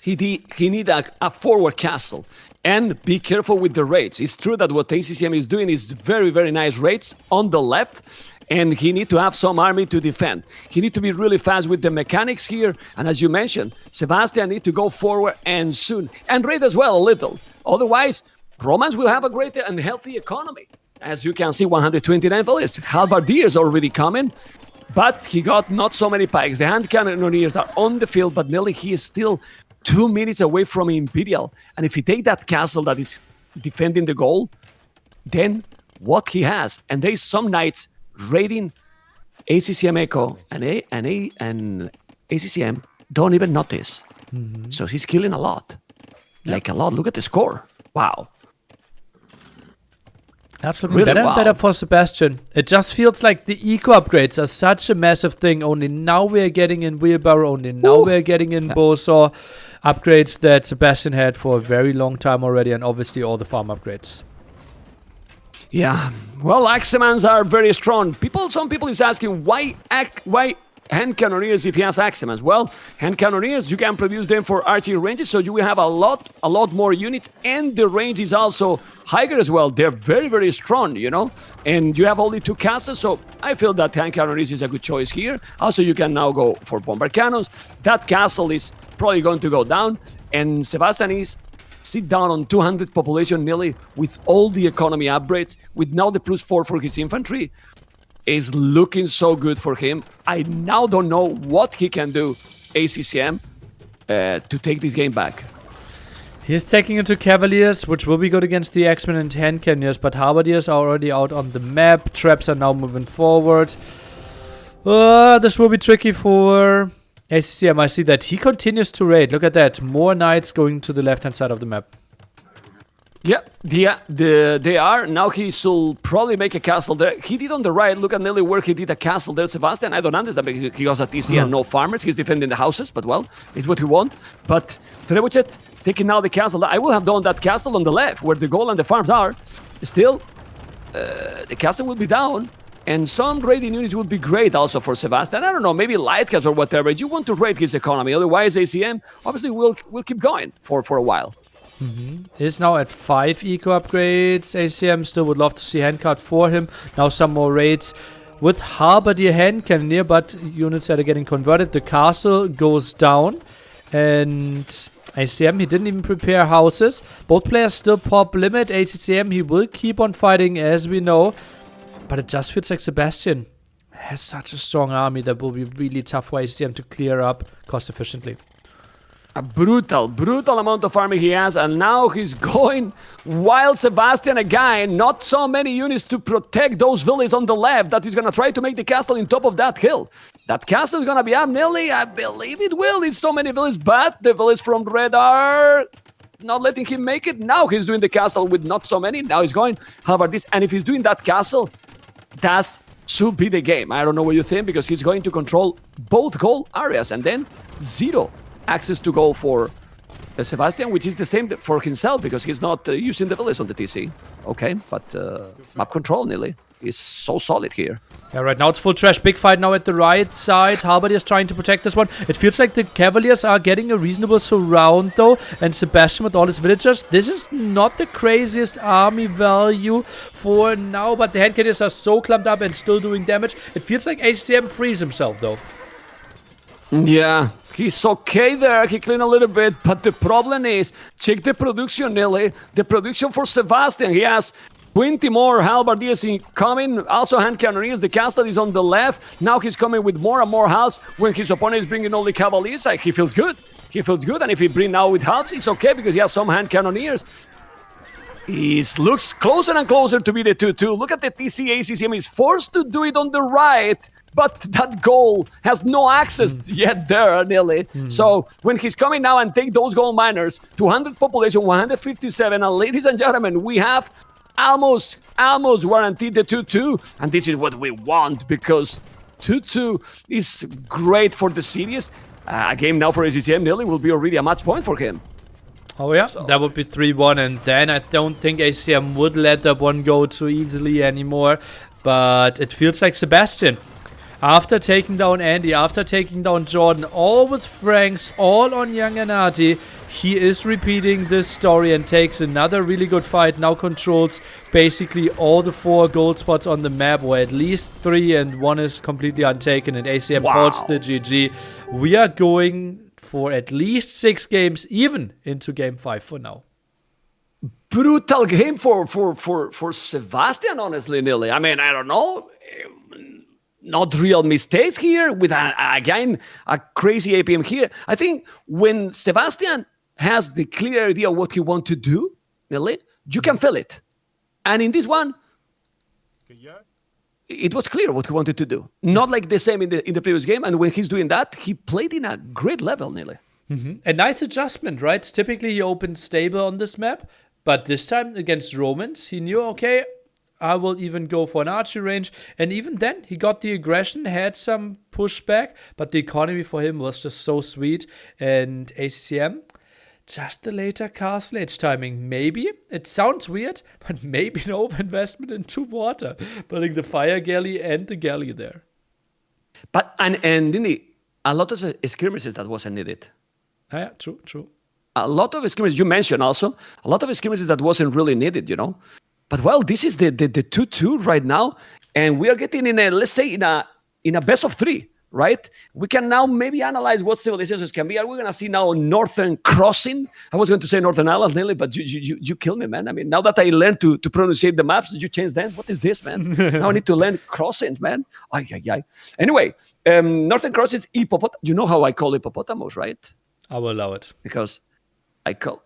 He need a forward castle. And be careful with the raids. It's true that what ACCM is doing is very, very nice raids on the left, and he need to have some army to defend. He need to be really fast with the mechanics here, and as you mentioned, Sebastian need to go forward and soon, and raid as well a little. Otherwise, Romans will have a great and healthy economy. As you can see, 129 villas. Halbardiers already coming, but he got not so many pikes. The hand cannoneers are on the field, but nearly he is still 2 minutes away from Imperial. And if he take that castle that is defending the goal, then what he has, and there is some knights raiding ACCM Echo, and ACCM don't even notice. So he's killing a lot. Like a lot. Look at the score. Wow. That's looking better and better for Sebastian. It just feels like the eco upgrades are such a massive thing. Only now we're getting in Wheelbarrow. Only now we're getting in Bosaw. Upgrades that Sebastian had for a very long time already, and obviously all the farm upgrades. Yeah. Well, Axemans are very strong. Some people is asking why hand cannoneers if he has Axemans. Well, hand cannoneers, you can produce them for archery ranges, so you will have a lot more units, and the range is also higher as well. They're very, very strong, you know, and you have only 2 castles, so I feel that hand cannoneers is a good choice here. Also, you can now go for bombard cannons. That castle is probably going to go down, and Sebastian is sit down on 200 population nearly with all the economy upgrades, with now the +4 for his infantry. Is looking so good for him. I now don't know what he can do, ACCM, to take this game back. He's taking into Cavaliers, which will be good against the X-Men and hand cannoneers, but Halbardiers are already out on the map. Traps are now moving forward. This will be tricky for ACCM. I see that he continues to raid. Look at that. More knights going to the left-hand side of the map. Yeah, they are. Now he should probably make a castle there. He did on the right. Look at nearly where he did a castle there, Sebastian. I don't understand because he has a TC and no farmers. He's defending the houses, but well, it's what he wants. But Trebuchet taking now the castle. I will have done that castle on the left where the goal and the farms are. Still, the castle will be down. And some raiding units would be great also for Sebastian. I don't know, maybe Lightcats or whatever. You want to raid his economy. Otherwise, ACM obviously will keep going for a while. He's now at 5 eco upgrades. ACM still would love to see handcart for him. Now some more raids with Halbardier hand cannoneer, but units that are getting converted. The castle goes down, and ACM, he didn't even prepare houses. Both players still pop limit. ACCM, he will keep on fighting, as we know, but it just feels like Sebastian has such a strong army that will be really tough for ACCM to clear up cost efficiently. A brutal amount of army he has, and now he's going wild. Sebastian again, not so many units to protect those villages on the left that he's gonna try to make the castle in top of that hill. That castle is gonna be up nearly, I believe it will. It's so many villages, but the villages from red are not letting him make it. Now he's doing the castle with not so many. Now he's going, how about this? And if he's doing that castle, that should be the game. I don't know what you think, because he's going to control both goal areas and then 0 access to go for Sebastian, which is the same for himself because he's not using the village on the TC. Okay, but map control nearly is so solid here. Yeah, right now it's full trash. Big fight now at the right side. Halbardier is trying to protect this one. It feels like the Cavaliers are getting a reasonable surround though. And Sebastian with all his villagers. This is not the craziest army value for now, but the hand cannoneers are so clumped up and still doing damage. It feels like ACCM frees himself though. Yeah, he's okay there. He cleaned a little bit, but the problem is, check the production, Nelly. The production for Sebastian. He has 20 more halbardiers coming. Also hand cannoneers. The castle is on the left. Now he's coming with more and more house. When his opponent is bringing only cavaliers, he feels good. He feels good, and if he bring now with house, it's okay because he has some hand cannoneers. He looks closer and closer to be the 2-2. Look at the TC ACCM. He's forced to do it on the right. But that goal has no access yet there, nearly. So when he's coming now and take those gold miners, 200 population, 157, and ladies and gentlemen, we have almost guaranteed the 2-2, and this is what we want because 2-2 is great for the series. A game now for ACCM nearly will be already a match point for him. Oh yeah, so that would be 3-1, and then I don't think ACCM would let that one go too easily anymore. But it feels like Sebastian, after taking down Andy, after taking down Jordan, all with Franks, all on Young Anati, he is repeating this story and takes another really good fight. Now controls basically all the 4 gold spots on the map, or at least 3, and 1 is completely untaken, and ACM calls the GG. We are going for at least 6 games, even into game 5 for now. Brutal game for Sebastian, honestly, Nili. I mean, I don't know. Not real mistakes here with, again, a crazy APM here. I think when Sebastian has the clear idea of what he wants to do, Nili, you can feel it. And in this one, it was clear what he wanted to do. Not like the same in the previous game. And when he's doing that, he played in a great level, Nili. A nice adjustment, right? Typically, he opens stable on this map. But this time against Romans, he knew, okay, I will even go for an archery range. And even then, he got the aggression, had some pushback. But the economy for him was just so sweet. And ACCM, just the later castle age timing. Maybe, it sounds weird, but maybe an overinvestment into water. Putting the fire galley and the galley there. But, and a lot of skirmishes that wasn't needed. Yeah, true. A lot of skirmishes, you mentioned also, a lot of skirmishes that wasn't really needed, you know. But well, this is the 2-2 right now, and we are getting in a, let's say, in a best of 3, right? We can now maybe analyze what civilizations can be. Are we going to see now Northern Crossing? I was going to say Northern Islands, Nelly, but you kill me, man. I mean, now that I learned to pronounce the maps, did you change them? What is this, man? Now I need to learn crossings, man. Ay. Anyway, Northern Crossings, you know how I call hippopotamus, right? I will allow it. Because I call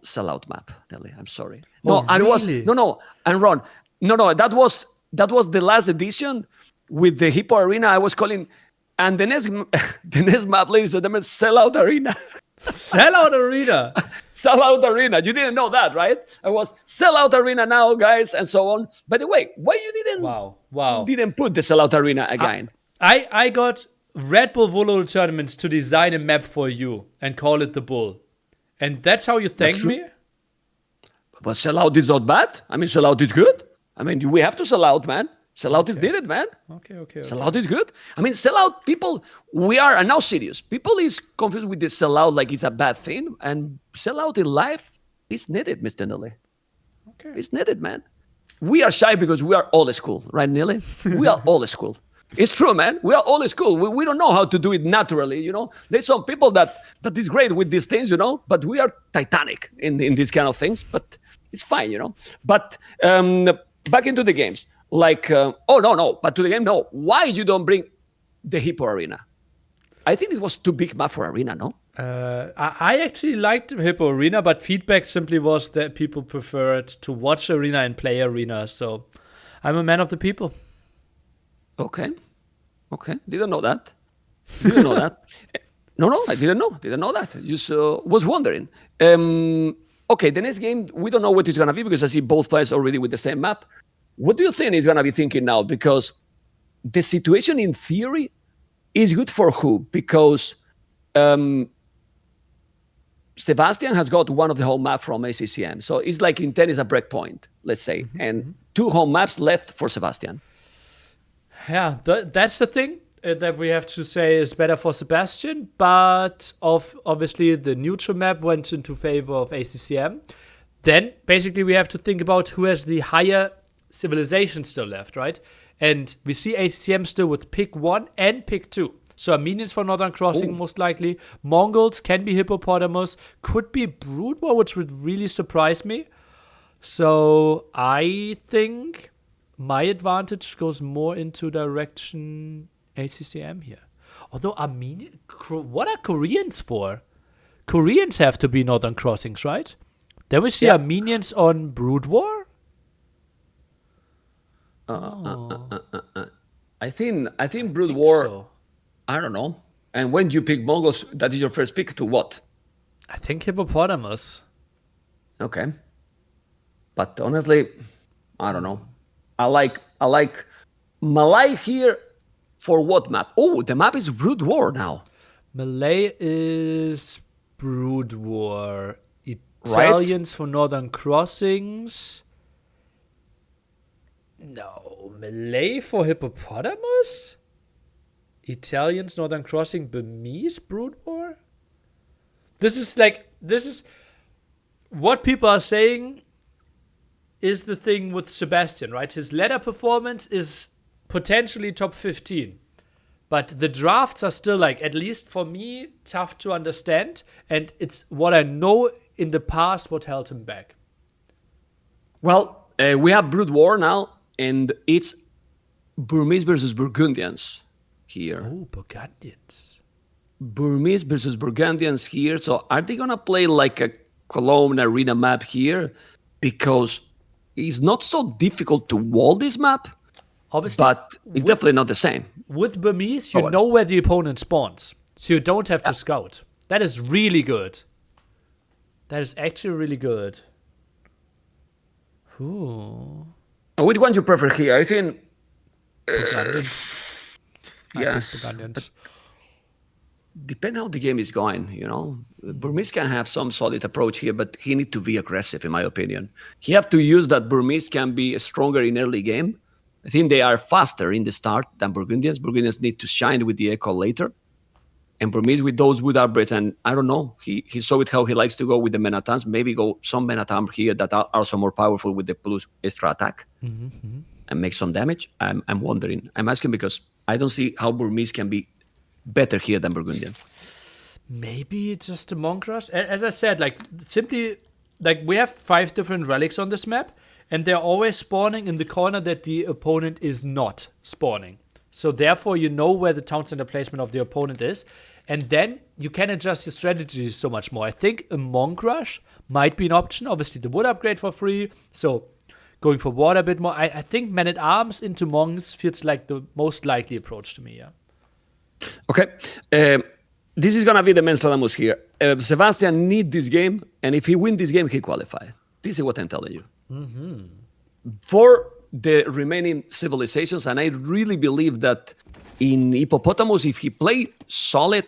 sellout map, Nelly. I'm sorry. No, really? And Ron, that was the last edition with the Hippo Arena. I was calling, and the next map, ladies and gentlemen, Sellout Arena. Sellout Arena. Sellout Arena. You didn't know that, right? I was Sellout Arena now, guys, and so on. By the way, why you didn't put the Sellout Arena again? I got Red Bull Volo tournaments to design a map for you and call it the Bull. And that's how you thank me? But sellout is not bad. I mean, sellout is good. I mean, we have to sell out, man. Sellout is needed, man. Okay. Sellout is good. I mean, sellout, people, we are now serious. People is confused with the sellout like it's a bad thing. And sellout in life is needed, Mr. Nili. Okay. It's needed, man. We are shy because we are old school, right, Nili? We are old school. It's true, man. We are old school. We don't know how to do it naturally, you know. There's some people that is great with these things, you know, but we are Titanic in these kind of things. But it's fine, you know. But back into the games. Like, but to the game, no. Why you don't bring the Hippo Arena? I think it was too big map for Arena, no? I actually liked Hippo Arena, but feedback simply was that people preferred to watch Arena and play Arena. So I'm a man of the people. Okay. Didn't know that. No, I didn't know that. Just was wondering. Okay, the next game, we don't know what it's going to be because I see both players already with the same map. What do you think he's going to be thinking now? Because the situation in theory is good for who? Because Sebastian has got one of the home map from ACCM. So it's like in tennis a break point, let's say. And 2 home maps left for Sebastian. Yeah, that's the thing that we have to say is better for Sebastian. But obviously the neutral map went into favor of ACCM. Then basically we have to think about who has the higher civilization still left, right? And we see ACCM still with pick 1 and pick 2. So Armenians for Northern Crossing, most likely. Mongols can be hippopotamus. Could be Brood War, which would really surprise me. So I think my advantage goes more into direction ACCM here. Although Armenian, what are Koreans for? Koreans have to be Northern Crossings, right? Then we see Armenians on Brood War. I think Brood War. So. I don't know. And when you pick Mongols, that is your first pick to what? I think hippopotamus. Okay. But honestly, I don't know. I like Malay here for what map? Oh, the map is Brood War now. Malay is Brood War. Right? Italians for Northern Crossings. No, Malay for Hippopotamus? Italians, Northern Crossing, Burmese, Brood War? This is what people are saying is the thing with Sebastian, right? His ladder performance is potentially top 15. But the drafts are still, like, at least for me, tough to understand. And it's what I know in the past what held him back. Well, we have Brood War now, and it's Burmese versus Burgundians here. Oh, Burgundians. Burmese versus Burgundians here. So are they going to play like a Cologne Arena map here? Because it's not so difficult to wall this map, Obviously, but it's definitely not the same. with Burmese, you know where the opponent spawns. So you don't have to scout. That is really good. That is actually really good. Ooh. Which one do you prefer here? I think... Burgundians. Yes. Burgundians. Depending how the game is going, you know. Burmese can have some solid approach here, but he need to be aggressive, in my opinion. He have to use that Burmese can be stronger in early game. I think they are faster in the start than Burgundians. Burgundians need to shine with the echo later. And Burmese with those wood upgrades, and I don't know, he saw it how he likes to go with the Menatans. Maybe go some Menatam here that are also more powerful with the plus extra attack and make some damage. I'm wondering. I'm asking because I don't see how Burmese can be better here than Burgundian. Maybe it's just a monk rush. As I said, like, simply, like, we have 5 different relics on this map, and they're always spawning in the corner that the opponent is not spawning. So therefore, you know where the town center placement of the opponent is, and then you can adjust your strategy so much more. I think a monk rush might be an option. Obviously, the wood upgrade for free, so going for water a bit more. I think man-at-arms into monks feels like the most likely approach to me, yeah. Okay. This is going to be the Menstradamus here. Sebastian need this game, and if he win this game, he qualify. This is what I'm telling you. For the remaining civilizations, and I really believe that in Hippopotamus, if he play solid,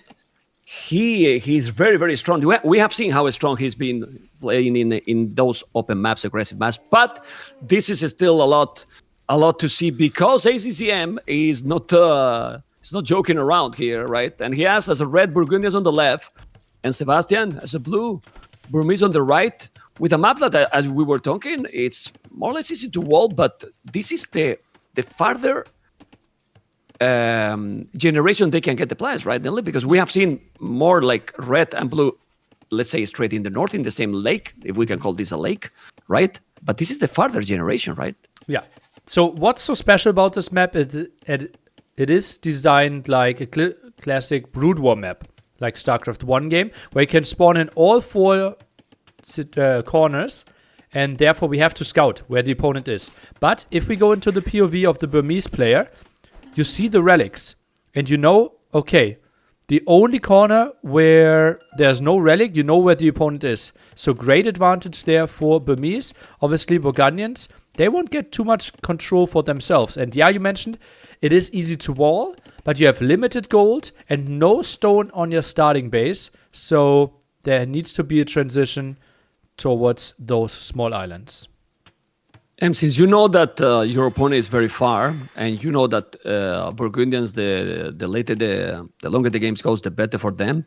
he's very, very strong. We have seen how strong he's been playing in those open maps, aggressive maps, but this is still a lot to see because ACCM is not joking around here, right? And he has as a red Burgundians on the left, and Sebastian as a blue Burmese on the right. With a map that, as we were talking, it's more or less easy to wall, but this is the farther generation they can get the players, right, Nelly? Because we have seen more like red and blue, let's say straight in the north, in the same lake, if we can call this a lake, right? But this is the farther generation, right? Yeah. So what's so special about this map? It is designed like a classic Brood War map, like StarCraft 1 game, where you can spawn in all 4 corners, and therefore we have to scout where the opponent is. But if we go into the POV of the Burmese player, you see the relics, and you know, okay, the only corner where there's no relic, you know where the opponent is. So great advantage there for Burmese. Obviously, Burgundians, they won't get too much control for themselves. And yeah, you mentioned it is easy to wall, but you have limited gold and no stone on your starting base. So there needs to be a transition towards those small islands. And since you know that your opponent is very far, and you know that Burgundians, the later the longer the games goes, the better for them.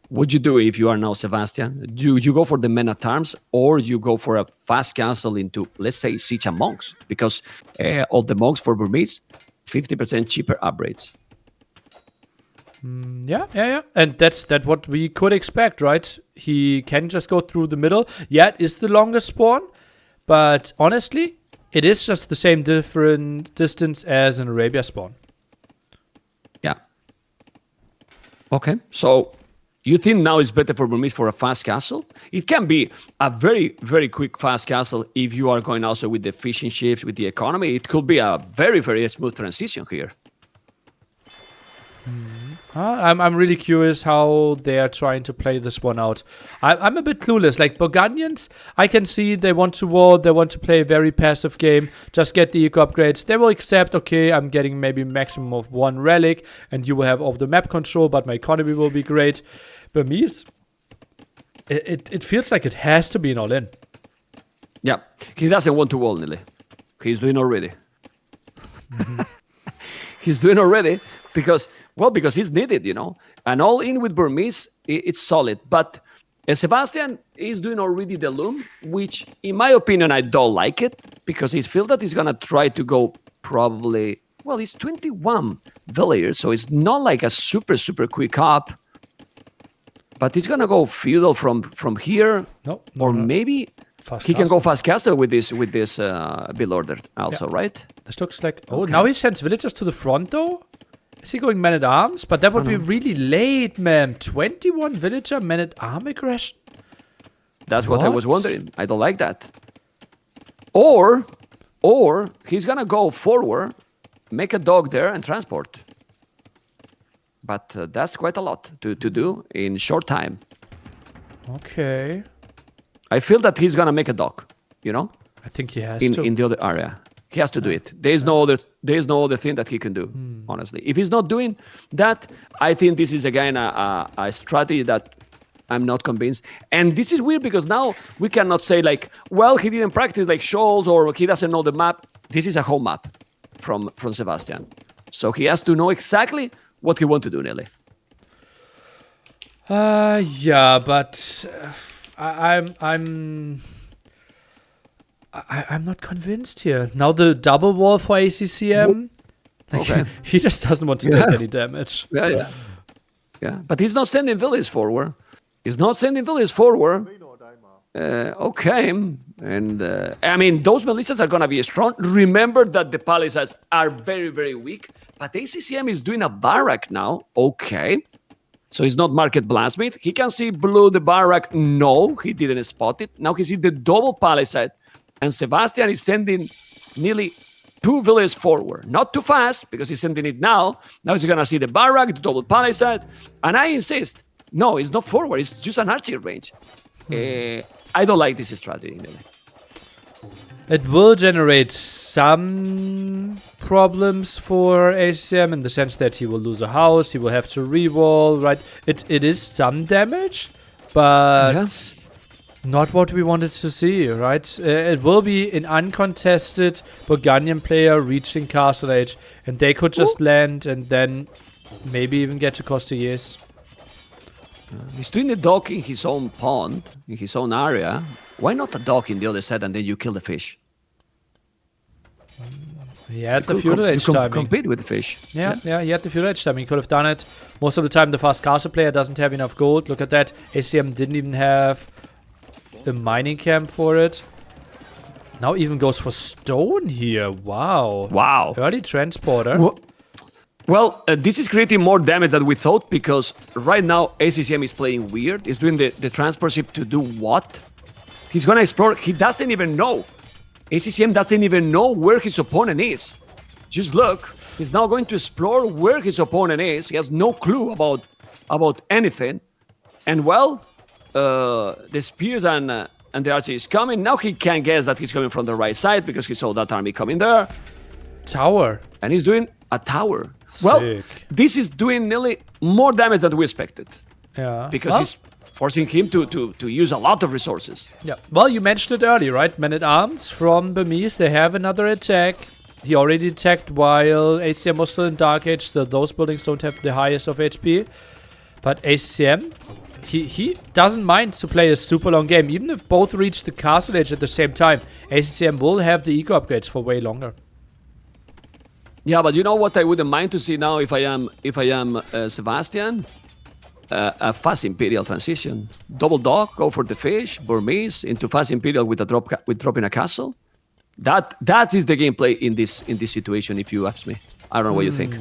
What you do if you are now Sebastian? You go for the men at arms, or you go for a fast castle into, let's say, siege and monks, because all the monks for Burmese, 50% cheaper upgrades. Yeah. And that's what we could expect, right? He can just go through the middle. Yeah, it is the longest spawn, but honestly, it is just the same different distance as an Arabia spawn. Yeah. Okay, so you think now it's better for Burmese for a fast castle? It can be a very, very quick fast castle if you are going also with the fishing ships, with the economy. It could be a very, very smooth transition here. I'm really curious how they are trying to play this one out. I'm a bit clueless. Like Burgundians, I can see they want to wall, they want to play a very passive game, just get the eco upgrades. They will accept, okay, I'm getting maybe maximum of 1 relic, and you will have all the map control, but my economy will be great. Burmese, it feels like it has to be an all-in. Yeah, he doesn't want to wall, Nili. He's doing already. He's doing already because it's needed, And all in with Burmese, it's solid. But Sebastian is doing already the Loom, which, in my opinion, I don't like it because he feels that he's going to try to go probably... Well, it's 21 villagers, so it's not like a super, super quick up. But he's going to go feudal from here. Or maybe... Fast he can go fast castle with this build order also, right? This looks like... Oh, now he sends villagers to the front, though? Is he going man-at-arms? But that would be really late, man. 21 villager man-at-arm aggression? That's what I was wondering. I don't like that. Or he's going to go forward, make a dog there, and transport. But that's quite a lot to do in short time. Okay. I feel that he's gonna make a dock, I think he has to. In the other area. He has to do it. There's no other thing that he can do, honestly. If he's not doing that, I think this is again a strategy that I'm not convinced. And this is weird because now we cannot say like, well, he didn't practice like Scholz or he doesn't know the map. This is a home map from Sebastian. So he has to know exactly what he wants to do, Nelly. Yeah, but I'm not convinced here. Now the double wall for ACCM, Okay. he just doesn't want to take any damage. Yeah. But he's not sending villages forward. Okay. And I mean, those militias are going to be strong. Remember that the palisades are very, very weak. But ACCM is doing a barrack now. Okay. So it's not Market Blasmith. He can see blue the barrack. No, he didn't spot it. Now he sees the double palisade. And Sebastian is sending nearly 2 villages forward. Not too fast, because he's sending it now. Now he's going to see the barrack, the double palisade. And I insist, no, it's not forward. It's just an archery range. I don't like this strategy. It will generate some problems for ACCM in the sense that he will lose a house, he will have to rewall, right? It is some damage, but not what we wanted to see, right? It will be an uncontested Burgundian player reaching Castle Age, and they could just land and then maybe even get to Costa Yes. He's doing a dock in his own pond, in his own area. Why not a dock in the other side and then you kill the fish? He had the feudal age timing. Compete with the fish. Yeah, he had the feudal age timing. He could have done it. Most of the time, the fast castle player doesn't have enough gold. Look at that. ACM didn't even have a mining camp for it. Now even goes for stone here. Wow. Early transporter. Well, this is creating more damage than we thought because right now ACCM is playing weird. He's doing the transport ship to do what? He's going to explore. He doesn't even know. ACCM doesn't even know where his opponent is. Just look. He's now going to explore where his opponent is. He has no clue about anything. And well, the spears and the archer is coming. Now he can guess that he's coming from the right side because he saw that army coming there. Tower. And he's doing a tower. Well, this is doing nearly more damage than we expected. Yeah. Because he's forcing him to use a lot of resources. Yeah. Well, you mentioned it earlier, right? Men-at-Arms from Burmese. They have another attack. He already attacked while ACCM was still in Dark Age. So those buildings don't have the highest of HP. But ACCM, he doesn't mind to play a super long game. Even if both reach the Castle Age at the same time, ACCM will have the eco upgrades for way longer. Yeah, but you know what I wouldn't mind to see now if I am Sebastian? A fast Imperial transition. Double dock, go for the fish, Burmese, into fast Imperial with dropping a castle. That is the gameplay in this situation, if you ask me. I don't know what you think.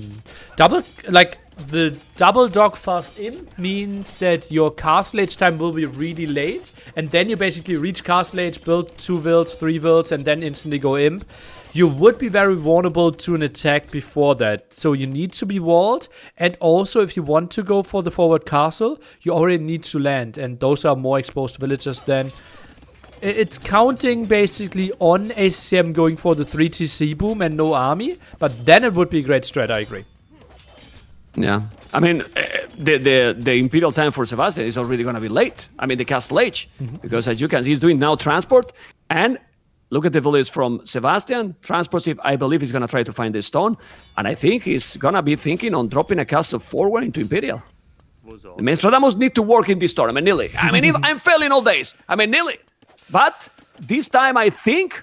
The double dock fast imp means that your castle age time will be really late, and then you basically reach castle age, build 2 vills, 3 vills, and then instantly go imp. you would be very vulnerable to an attack before that. So you need to be walled, and also if you want to go for the forward castle, you already need to land, and those are more exposed villagers than... It's counting basically on ACCM going for the 3 TC boom and no army, but then it would be a great strat, I agree. Yeah. I mean, the Imperial time for Sebastian is already going to be late. I mean, the castle age, because as you can see, he's doing now transport, and look at the village from Sebastian. Transport, I believe he's going to try to find the stone, and I think he's going to be thinking on dropping a castle forward into Imperial. The Nostradamus need to work in this tournament, nearly. I mean, if I'm failing all days, I mean, nearly. But this time, I think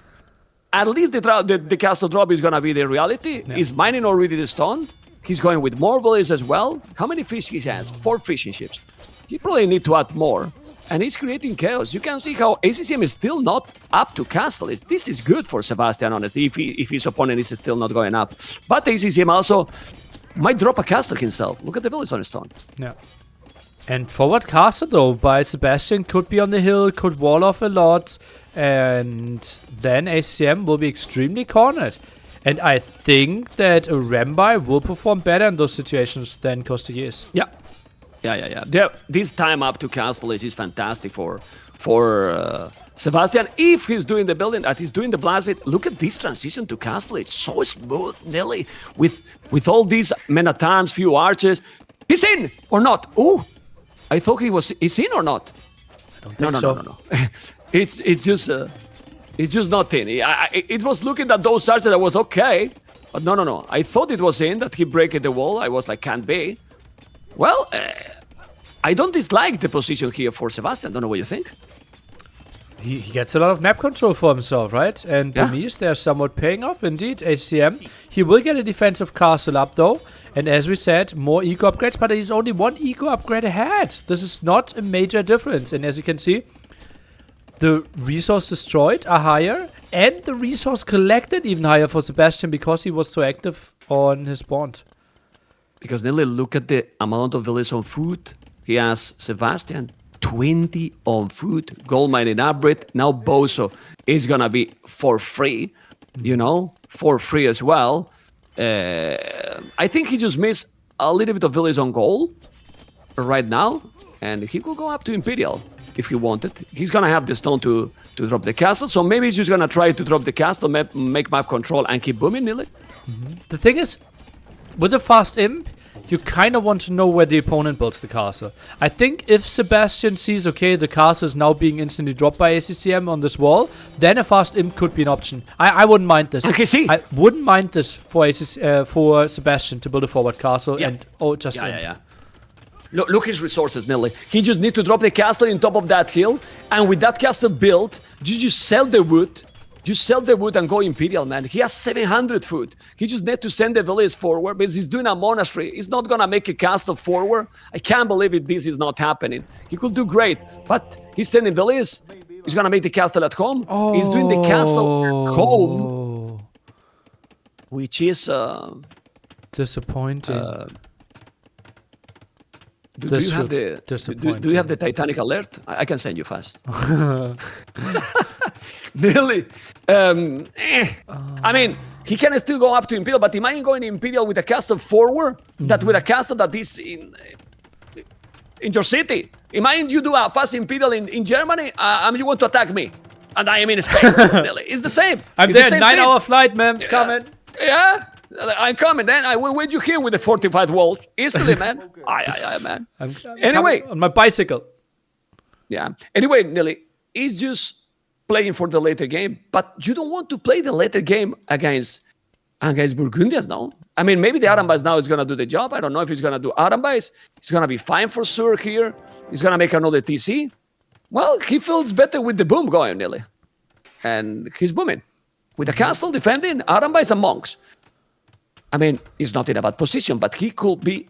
at least the castle drop is going to be the reality. Yeah. He's mining already the stone. He's going with more villages as well. How many fish he has? 4 fishing ships. He probably need to add more. And he's creating chaos. You can see how ACCM is still not up to castle. This is good for Sebastian, honestly, if his opponent is still not going up. But ACCM also might drop a castle himself. Look at the village on the stone. Yeah. And forward castle, though, by Sebastian could be on the hill, could wall off a lot, and then ACCM will be extremely cornered. And I think that a Rambai will perform better in those situations than Kostik is. Yeah. This time up to castle is fantastic for Sebastian. If he's doing the building, that he's doing the blacksmith, look at this transition to castle. It's so smooth, Nelly, with all these men at arms, few archers. He's in or not? Ooh. I thought is in or not? I don't think so. No. It's just not in. It was looking at those archers that was okay. But no. I thought it was in, that he break the wall. I was like, can't be. Well, I don't dislike the position here for Sebastian. Don't know what you think. He gets a lot of map control for himself, right? And Burmese, they're somewhat paying off indeed. ACCM, he will get a defensive castle up though. And as we said, more eco upgrades, but he's only 1 eco upgrade ahead. This is not a major difference. And as you can see, the resource destroyed are higher, and the resource collected even higher for Sebastian because he was so active on his bond. Because Nelly, look at the amount of villages on food. He has Sebastian 20 on food, gold mining upgrade. Now Bozo is gonna be for free, for free as well. I think he just missed a little bit of village on gold right now, and he could go up to Imperial if he wanted. He's gonna have the stone to drop the castle, so maybe he's just gonna try to drop the castle, make map control, and keep booming, Nelly. The thing is, with a fast imp, you kind of want to know where the opponent builds the castle. I think if Sebastian sees, okay, the castle is now being instantly dropped by ACCM on this wall, then a fast imp could be an option. I wouldn't mind this. Okay, see? I wouldn't mind this for Sebastian to build a forward castle and just Yeah. Look his resources, Nelly. He just need to drop the castle on top of that hill, and with that castle built, you just sell the wood. You sell the wood and go Imperial, man. He has 700 food. He just need to send the village forward because he's doing a monastery. He's not going to make a castle forward. I can't believe this is not happening. He could do great, but he's sending village. He's going to make the castle at home. He's doing the castle at home, which is... disappointing. Do you have the Titanic alert? I can send you fast. Really? I mean, he can still go up to Imperial, but imagine going Imperial with a castle forward, that with a castle that is in your city. Imagine you do a fast Imperial in Germany, and you want to attack me, and I am in Spain. Really, it's the same. I'm there. 9-hour flight, man. Coming. Yeah. I'm coming, then I will wait you here with the fortified walls. Easily, man. Aye, man. Anyway. On my bicycle. Yeah. Anyway, Nelly, he's just playing for the later game, but you don't want to play the later game against Burgundians, no? I mean, maybe the Arambais now is going to do the job. I don't know if he's going to do Arambais. He's going to be fine for sure here. He's going to make another TC. Well, he feels better with the boom going, Nelly. And he's booming. With the castle defending, Arambais and monks. I mean, he's not in a bad position, but he could be...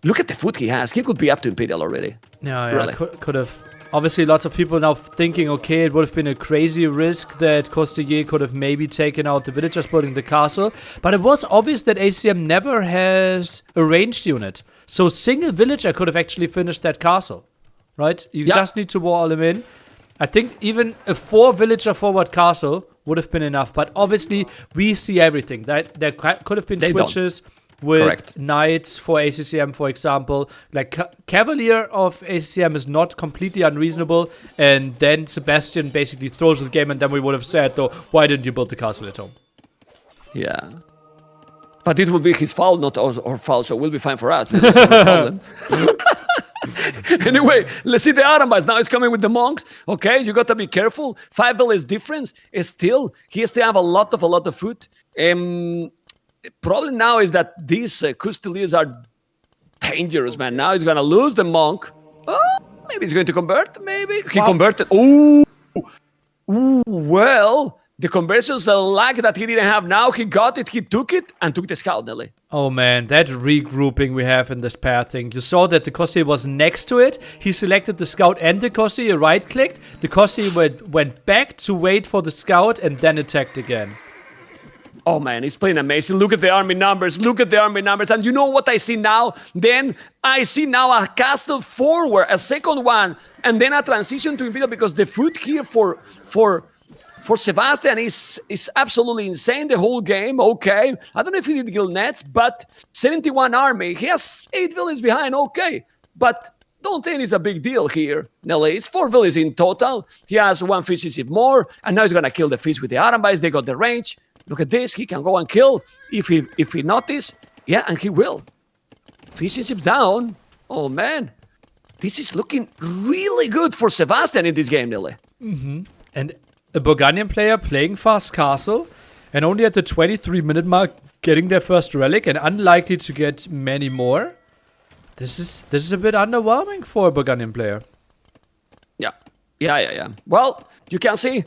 Look at the food he has. He could be up to Imperial already. Yeah, really. Could have... Obviously, lots of people now thinking, okay, it would have been a crazy risk that Kostik could have maybe taken out the villagers building the castle. But it was obvious that ACCM never has a ranged unit. So single villager could have actually finished that castle, right? You just need to wall them in. I think even a 4-villager forward castle would have been enough. But obviously, we see everything. There could have been switches with Knights for ACCM, for example. Like, Cavalier of ACCM is not completely unreasonable. And then Sebastian basically throws the game, and then we would have said, though, why didn't you build the castle at home? Yeah. But it will be his fault, not our fault, so we'll be fine for us. That's not a problem. Anyway, let's see the Arambas. Now it's coming with the monks. Okay, you got to be careful. 5 is difference. He still have a lot of food. Problem now is that these Custiliers are dangerous, man. Now he's going to lose the monk. Oh, maybe he's going to convert. Maybe. He converted. Ooh, well... The conversion's a lag that he didn't have. Now he got it, he took it, and took the scout, Nelly. Oh man, that regrouping we have in this pair thing. You saw that the Kosei was next to it. He selected the scout and the Kosei, right-clicked. The Kosei went back to wait for the scout and then attacked again. Oh man, he's playing amazing. Look at the army numbers. And you know what I see now? Then I see now a castle forward, a second one, and then a transition to Imperial, because the food here for Sebastian is absolutely insane the whole game. Okay, I don't know if he did kill nets, but 71 army. He has 8 villains behind. Okay, but don't think it's a big deal here. Nelly, it's 4 villains in total. He has 1 Physicist more, and now he's gonna kill the fish with the Arambais. They got the range. Look at this. He can go and kill if he notice. Yeah, and he will. Physicist down. Oh man, this is looking really good for Sebastian in this game, Nelly. And a Burgundian player playing fast castle, and only at the 23-minute mark getting their first relic, and unlikely to get many more. This is a bit underwhelming for a Burgundian player. Yeah. Well, you can see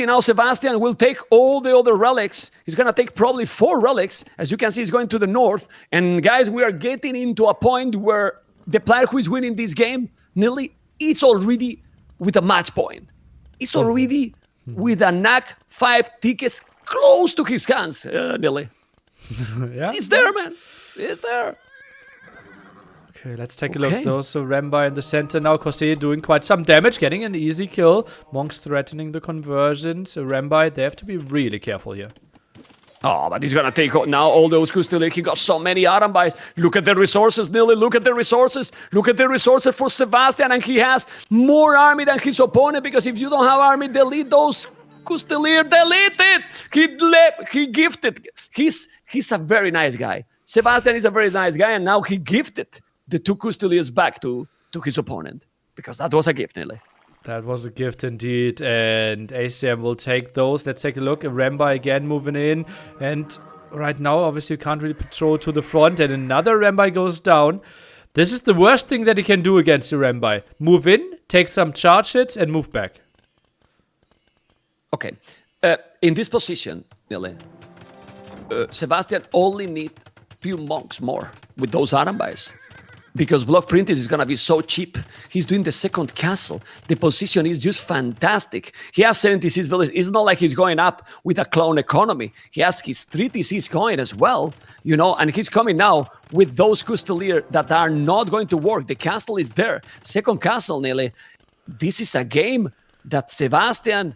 now Sebastian will take all the other relics. He's gonna take probably 4 relics. As you can see, he's going to the north. And guys, we are getting into a point where the player who is winning this game, Nilly, it's already with a match point. It's already with a NAC 5 tickets close to his hands, Nilly. Yeah. It's there, man. It's there. Okay, let's take a look though. So Remba in the center now. Kosei doing quite some damage, getting an easy kill. Monks threatening the conversion. So Remba, they have to be really careful here. Oh, but he's gonna take out now all those Custilians. He got so many Arambais. Look at the resources, Nilly. Look at the resources. Look at the resources for Sebastian, and he has more army than his opponent, because if you don't have army, delete those Custiliers. Delete it. He gifted. He's a very nice guy. Sebastian is a very nice guy, and now he gifted the 2 Custiliers back to his opponent, because that was a gift, Nilly. That was a gift indeed, and ACM will take those. Let's take a look. Remba again moving in, and right now, obviously, you can't really patrol to the front, and another Remba goes down. This is the worst thing that he can do against the Remba. Move in, take some charge hits, and move back. Okay. In this position, Nilly, Sebastian only need few monks more with those Arambais. Because block printing is going to be so cheap. He's doing the second castle. The position is just fantastic. He has 76 villages. It's not like he's going up with a clone economy. He has his 3 TCs going as well, you know, and he's coming now with those Custiliers that are not going to work. The castle is there. Second castle, Nelly. This is a game that Sebastian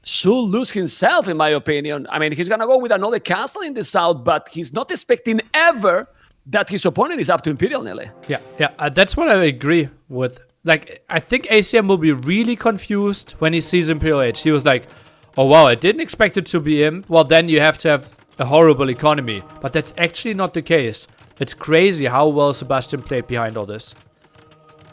should lose himself, in my opinion. I mean, he's going to go with another castle in the south, but he's not expecting ever that his opponent is up to Imperial, Nelly. Yeah, that's what I agree with. Like, I think ACM will be really confused when he sees Imperial Age. He was like, oh wow, I didn't expect it to be him. Well, then you have to have a horrible economy. But that's actually not the case. It's crazy how well Sebastian played behind all this.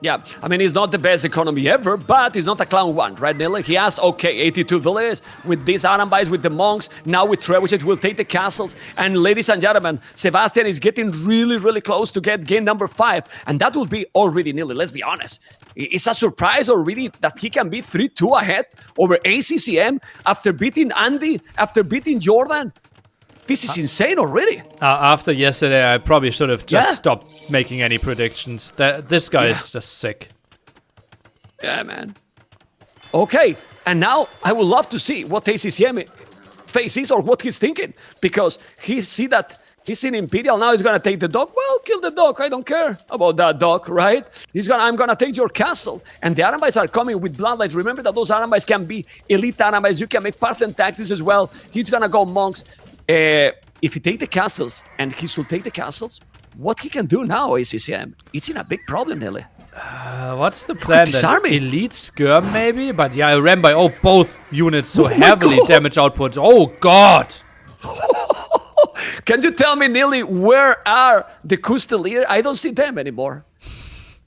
Yeah, I mean, he's not the best economy ever, but he's not a clown one, right, Nelly? He has, 82 villages with these Arambais, with the monks. Now with trebuchets, will take the castles. And ladies and gentlemen, Sebastian is getting really, really close to get game number 5. And that will be already, Nelly, let's be honest. It's a surprise already that he can be 3-2 ahead over ACCM after beating Andy, after beating Jordan. This is insane already. After yesterday, I probably should have just stopped making any predictions. This guy is just sick. Yeah, man. Okay, and now I would love to see what ACCM faces or what he's thinking, because he see that He's in Imperial, now he's gonna take the dock. Well, kill the dock, I don't care about that dock, right? I'm gonna take your castle. And the Aramites are coming with bloodlines. Remember that those Aramites can be elite Aramites. You can make Parthian tactics as well. He's gonna go monks. If he take the castles, and he should take the castles, what he can do now, ACCM, it's in a big problem, Nelly. What's the plan then? Elite Skirm maybe? But yeah, Rambai, both units so heavily damage output. Oh god! Can you tell me, Nearly, where are the Custelier? I don't see them anymore.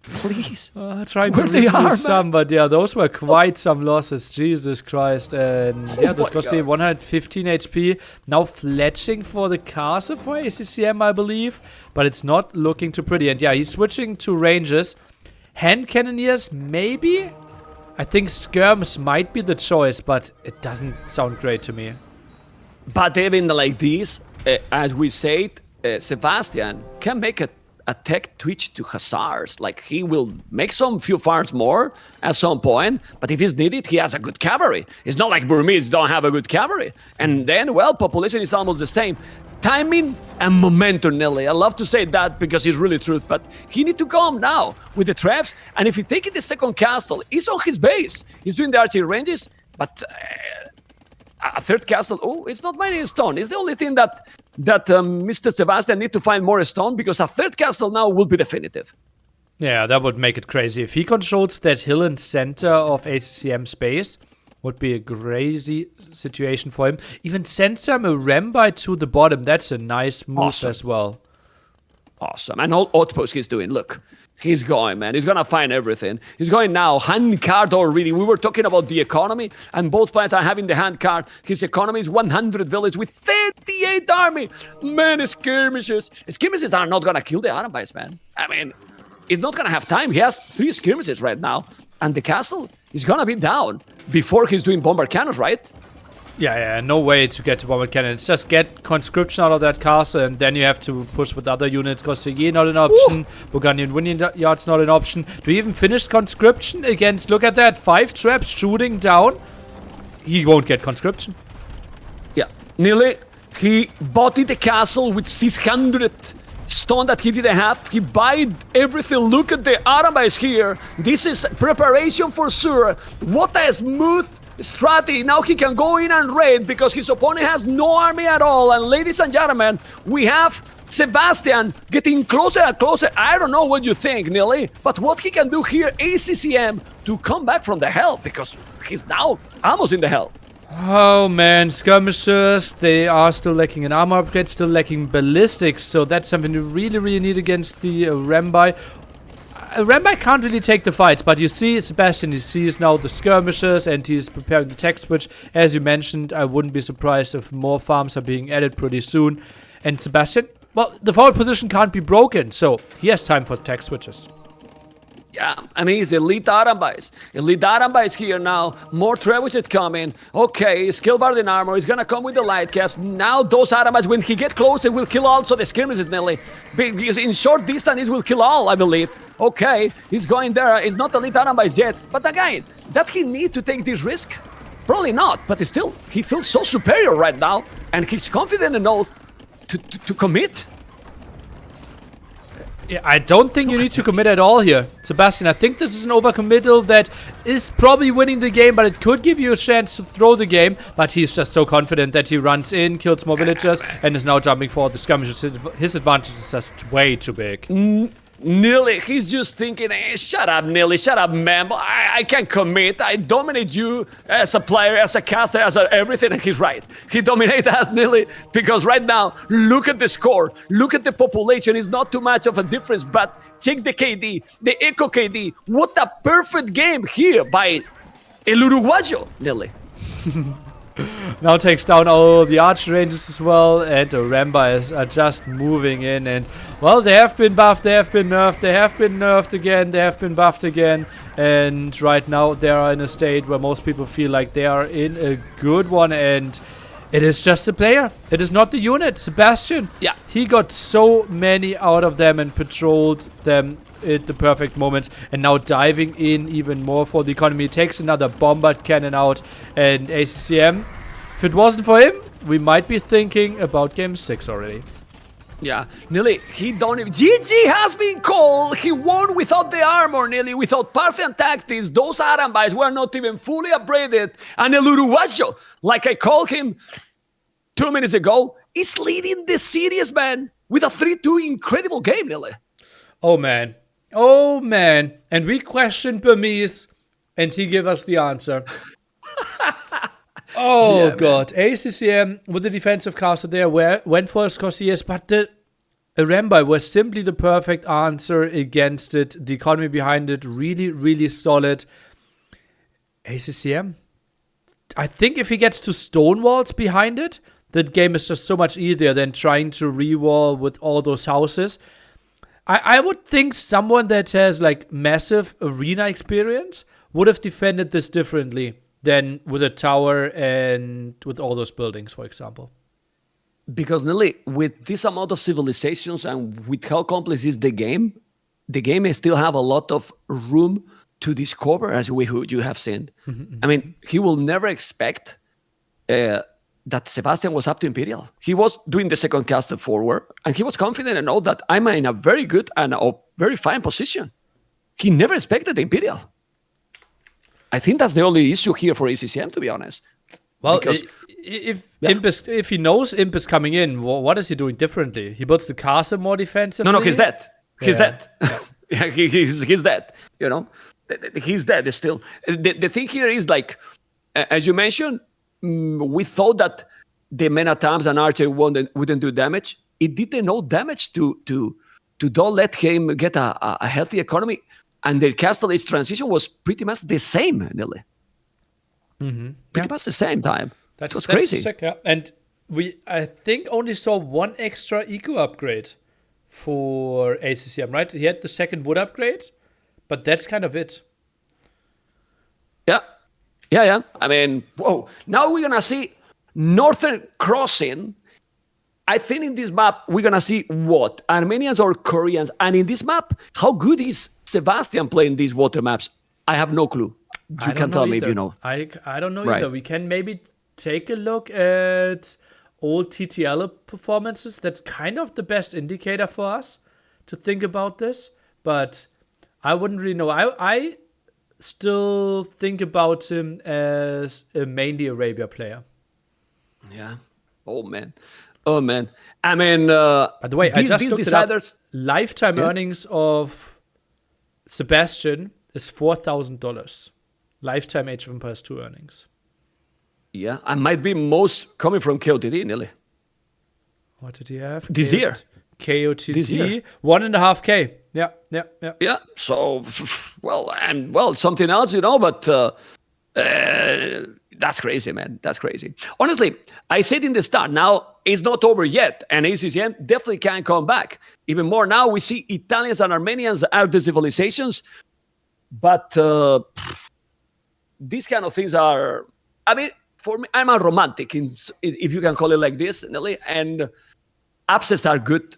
Please. Trying to reduce some, but yeah, those were quite some losses. Jesus Christ. And yeah, this cost 115 HP. Now fletching for the castle for ACCM, I believe. But it's not looking too pretty. And yeah, he's switching to ranges. Hand Cannoneers, maybe? I think Skirms might be the choice, but it doesn't sound great to me. But even like this, as we said, Sebastian can make a tech twitch to Hussars. Like, he will make some few farms more at some point, but if it's needed, he has a good cavalry. It's not like Burmese don't have a good cavalry. And then, well, population is almost the same. Timing and momentum, Nelly. I love to say that because it's really true, but he need to come now with the traps. And if he's taking the second castle, he's on his base. He's doing the archery ranges, but a third castle, it's not mining stone. It's the only thing that Mr. Sebastian need to find more stone, because a third castle now will be definitive. Yeah, that would make it crazy. If he controls that hill and center of ACCM space, would be a crazy situation for him. Even send some a Rambai to the bottom. That's a nice move as well. Awesome. And all outpost he's doing, look. He's going, man. He's going to find everything. He's going now. Hand card already. We were talking about the economy, and both planets are having the hand card. His economy is 100 villages with 38 army. Man, skirmishes. Skirmishes are not going to kill the Aramites, man. I mean, he's not going to have time. He has 3 skirmishes right now. And the castle is going to be down before he's doing bombard cannons, right? Yeah, no way to get to bombard cannons. Just get conscription out of that castle, and then you have to push with other units. Costier not an option. Burgundian Vineyard's not an option. Do you even finish conscription against, look at that, 5 traps shooting down? He won't get conscription. Yeah, nearly. He bought the castle with 600 stone that he didn't have. He bought everything. Look at the Aramites here. This is preparation for sure. What a smooth strategy. Now he can go in and raid because his opponent has no army at all. And ladies and gentlemen, we have Sebastian getting closer and closer. I don't know what you think, Nilly, but what he can do here, ACCM, to come back from the hell, because he's now almost in the hell. Oh man, skirmishers, they are still lacking an armor upgrade, still lacking ballistics, so that's something you really need against the Rambai. Rambai can't really take the fights, but you see Sebastian, he sees now the skirmishers and he's preparing the tech switch. As you mentioned, I wouldn't be surprised if more farms are being added pretty soon. And Sebastian, well, the forward position can't be broken, so he has time for tech switches. Yeah, I mean, he's elite Arambais. Elite Arambais here now. More trebuchets coming. Okay, Skillbard in armor. He's gonna come with the light caps. Now those Arambais, when he gets closer, will kill also the skirmishes, Nelly. Because in short distance, he will kill all, I believe. Okay, he's going there. It's not elite Arambais yet. But again, that he need to take this risk? Probably not, but still, he feels so superior right now. And he's confident enough to commit. Yeah, I don't think you need to commit at all here, Sebastian. I think this is an overcommittal that is probably winning the game, but it could give you a chance to throw the game. But he's just so confident that he runs in, kills more villagers, and is now jumping for the skirmishes. His advantage is just way too big. Nearly, he's just thinking, hey, shut up, Nearly, shut up, man. I can't commit. I dominate you as a player, as a caster, as everything. And he's right. He dominates us, Nearly, because right now, look at the score. Look at the population. It's not too much of a difference, but check the KD, the Eco KD. What a perfect game here by El Uruguayo, Nearly. Now takes down all the arch ranges as well, and the Rambais are just moving in, and well, they have been buffed, they have been nerfed, they have been nerfed again, they have been buffed again, and right now they are in a state where most people feel like they are in a good one, and it is just the player, it is not the unit. Sebastian, yeah, he got so many out of them and patrolled them at the perfect moments, and now diving in even more for the economy. Takes another bombard cannon out, and ACCM, if it wasn't for him, we might be thinking about game 6 already. Yeah, Nearly, he don't even... GG has been called. He won without the armor, Nearly, without Parthian tactics. Those Arambais were not even fully upgraded. And El Uruguayo, like I called him 2 minutes ago, is leading the series, man, with a 3-2 incredible game, Nearly. Oh, man. Oh, man. And we questioned Burmese, and he gave us the answer. Oh, yeah, God. Man. ACCM with the defensive caster there went for Scorsese, but the Arambai was simply the perfect answer against it. The economy behind it, really, really solid. ACCM, I think if he gets to Stonewalls behind it, that game is just so much easier than trying to re-wall with all those houses. I would think someone that has like massive arena experience would have defended this differently than with a tower and with all those buildings, for example. Because, Nelly, with this amount of civilizations and with how complex is the game may still have a lot of room to discover, as you have seen. Mm-hmm. I mean, he will never expect that Sebastian was up to Imperial. He was doing the second caster forward, and he was confident and all that I'm in a very good and a very fine position. He never expected the Imperial. I think that's the only issue here for ACCM, to be honest. Well, if he knows Imp is coming in, what is he doing differently? He puts the castle more defensively? No, he's dead. He's dead. Yeah, he's dead. You know, he's dead still. The thing here is, like, as you mentioned, we thought that the men-at-arms and archer wouldn't do damage. It did enough damage to don't let him get a healthy economy. And their castle age transition was pretty much the same, Nelly. Mm-hmm. Pretty much the same time. That's crazy. Sick, yeah. And I think, only saw one extra eco upgrade for ACCM, right? He had the second wood upgrade, but that's kind of it. Yeah. I mean, whoa. Now we're going to see Northern Crossing. I think in this map, we're going to see what? Armenians or Koreans? And in this map, how good is Sebastian playing these water maps? I have no clue. You can tell me if you know. I don't know either. We can maybe take a look at old TTL performances. That's kind of the best indicator for us to think about this. But I wouldn't really know. I still think about him as a mainly Arabia player. Yeah. Oh, man. I mean, by the way, I just looked it up. Lifetime earnings of Sebastian is $4,000. Lifetime Age of Empires 2 earnings. Yeah, and might be most coming from KOTD, nearly. What did he have? This year. KOTD, this year. 1.5K. Yeah. Yeah, so, well, something else, you know, but that's crazy, man. That's crazy. Honestly, I said in the start, now it's not over yet, and ACCM definitely can come back. Even more now, we see Italians and Armenians are the civilizations, but these kind of things are, I mean, for me, I'm a romantic, if you can call it like this, Nelly, and upsets are good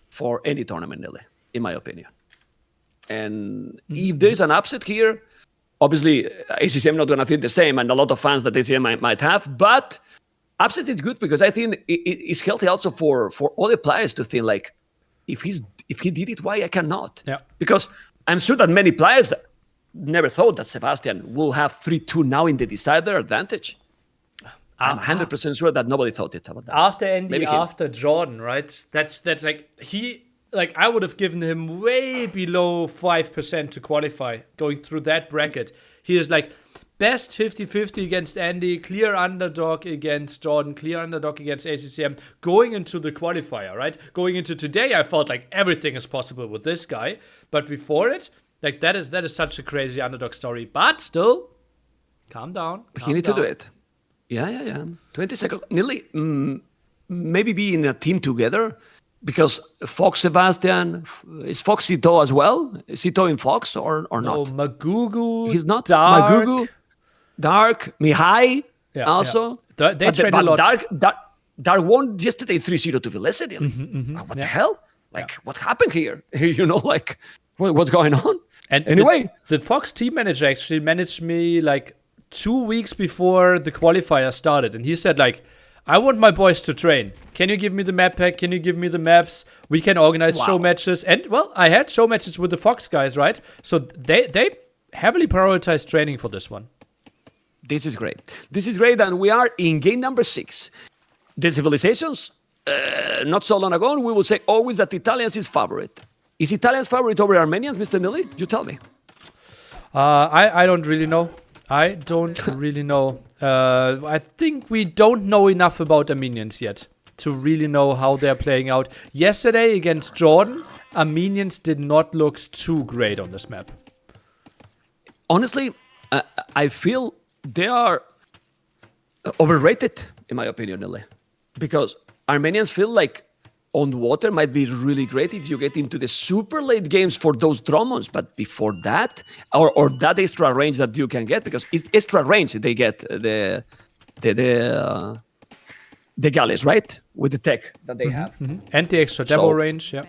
for any tournament, Nelly, in my opinion. And if there is an upset here, obviously, ACCM not going to feel the same, and a lot of fans that ACCM might have, but upset is good because I think it's healthy also for other players to feel like, if he did it, why I cannot? Yeah. Because I'm sure that many players never thought that Sebastian will have 3-2 now in the decider advantage. I'm 100% sure that nobody thought it about that. After Andy, after Jordan, right? That's like I would have given him way below 5% to qualify going through that bracket. He is like best 50-50 against Andy, clear underdog against Jordan, clear underdog against ACCM, going into the qualifier, right? Going into today, I felt like everything is possible with this guy. But before it, like that is such a crazy underdog story. But still, calm down. You need to do it. Yeah. 20 seconds. Nearly, maybe be in a team together. Because Fox Sebastian, is Fox Sito as well? Is Sito in Fox or not? No, Magugu. He's not. Dark. Magugu, Dark, Mihai also. Yeah. They trade a lot. Dark won yesterday 3-0 to Velocity. What the hell? Like, what happened here? You know, like, what's going on? And anyway. The Fox team manager actually managed me like 2 weeks before the qualifier started. And he said, like, I want my boys to train. Can you give me the map pack? Can you give me the maps? We can organize show matches. And, well, I had show matches with the Fox guys, right? So they heavily prioritize training for this one. This is great. This is great, and we are in game number 6. The Civilizations, not so long ago, we will say always that Italians is favorite. Is Italians favorite over Armenians, Mr. Nilly? You tell me. I don't really know. I think we don't know enough about Armenians yet to really know how they're playing out. Yesterday against Jordan, Armenians did not look too great on this map. Honestly, I feel they are overrated, in my opinion, Nilly. Because Armenians feel like on water might be really great if you get into the super late games for those Dromons, but before that, or that extra range that you can get, because it's extra range they get the galleys, right, with the tech that they have, and the extra demo range, yeah.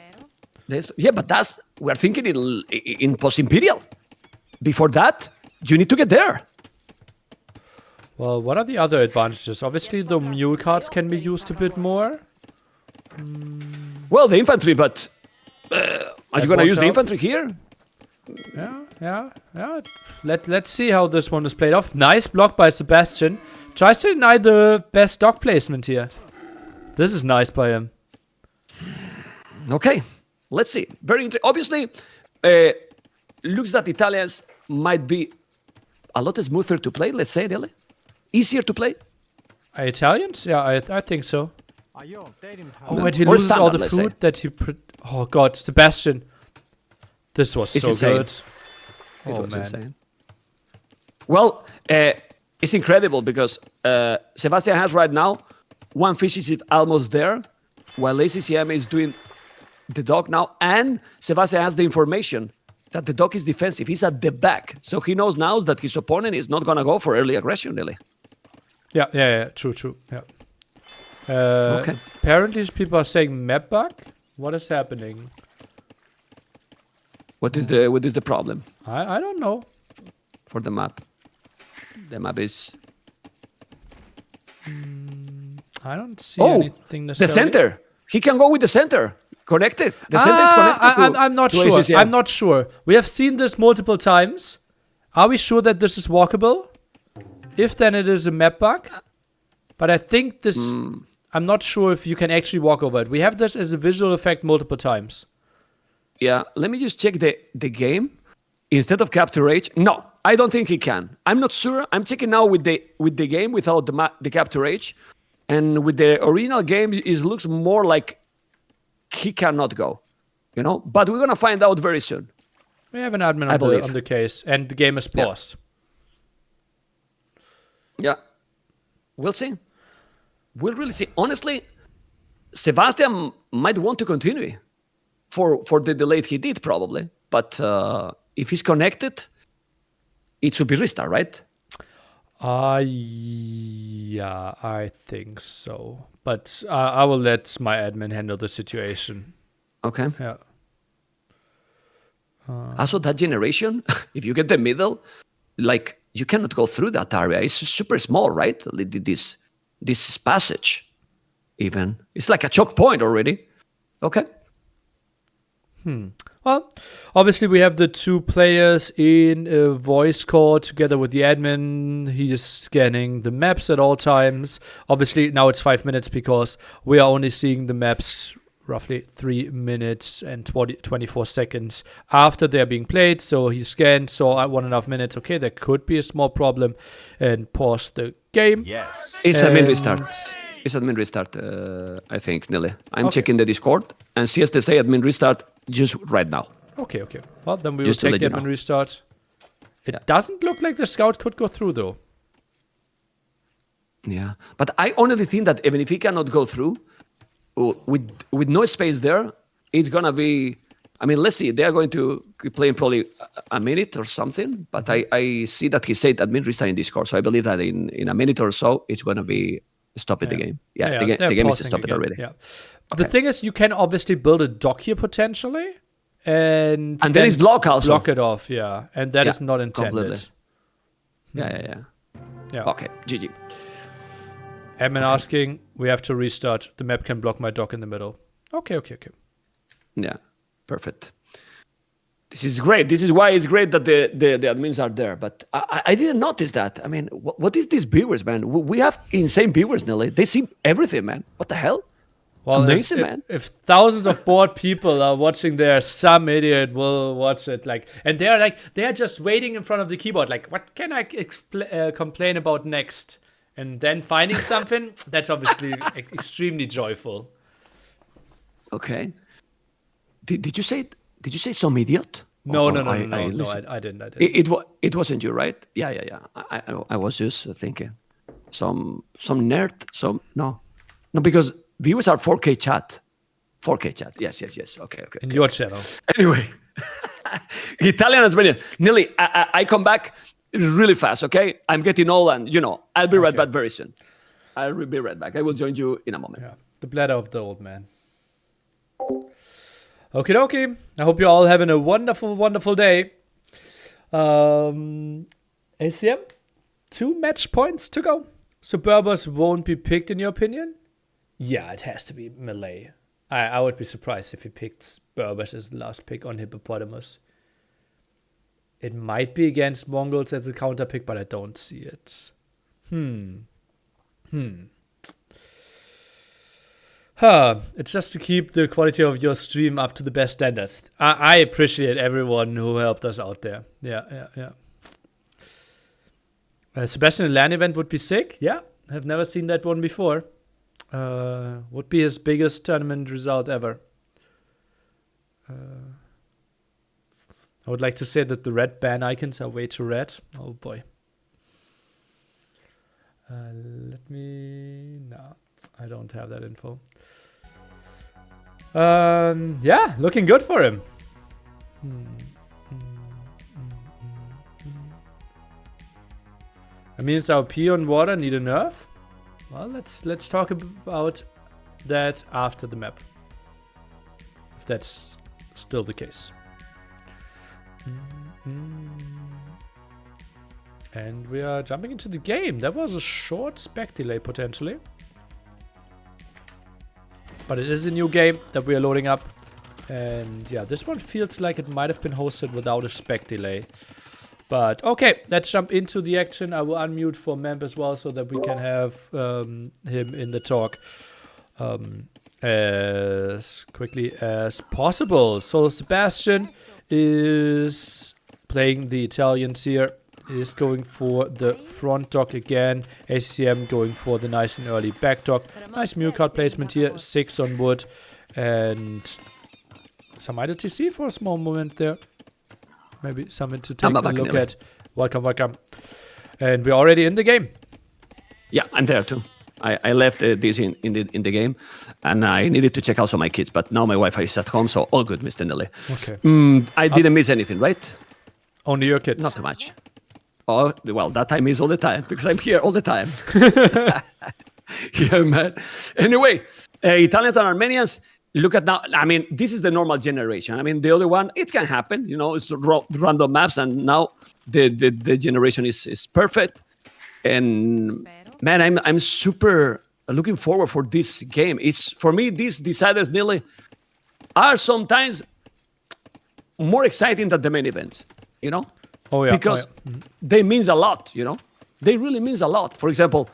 Yeah, but we're thinking in post Imperial. Before that, you need to get there. Well, what are the other advantages? Obviously, the mule cards can be used a bit more. Well, the infantry, but are you going to use the infantry here? Yeah. Let's see how this one is played off. Nice block by Sebastian. Tries to deny the best dock placement here. This is nice by him. Okay, let's see. Very interesting. Obviously, looks that Italians might be a lot smoother to play, let's say, really. Easier to play. Italians? Yeah, I think so. Oh, but he More loses all the standard, food that he... Oh, God, Sebastian. This was so insane. good. Oh, man. Insane. Well, it's incredible because Sebastian has right now 1 fish is almost there, while ACCM is doing the dock now, and Sebastian has the information that the dock is defensive. He's at the back, so he knows now that his opponent is not going to go for early aggression, really. Yeah. True. Yeah. Okay. Apparently, people are saying map bug. What is happening? What is the problem I don't know. for the map? The map is... I don't see anything the necessarily. center. He can go with the center. Connected. The center is connected I'm not to sure. ACCM. I'm not sure. We have seen this multiple times. Are we sure that this is walkable? If then it is a map bug. But I think this... I'm not sure if you can actually walk over it. We have this as a visual effect multiple times. Yeah, let me just check the game. Instead of capture age, no, I don't think he can. I'm not sure. I'm checking now with the game without the capture age, and with the original game, it looks more like he cannot go, But we're gonna find out very soon. We have an admin on the case, and the game is paused. Yeah, we'll see. We'll really see. Honestly, Sebastian might want to continue for the delay he did, probably. But if he's connected, it should be restart, right? Yeah, I think so. But I will let my admin handle the situation. Okay. Yeah. Also, that generation, if you get the middle, like, you cannot go through that area. It's super small, right? This passage, even. It's like a choke point already. Okay. Well, obviously we have the 2 players in a voice call together with the admin. He is scanning the maps at all times. Obviously now it's 5 minutes because we are only seeing the maps roughly 3 minutes and 24 seconds after they're being played. So he scanned, saw at 1.5 minutes. Okay, there could be a small problem, and paused the game. Yes. It's admin restart. It's admin restart, I think, Nilly. I'm checking the Discord, and CSTC admin restart just right now. Okay. Well, then we will Just to take let the you know. admin restart. It doesn't look like the scout could go through, though. Yeah, but I honestly think that even if he cannot go through, with no space there, it's gonna be... I mean, let's see. They are going to be playing probably a minute or something, but I see that he said admin restart in Discord, so I believe that in a minute or so, it's gonna be stopping the game. Yeah, the game is stopped already. Yeah. Okay. The thing is, you can obviously build a dock here potentially, and then it's block also. Block it off, yeah. And that is not intended. Completely. Yeah. Yeah. Okay, GG. Admin asking, we have to restart. The map can block my dock in the middle. Okay. Yeah, perfect. This is great. This is why it's great that the admins are there. But I didn't notice that. I mean, what is these viewers, man? We have insane viewers, Nelly. They see everything, man. What the hell? Well, amazing, man. If thousands of bored people are watching there, some idiot will watch it. And they're just waiting in front of the keyboard. Like, what can I complain about next? And then finding something, that's obviously extremely joyful. Okay. Did you say some idiot? No, I didn't. It wasn't you, right? Yeah. I was just thinking some nerd. No, because viewers are 4K chat. 4K chat. Yes. Okay. In your channel. Anyway, Italian Armenian. Nelly, I come back really fast. Okay, I'm getting old, and I'll be right back very soon. I'll be right back. I will join you in a moment. Yeah, the bladder of the old man. Okie dokie. I hope you're all having a wonderful, wonderful day. ACM, 2 match points to go. Suburbers won't be picked, in your opinion? Yeah, it has to be Melee. I would be surprised if he picked Berbers as the last pick on Hippopotamus. It might be against Mongols as a counter pick, but I don't see it. It's just to keep the quality of your stream up to the best standards. I appreciate everyone who helped us out there. Yeah. Sebastian LAN event would be sick. Yeah, I've never seen that one before. Would be his biggest tournament result ever. I would like to say that the red ban icons are way too red. Oh boy. No, I don't have that info. Yeah, looking good for him. I mean, it's our P on water need a nerf. Well, let's talk about that after the map, if that's still the case. And we are jumping into the game. That was a short spec delay potentially, but it is a new game that we are loading up. And yeah, this one feels like it might have been hosted without a spec delay. But okay, let's jump into the action. I will unmute for Memp as well so that we can have him in the talk as quickly as possible. So Sebastian is playing the Italians here. Is going for the front dock again. ACCM going for the nice and early back dock. Nice mule card placement here. 6 on wood. And some idle TC for a small moment there. Maybe something to take a look at. Welcome. And we're already in the game. Yeah, I'm there too. I left this in the game, and I needed to check also my kids. But now my Wi-Fi is at home, so all good, Mr. Nelly. Okay. I didn't miss anything, right? Only your kids. Not too much. Oh, well, that I miss all the time because I'm here all the time. Yeah, man. Anyway, Italians and Armenians, look at now. I mean, this is the normal generation. I mean, the other one, it can happen. It's random maps, and now the generation is perfect. And man, I'm super looking forward for this game. It's for me, these deciders nearly are sometimes more exciting than the main events. Oh yeah, because they means a lot, They really means a lot. For example,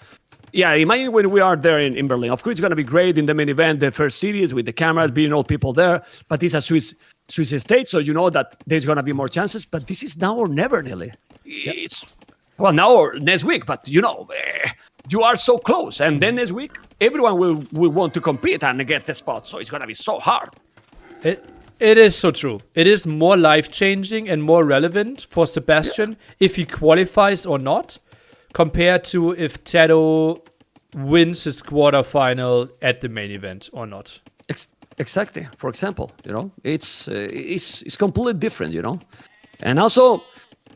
yeah, imagine when we are there in Berlin. Of course, it's going to be great in the main event, the first series with the cameras, being all people there. But it's a Swiss state, so you know that there's going to be more chances. But this is now or never, Nelly. It's, well, now or next week. But, you are so close. And then next week, everyone will want to compete and get the spot. So it's going to be so hard. It is so true. It is more life-changing and more relevant for Sebastian if he qualifies or not, compared to if Tedo wins his quarterfinal at the main event or not. Exactly. For example, it's completely different, And also,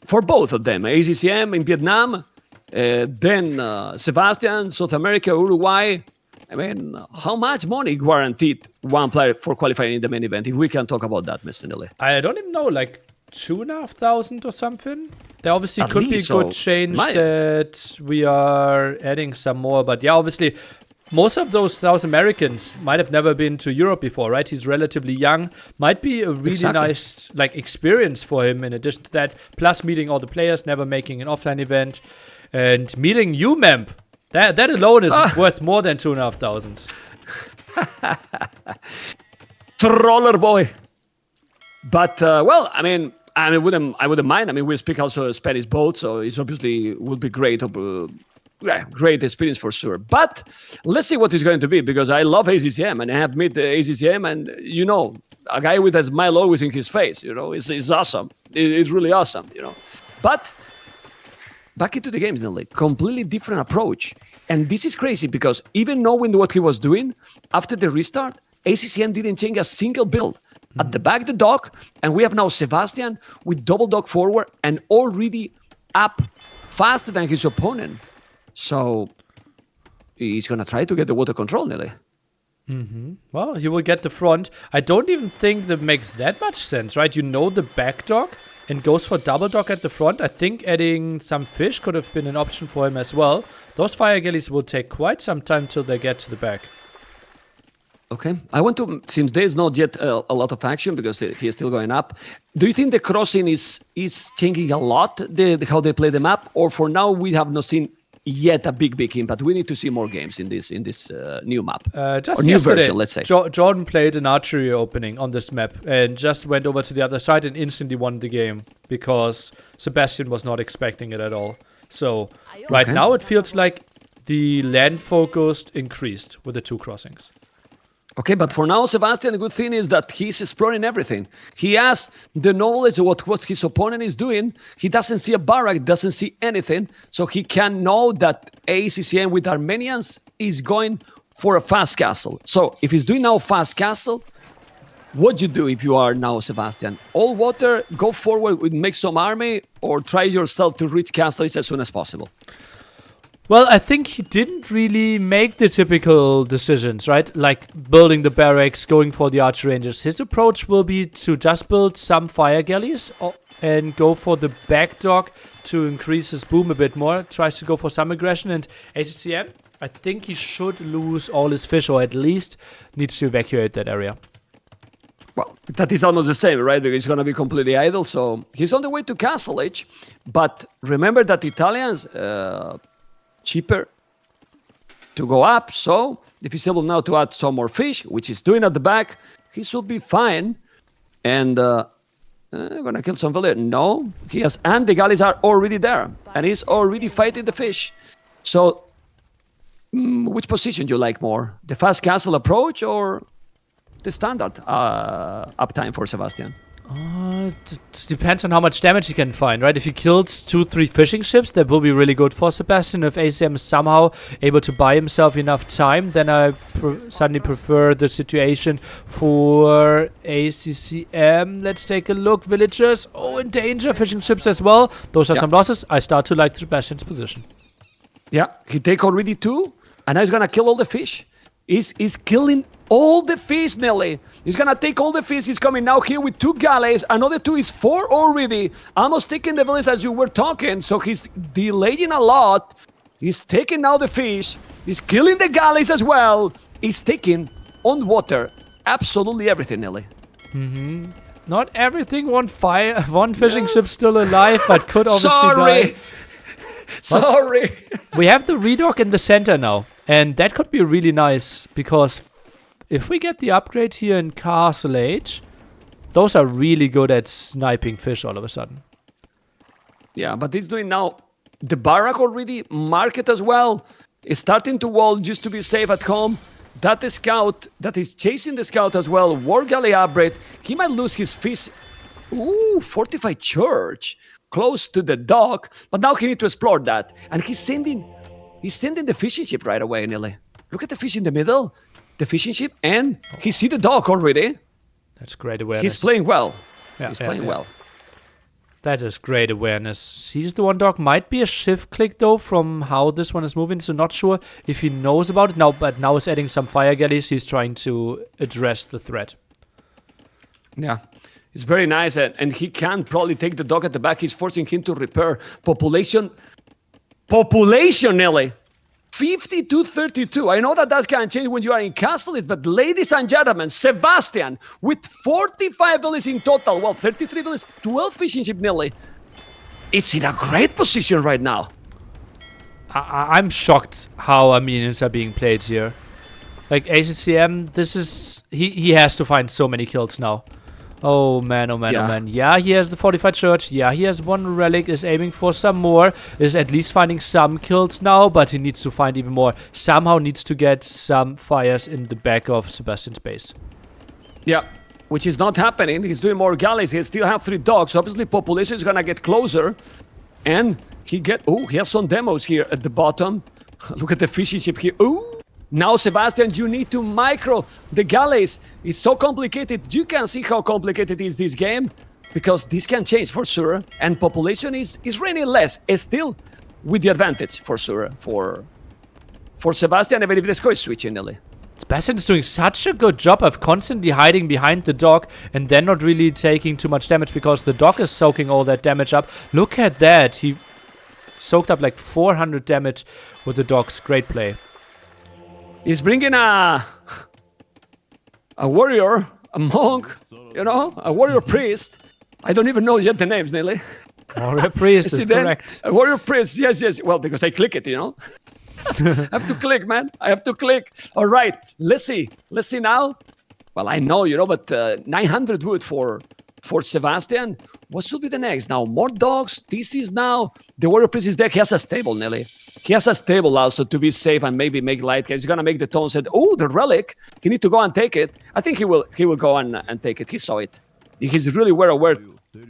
for both of them, ACCM in Vietnam, then Sebastian, South America, Uruguay. I mean, how much money guaranteed one player for qualifying in the main event? If we can talk about that, Mr. Nelly. I don't even know, like 2,500 or something. There obviously At could be a least, good so change might- that we are adding some more. But yeah, obviously, most of those South Americans might have never been to Europe before, right? He's relatively young. Might be a really Exactly. nice experience for him in addition to that. Plus meeting all the players, never making an offline event. And meeting you, Memp. That alone is worth more than 2,500. Troller boy. But well, I wouldn't mind. I mean, we speak also Spanish both, so it's obviously will be great. Great experience for sure. But let's see what it's going to be, because I love ACCM and I have met ACCM, and a guy with a smile always in his face. It's awesome. It's really awesome. But back into the game, Nelly, completely different approach. And this is crazy because even knowing what he was doing after the restart, ACCM didn't change a single build. At the back, the dog, and we have now Sebastian with double dog forward and already up faster than his opponent. So he's going to try to get the water control, Nelly. Well, he will get the front. I don't even think that makes that much sense, right? The back dog and goes for double dog at the front. I think adding some fish could have been an option for him as well. Those fire galleys will take quite some time till they get to the back. Okay, I want to, since there's not yet a lot of action because he is still going up, do you think the crossing is changing a lot, how they play the map? Or for now, we have not seen yet a big impact? We need to see more games in this new map. Just or new yesterday, version, let's say. Jordan played an archery opening on this map and just went over to the other side and instantly won the game because Sebastian was not expecting it at all. So right now it feels like the land focused increased with the two crossings. Okay, but for now, Sebastian, the good thing is that he's exploring everything. He has the knowledge of what his opponent is doing. He doesn't see a barrack, doesn't see anything. So he can know that ACCM with Armenians is going for a fast castle. So if he's doing now fast castle, what you do if you are now Sebastian? All water, go forward, make some army, or try yourself to reach castles as soon as possible? Well, I think he didn't really make the typical decisions, right? Like building the barracks, going for the archer rangers. His approach will be to just build some fire galleys and go for the back dog to increase his boom a bit more. Tries to go for some aggression. And ACCM, I think he should lose all his fish, or at least needs to evacuate that area. Well, that is almost the same, right? Because he's going to be completely idle. So he's on the way to Castle Age. But remember that Italians... cheaper to go up. So if he's able now to add some more fish, which he's doing at the back, he should be fine. And gonna kill some villager. No, he has, and the galleys are already there, and he's already fighting the fish. So which position do you like more? The fast castle approach or the standard uptime for Sebastian? It depends on how much damage he can find, right? If he kills 2-3 fishing ships, that will be really good for Sebastian. If ACM is somehow able to buy himself enough time, then I suddenly prefer the situation for ACCM. Let's take a look. Villagers, in danger. Fishing ships as well. Those are some losses. I start to like Sebastian's position. Yeah, he take already 2, and now he's gonna kill all the fish. He's killing all the fish, Nelly. He's gonna take all the fish. He's coming now here with 2 galleys. Another 2 is 4 already. Almost taking the village as you were talking. So he's delaying a lot. He's taking now the fish. He's killing the galleys as well. He's taking on water absolutely everything, Nelly. Not everything. One fishing ship still alive, but could obviously die. Sorry. We have the redock in the center now. And that could be really nice, because if we get the upgrades here in Castle Age, those are really good at sniping fish all of a sudden. Yeah, but he's doing now the barrack already, market as well. Is starting to wall just to be safe at home. That scout, that is chasing the scout as well. War galley upgrade. He might lose his fish. Ooh, fortified church. Close to the dock. But now he needs to explore that. And he's sending the fishing ship right away, Nelly. Look at the fish in the middle. The fishing ship, and he see the dog already. That's great awareness. He's playing well. Yeah, He's playing well. That is great awareness. Sees the one dog. Might be a shift click, though, from how this one is moving. So not sure if he knows about it now. But now he's adding some fire galleys. He's trying to address the threat. Yeah. It's very nice, and he can probably take the dog at the back. He's forcing him to repair. Population, Nelly. 52-32. I know that can change when you are in castles, but ladies and gentlemen, Sebastian with 45 villas in total. Well, 33 villas, 12 fishing ship, Nelly. It's in a great position right now. I'm shocked how minions are being played here. Like ACCM, this is he has to find so many kills now. Oh man, oh man, oh man. Yeah, he has the fortified church. Yeah, he has one relic, is aiming for some more. Is at least finding some kills now, but he needs to find even more. Somehow needs to get some fires in the back of Sebastian's base. Yeah, which is not happening. He's doing more galleys. He still have 3 dogs. So obviously population is gonna get closer. And he has some demos here at the bottom. Look at the fishing ship here. Ooh. Now, Sebastian, you need to micro the galleys. It's so complicated. You can see how complicated is this game, because this can change for sure. And population is raining less. It's still with the advantage for sure for Sebastian, even if the score is switching, Nelly. Sebastian is doing such a good job of constantly hiding behind the dog and then not really taking too much damage because the dog is soaking all that damage up. Look at that. He soaked up like 400 damage with the dogs. Great play. He's bringing a warrior, a monk, a warrior priest. I don't even know yet the names, Nelly. Warrior priest is correct. A warrior priest, yes. Well, because I click it, I have to click, man. I have to click. All right, let's see now. Well, I know, but 900 wood for Sebastian. What should be the next? Now, more dogs. This is now the warrior priest's deck. He has a stable, Nelly. He has a stable also to be safe and maybe make light. He's gonna make the tone set. Oh, the relic. He need to go and take it. I think he will go and take it. He saw it. He's really well aware.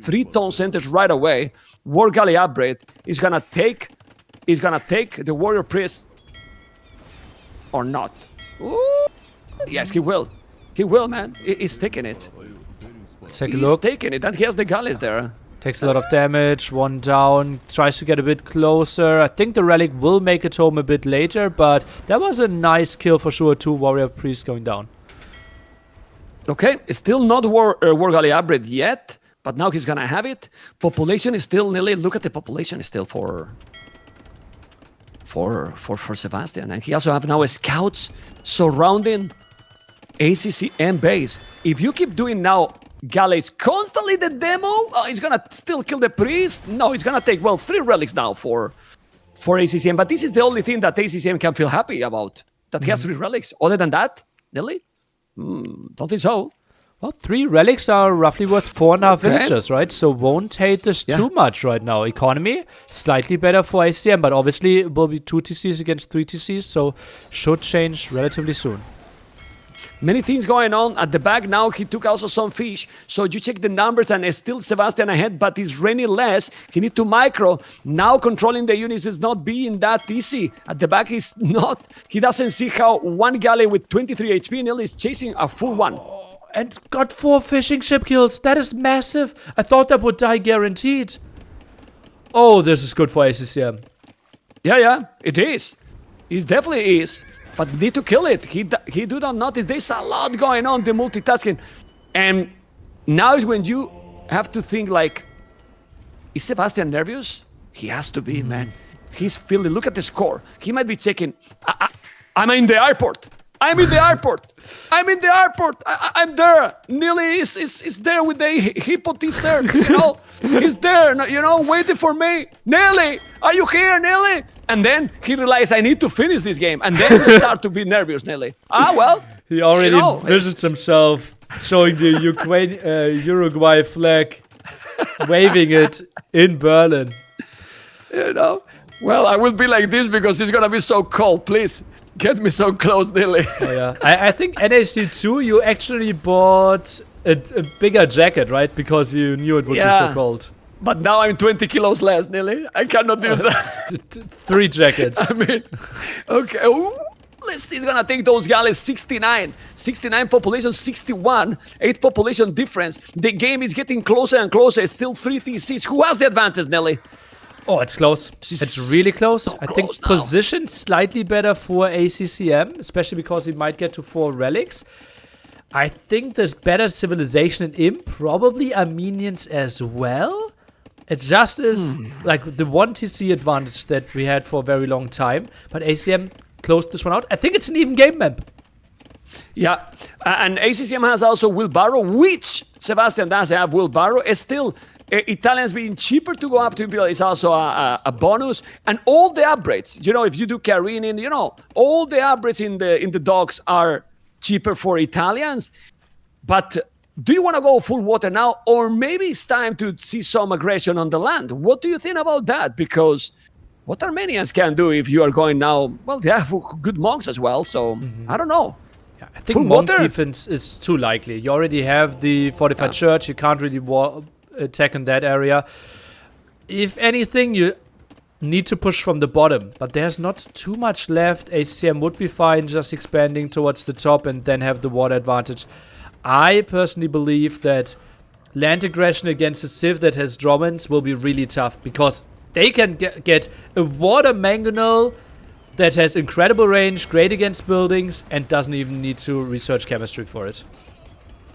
3 tone centers right away. War galley upgrade. He's gonna take the warrior priest or not. Ooh. Yes, he will. He will, man. He's taking it. Let's take a look. He's taking it, and he has the galleys there. Takes a lot of damage, 1 down, tries to get a bit closer. I think the relic will make it home a bit later, but that was a nice kill for sure. 2 warrior priests going down. Okay, it's still not war galley upgrade yet, but now he's gonna have it. Population is still nearly. Look at the population is still for Sebastian, and he also have now scouts surrounding ACCM base. If you keep doing now galleys constantly the demo, he's gonna still kill the priest. No, he's gonna take 3 relics now for ACCM, but this is the only thing that ACCM can feel happy about, that he has 3 relics. Other than that, Nelly, don't think so. Well, 3 relics are roughly worth 4.5 villagers, right? So won't hate this too much right now. Economy slightly better for ACCM, but obviously it will be 2 TCs against 3 TCs, so should change relatively soon. Many things going on at the back now. He took also some fish. So you check the numbers and it's still Sebastian ahead, but it's raining less. He need to micro. Now controlling the units is not being that easy. At the back is not. He doesn't see how 1 galley with 23 HP nearly is chasing a full 1. And got 4 fishing ship kills. That is massive. I thought that would die guaranteed. Oh, this is good for ACCM. Yeah, it is. It definitely is. But need to kill it. He do not notice. There's a lot going on, the multitasking. And now is when you have to think like, is Sebastian nervous? He has to be, man. He's feeling, look at the score. He might be checking, I'm in the airport. I'm in the airport. I'm there. Nearly is there with the hippo t-shirt, He's there, waiting for me. Nelly, are you here, Nelly? And then he realized I need to finish this game. And then he start to be nervous, Nelly. He already visits himself, showing the Uruguay flag, waving it in Berlin. Well, I will be like this because it's going to be so cold. Please. Get me so close, Nelly. Oh, yeah. I think NAC 2, you actually bought a bigger jacket, right? Because you knew it would be so cold. But now I'm 20 kilos less, Nelly. I cannot use that. 3 jackets. Okay. Ooh, he's gonna take those galleys. 69 population, 61. 8 population difference. The game is getting closer and closer. It's still 3 TCs. Who has the advantage, Nelly? Oh, it's close. It's really close. I think position slightly better for ACCM, especially because he might get to 4 relics. I think there's better civilization in Imp, probably Armenians as well. It just is like the one TC advantage that we had for a very long time. But ACCM closed this one out. I think it's an even game map. Yeah, and ACCM has also wheelbarrow, which Sebastian does have wheelbarrow. It's still Italians being cheaper to go up to Imperial is also a bonus. And all the upgrades, you know, if you do careening, you know, all the upgrades in the docks are cheaper for Italians. But do you want to go full water now, or maybe it's time to see some aggression on the land? What do you think about that? Because what Armenians can do if you are going now, well, they have good monks as well, so I don't know. Yeah, I think monk defense is too likely. You already have the fortified church, you can't really attack in that area. If anything, you need to push from the bottom, but there's not too much left. ACCM would be fine just expanding towards the top and then have the water advantage. I personally believe that land aggression against a Civ that has Dromans will be really tough, because they can get a water mangonel that has incredible range, great against buildings, and doesn't even need to research chemistry for it.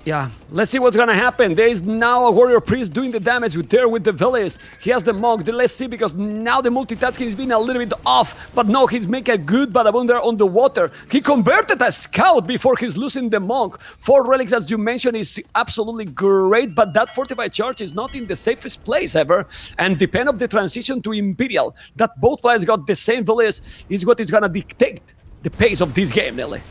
Yeah, let's see what's gonna happen. There is now a warrior priest doing the damage with the village. He has the monk. Let's see, because now the multitasking is being a little bit off. But no, he's making a good Badabun there on the water. He converted a scout before he's losing the monk. 4 relics, as you mentioned, is absolutely great, but that fortified church is not in the safest place ever. And depend of the transition to Imperial, that both players got the same village, is what is gonna dictate the pace of this game, Nelly.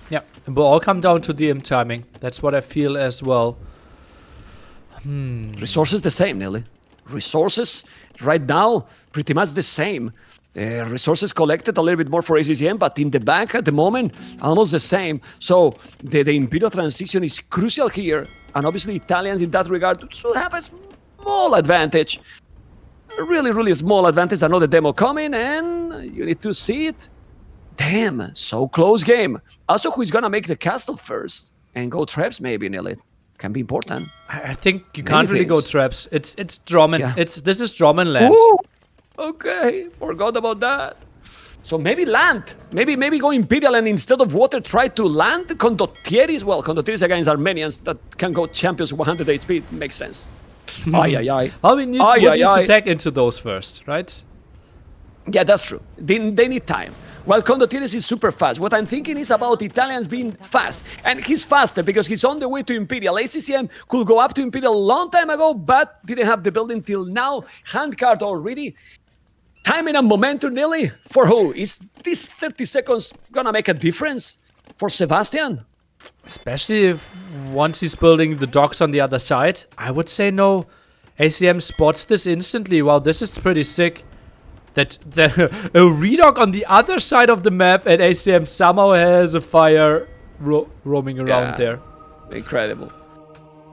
Yeah, it will all come down to the Imp timing. That's what I feel as well. Resources the same, Nelly. Resources right now pretty much the same. Resources collected a little bit more for ACCM, but in the back at the moment almost the same. So the Imperial transition is crucial here, and obviously Italians in that regard should have a small advantage. A really small advantage. I know the demo coming, and you need to see it. Damn, so close game. Also, who's gonna make the castle first and go traps maybe, Nelly? Can be important. I think you can't really go traps. It's Droman. Yeah. This is Droman land. Ooh, okay, forgot about that. So maybe land. Maybe go Imperial, and instead of water, try to land Condottieris. Well, Condottieris against Armenians that can go champions 100 HP. Makes sense. Ay. Well, we need to tag into those first, right? Yeah, that's true. They need time. Well, Condottieris is super fast. What I'm thinking is about Italians being fast. And he's faster because he's on the way to Imperial. ACCM could go up to Imperial a long time ago, but didn't have the building till now. Handcard already. Timing and momentum, Nelly. For who? Is this 30 seconds gonna make a difference for Sebastian? Especially if once he's building the docks on the other side, I would say no. ACCM spots this instantly. Wow, this is pretty sick. That a redock on the other side of the map, and ACCM somehow has a fire roaming around there. Incredible.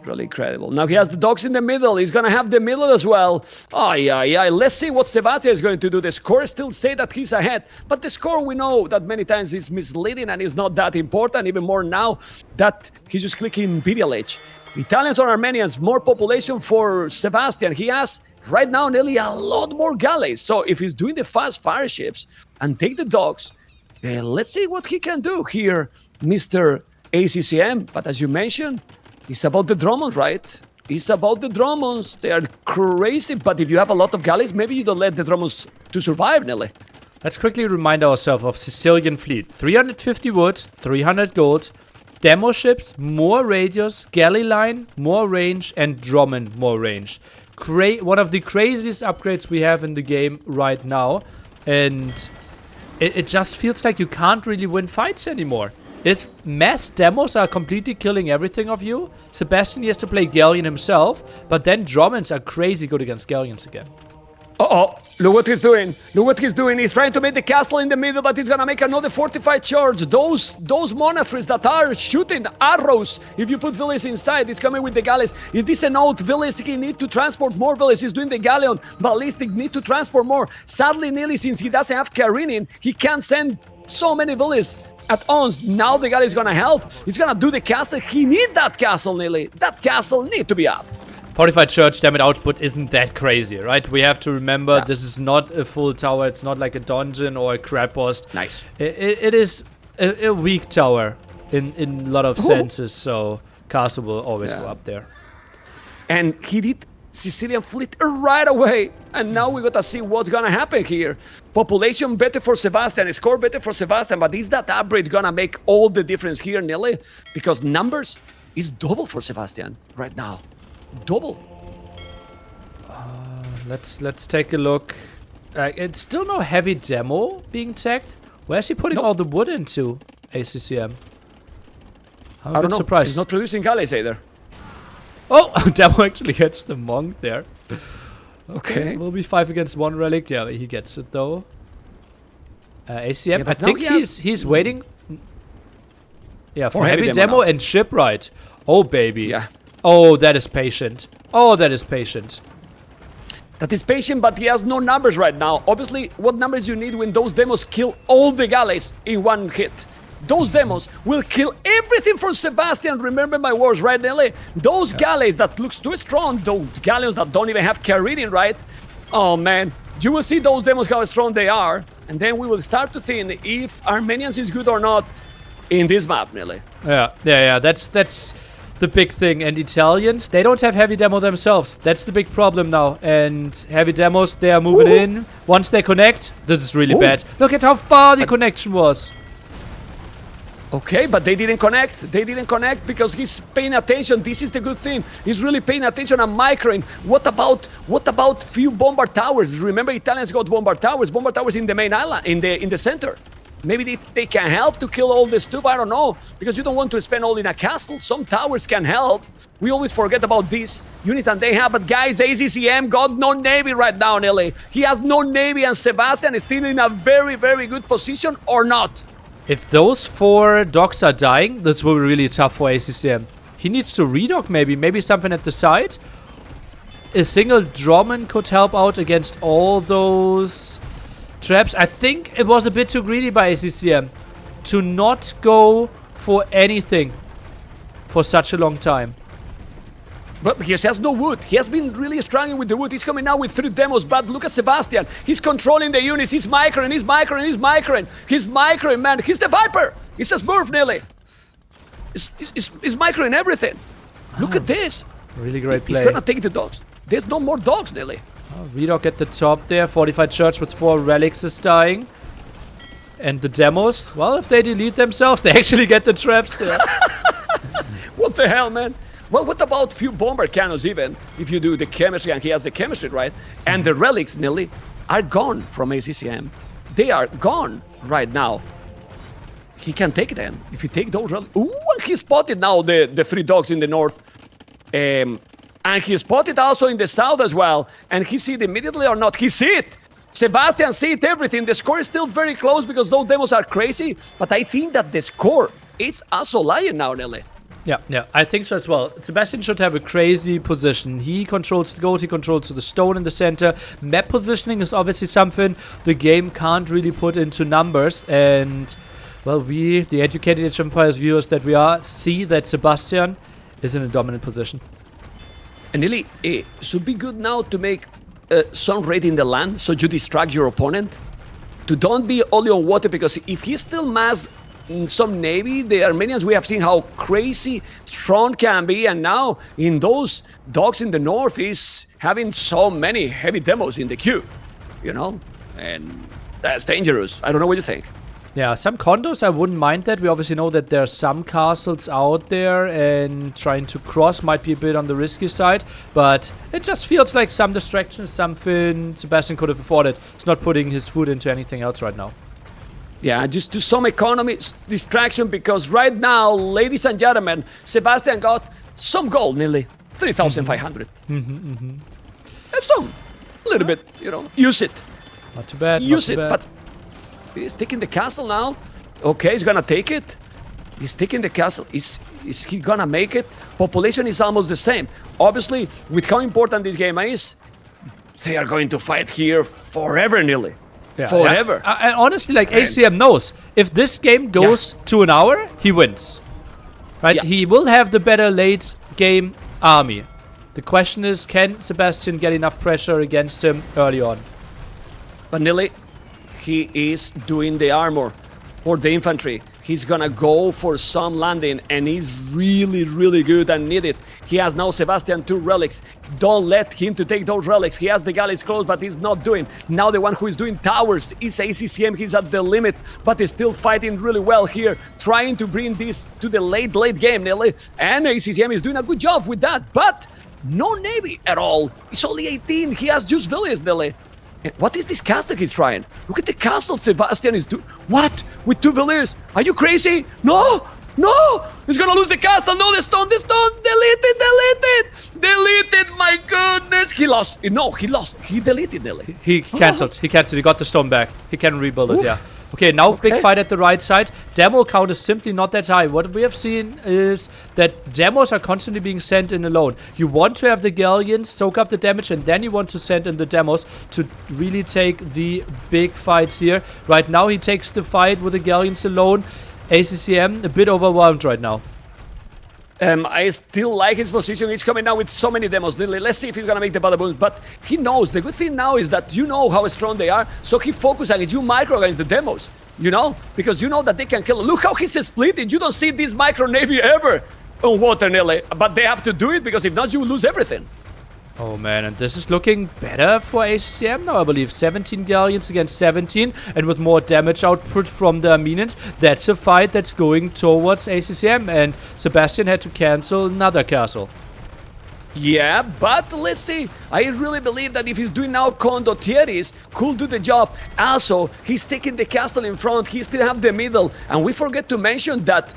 Really incredible. Now he has the dogs in the middle. He's going to have the middle as well. Let's see what Sebastian is going to do. The score still say that he's ahead, but the score we know that many times is misleading and is not that important, even more now that he's just clicking Imperial Age. Italians or Armenians, more population for Sebastian. He has right now nearly a lot more galleys. So if he's doing the fast fire ships and take the dogs, let's see what he can do here, Mr. ACCM. But as you mentioned, it's about the Dromons, right? It's about the Dromons. They are crazy, but if you have a lot of galleys, maybe you don't let the Dromons to survive, Nelly. Let's quickly remind ourselves of Sicilian fleet. 350 wood, 300 gold, demo ships, more radius, galley line, more range, and Droman, more range. One of the craziest upgrades we have in the game right now. And it just feels like you can't really win fights anymore. His mass demos are completely killing everything of you. Sebastian has to play Galleon himself, but then Dromans are crazy good against Galleons again. Look what he's doing. Look what he's doing. He's trying to make the castle in the middle, but he's gonna make another fortified charge. Those monasteries that are shooting arrows, if you put villages inside, it's coming with the galleys. Is this an old village? He need to transport more villages. He's doing the galleon. Ballistic need to transport more. Sadly, Nearly, since he doesn't have careening, he can't send so many villages at once. Now the guy is gonna help. He's gonna do the castle. He need that castle, Nearly. That castle need to be up. Fortified Church damage output isn't that crazy, right? We have to remember this is not a full tower. It's not like a dungeon or a crab post. Nice. It is a weak tower. in a lot of senses. So Castle will always go up there. And he did Sicilian fleet right away. And now we got to see what's going to happen here. Population better for Sebastian, score better for Sebastian. But is that upgrade going to make all the difference here, Nelly? Because numbers is double for Sebastian right now. Double. Let's take a look. It's still no heavy demo being tagged. Where's he putting all the wood into, ACCM? I'm a bit surprised. He's not producing galleys either. Oh, demo actually gets the monk there. Okay. Will be 5 against 1 relic. Yeah, he gets it though. ACCM, Yeah, I think he's waiting. Yeah, for heavy demo and shipwright. Oh baby. Yeah. Oh, that is patient. Oh, that is patient. That is patient, but he has no numbers right now. Obviously, what numbers you need when those demos kill all the galleys in one hit? Those demos will kill everything from Sebastian. Remember my words, right, Nelly? Those galleys that looks too strong, those galleons that don't even have careening, right? Oh man, you will see those demos how strong they are, and then we will start to think if Armenians is good or not in this map, Nelly. Yeah. That's the big thing. And Italians, they don't have heavy demo themselves. That's the big problem now. And heavy demos, they are moving in. Once they connect, this is really bad. Look at how far the connection was. Okay, but they didn't connect. They didn't connect because he's paying attention. This is the good thing. He's really paying attention and microing. What about few bombard towers? Remember, Italians got bombard towers. Bombard towers in the main island, in the center. Maybe they can help to kill all this stuff. I don't know, because you don't want to spend all in a castle. Some towers can help. We always forget about these units, and they have. But guys, ACCM got no navy right now, Nelly. He has no navy, and Sebastian is still in a very, very good position, or not. If those 4 docks are dying, this will be really tough for ACCM. He needs to redock maybe something at the side. A single Drummond could help out against all those traps. I think it was a bit too greedy by ACCM to not go for anything for such a long time. But he has no wood. He has been really struggling with the wood. He's coming out with 3 demos, but look at Sebastian. He's controlling the units. He's microing, He's microing, man. He's the Viper. He's a Smurf, Nelly. He's microing everything. Look at this. Really great play. He's gonna take the dogs. There's no more dogs, Nelly. Redock at the top there. Fortified church with 4 relics is dying. And the demos, well, if they delete themselves, they actually get the traps there. What the hell, man? Well, what about few bomber cannons even? If you do the chemistry, and he has the chemistry, right? And the relics, Nelly, are gone from ACCM. They are gone right now. He can take them. If he take those relics... Ooh, he spotted now the 3 dogs in the north. And he spotted also in the south as well. And he see it immediately or not? He see it! Sebastian see it, everything. The score is still very close because those demos are crazy. But I think that the score is also lying now, Nelly. Yeah, I think so as well. Sebastian should have a crazy position. He controls the goat, he controls the stone in the center. Map positioning is obviously something the game can't really put into numbers. And, well, we, the educated Age of Empires viewers that we are, see that Sebastian is in a dominant position. And Nelly, it should be good now to make some raid in the land so you distract your opponent. To don't be only on water, because if he still mass some navy, the Armenians, we have seen how crazy strong can be, and now in those docks in the north is having so many heavy demos in the queue, you know, and that's dangerous. I don't know what you think. Yeah, some condos, I wouldn't mind that. We obviously know that there are some castles out there, and trying to cross might be a bit on the risky side, but it just feels like some distraction is something Sebastian could have afforded. He's not putting his foot into anything else right now. Yeah, just do some economy distraction, because right now, ladies and gentlemen, Sebastian got some gold, nearly 3,500. Have some, a little bit, you know, use it. Not too bad. Use it, but he's taking the castle now. Okay, he's gonna take it. He's taking the castle. Is he gonna make it? Population is almost the same. Obviously, with how important this game is, they are going to fight here forever, nearly. Yeah, forever. Yeah. And honestly, like, ACCM knows, if this game goes to an hour, he wins. Right? Yeah. He will have the better late game army. The question is, can Sebastian get enough pressure against him early on? But Nelly, he is doing the armor for the infantry. he's gonna go for some landing, and he's really, really good and need it. He has now Sebastian 2 relics. Don't let him to take those relics. He has the galleys close, but he's not doing. Now the one who is doing towers is ACCM. He's at the limit, but he's still fighting really well here, trying to bring this to the late game, Nelly. And ACCM is doing a good job with that, but no Navy at all. It's only 18. He has just villas, Nelly. And what is this castle he's trying? Look at the castle Sebastian is doing. What? With 2 villiers? Are you crazy? No! No! He's gonna lose the castle! No, the stone! Delete it! My goodness! He lost. No, he lost. He deleted, Nelly. He cancelled. He got the stone back. He can rebuild it, yeah. Okay, now big fight at the right side. Demo count is simply not that high. What we have seen is that demos are constantly being sent in alone. You want to have the galleons soak up the damage, and then you want to send in the demos to really take the big fights here. Right now, he takes the fight with the galleons alone. ACCM a bit overwhelmed right now. I still like his position. He's coming now with so many demos. Let's see if he's gonna make the badaboons. But he knows. The good thing now is that you know how strong they are. So he focuses on it. You micro against the demos. You know? Because you know that they can kill. Look how he's splitting. You don't see this micro navy ever on water, Nelly. But they have to do it because if not, you will lose everything. Oh man, and this is looking better for ACCM now, I believe. 17 galleons against 17, and with more damage output from the Armenians, that's a fight that's going towards ACCM, and Sebastian had to cancel another castle. Yeah, but let's see. I really believe that if he's doing now condottieri, could do the job. Also, he's taking the castle in front, he still have the middle, and we forget to mention that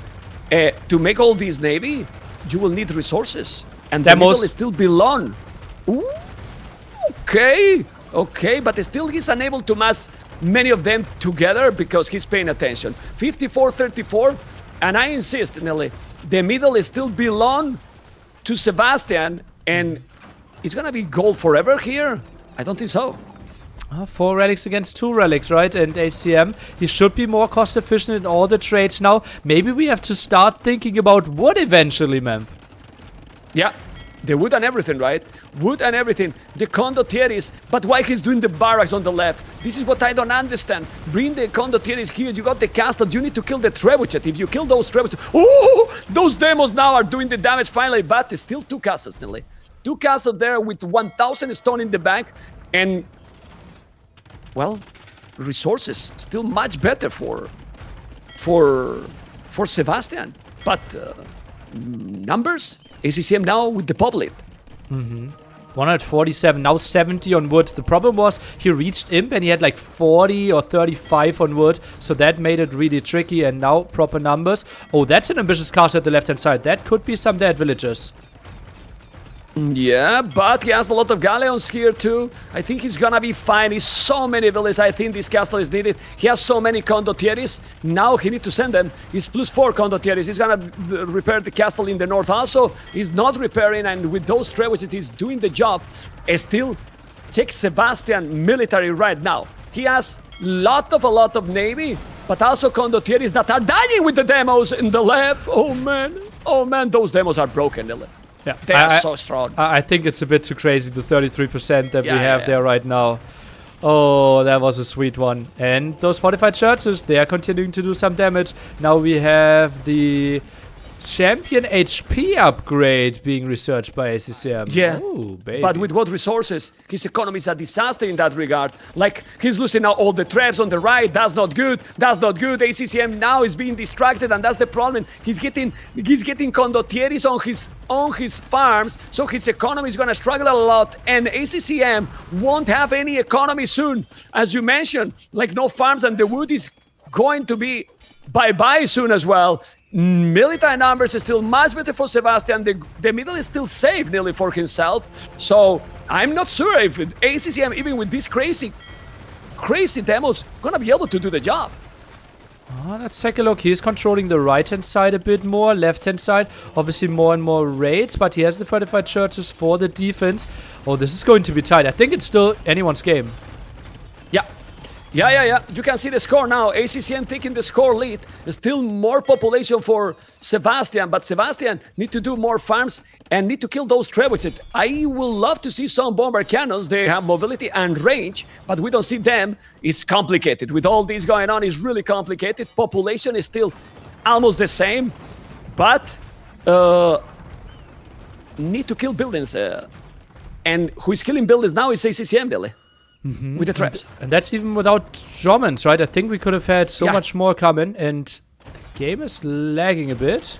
to make all this navy, you will need resources, and the middle is still belong. Ooh, okay, but still he's unable to mass many of them together because he's paying attention. 54-34, and I insist, Nelly, the middle is still belong to Sebastian, and it's gonna be gold forever here? I don't think so. 4 relics against 2 relics, right? And ACCM, he should be more cost efficient in all the trades now. Maybe we have to start thinking about wood eventually, man. Yeah. The wood and everything, right? Wood and everything. The condottieris. But why he's doing the barracks on the left? This is what I don't understand. Bring the condottieris here. You got the castle. You need to kill the trebuchet. If you kill those trebuchet... Oh! Those demos now are doing the damage finally. But it's still 2 castles, Nelly. 2 castles there with 1,000 stone in the bank. And... well, resources. Still much better for Sebastian. But... numbers? ACCM now with the public. 147, now 70 on wood. The problem was he reached imp and he had like 40 or 35 on wood, so that made it really tricky. And now proper numbers. Oh, that's an ambitious castle at the left hand side. That could be some dead villagers. Yeah, but he has a lot of galleons here too. I think he's gonna be fine. He's so many villages. I think this castle is needed. He has so many condottieris. Now he needs to send them. He's +4 condottieris. He's gonna repair the castle in the north also. He's not repairing, and with those trebuchets, he's doing the job. Still, check Sebastian military right now. He has a lot of navy, but also condottieris that are dying with the demos in the left. Oh man, those demos are broken, Dylan. Yeah, they are so strong. I think it's a bit too crazy, the 33% that we have there right now. Oh, that was a sweet one. And those fortified churches, they are continuing to do some damage. Now we have the champion HP upgrade being researched by ACCM. Yeah, ooh, baby. But with what resources? His economy is a disaster in that regard. Like, he's losing now all the traps on the right. That's not good. That's not good. ACCM now is being distracted, and that's the problem. He's getting condottieris on his farms, so his economy is gonna struggle a lot. And ACCM won't have any economy soon, as you mentioned. Like, no farms, and the wood is going to be bye-bye soon as well. Military numbers is still much better for Sebastian. The middle is still safe nearly for himself. So I'm not sure if ACCM, even with these crazy demos, gonna be able to do the job. Let's take a look. He's controlling the right-hand side a bit more. Left-hand side, obviously more and more raids, but he has the fortified churches for the defense. Oh, this is going to be tight. I think it's still anyone's game. Yeah. Yeah. You can see the score now. ACCM taking the score lead. Still more population for Sebastian, but Sebastian need to do more farms and need to kill those trebuchets. I will love to see some bomber cannons. They have mobility and range, but we don't see them. It's complicated. With all this going on, it's really complicated. Population is still almost the same, but need to kill buildings. And who is killing buildings now is ACCM, Billy. With the traps. And that's even without Germans, right? I think we could have had so much more coming, and the game is lagging a bit.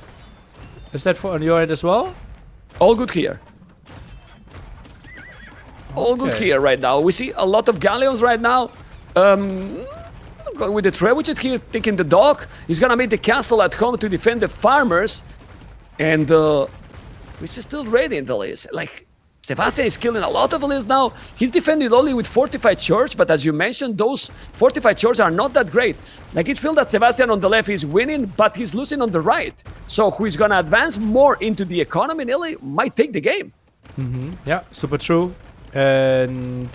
Is that on your end as well? All good here. All good here right now. We see a lot of galleons right now. With the trebuchet here, taking the dock. He's gonna make the castle at home to defend the farmers. And we see still ready in Villiers. Like, Sebastian is killing a lot of Villiers now. He's defending only with fortified church, but as you mentioned, those fortified churches are not that great. Like, it feels that Sebastian on the left is winning, but he's losing on the right. So who is gonna advance more into the economy, Nilly, might take the game. Yeah, super true. And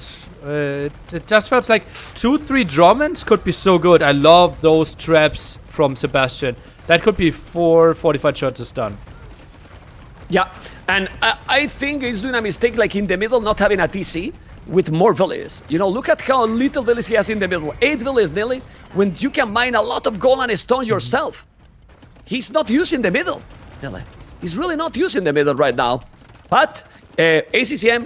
it just felt like 2-3 Germans could be so good. I love those traps from Sebastian. That could be 4 fortified churches done. Yeah, and I think he's doing a mistake, like in the middle, not having a TC with more villages. You know, look at how little villages he has in the middle. 8 villages, Nelly, when you can mine a lot of gold and stone yourself. He's not using the middle, Nelly. He's really not using the middle right now. But ACCM,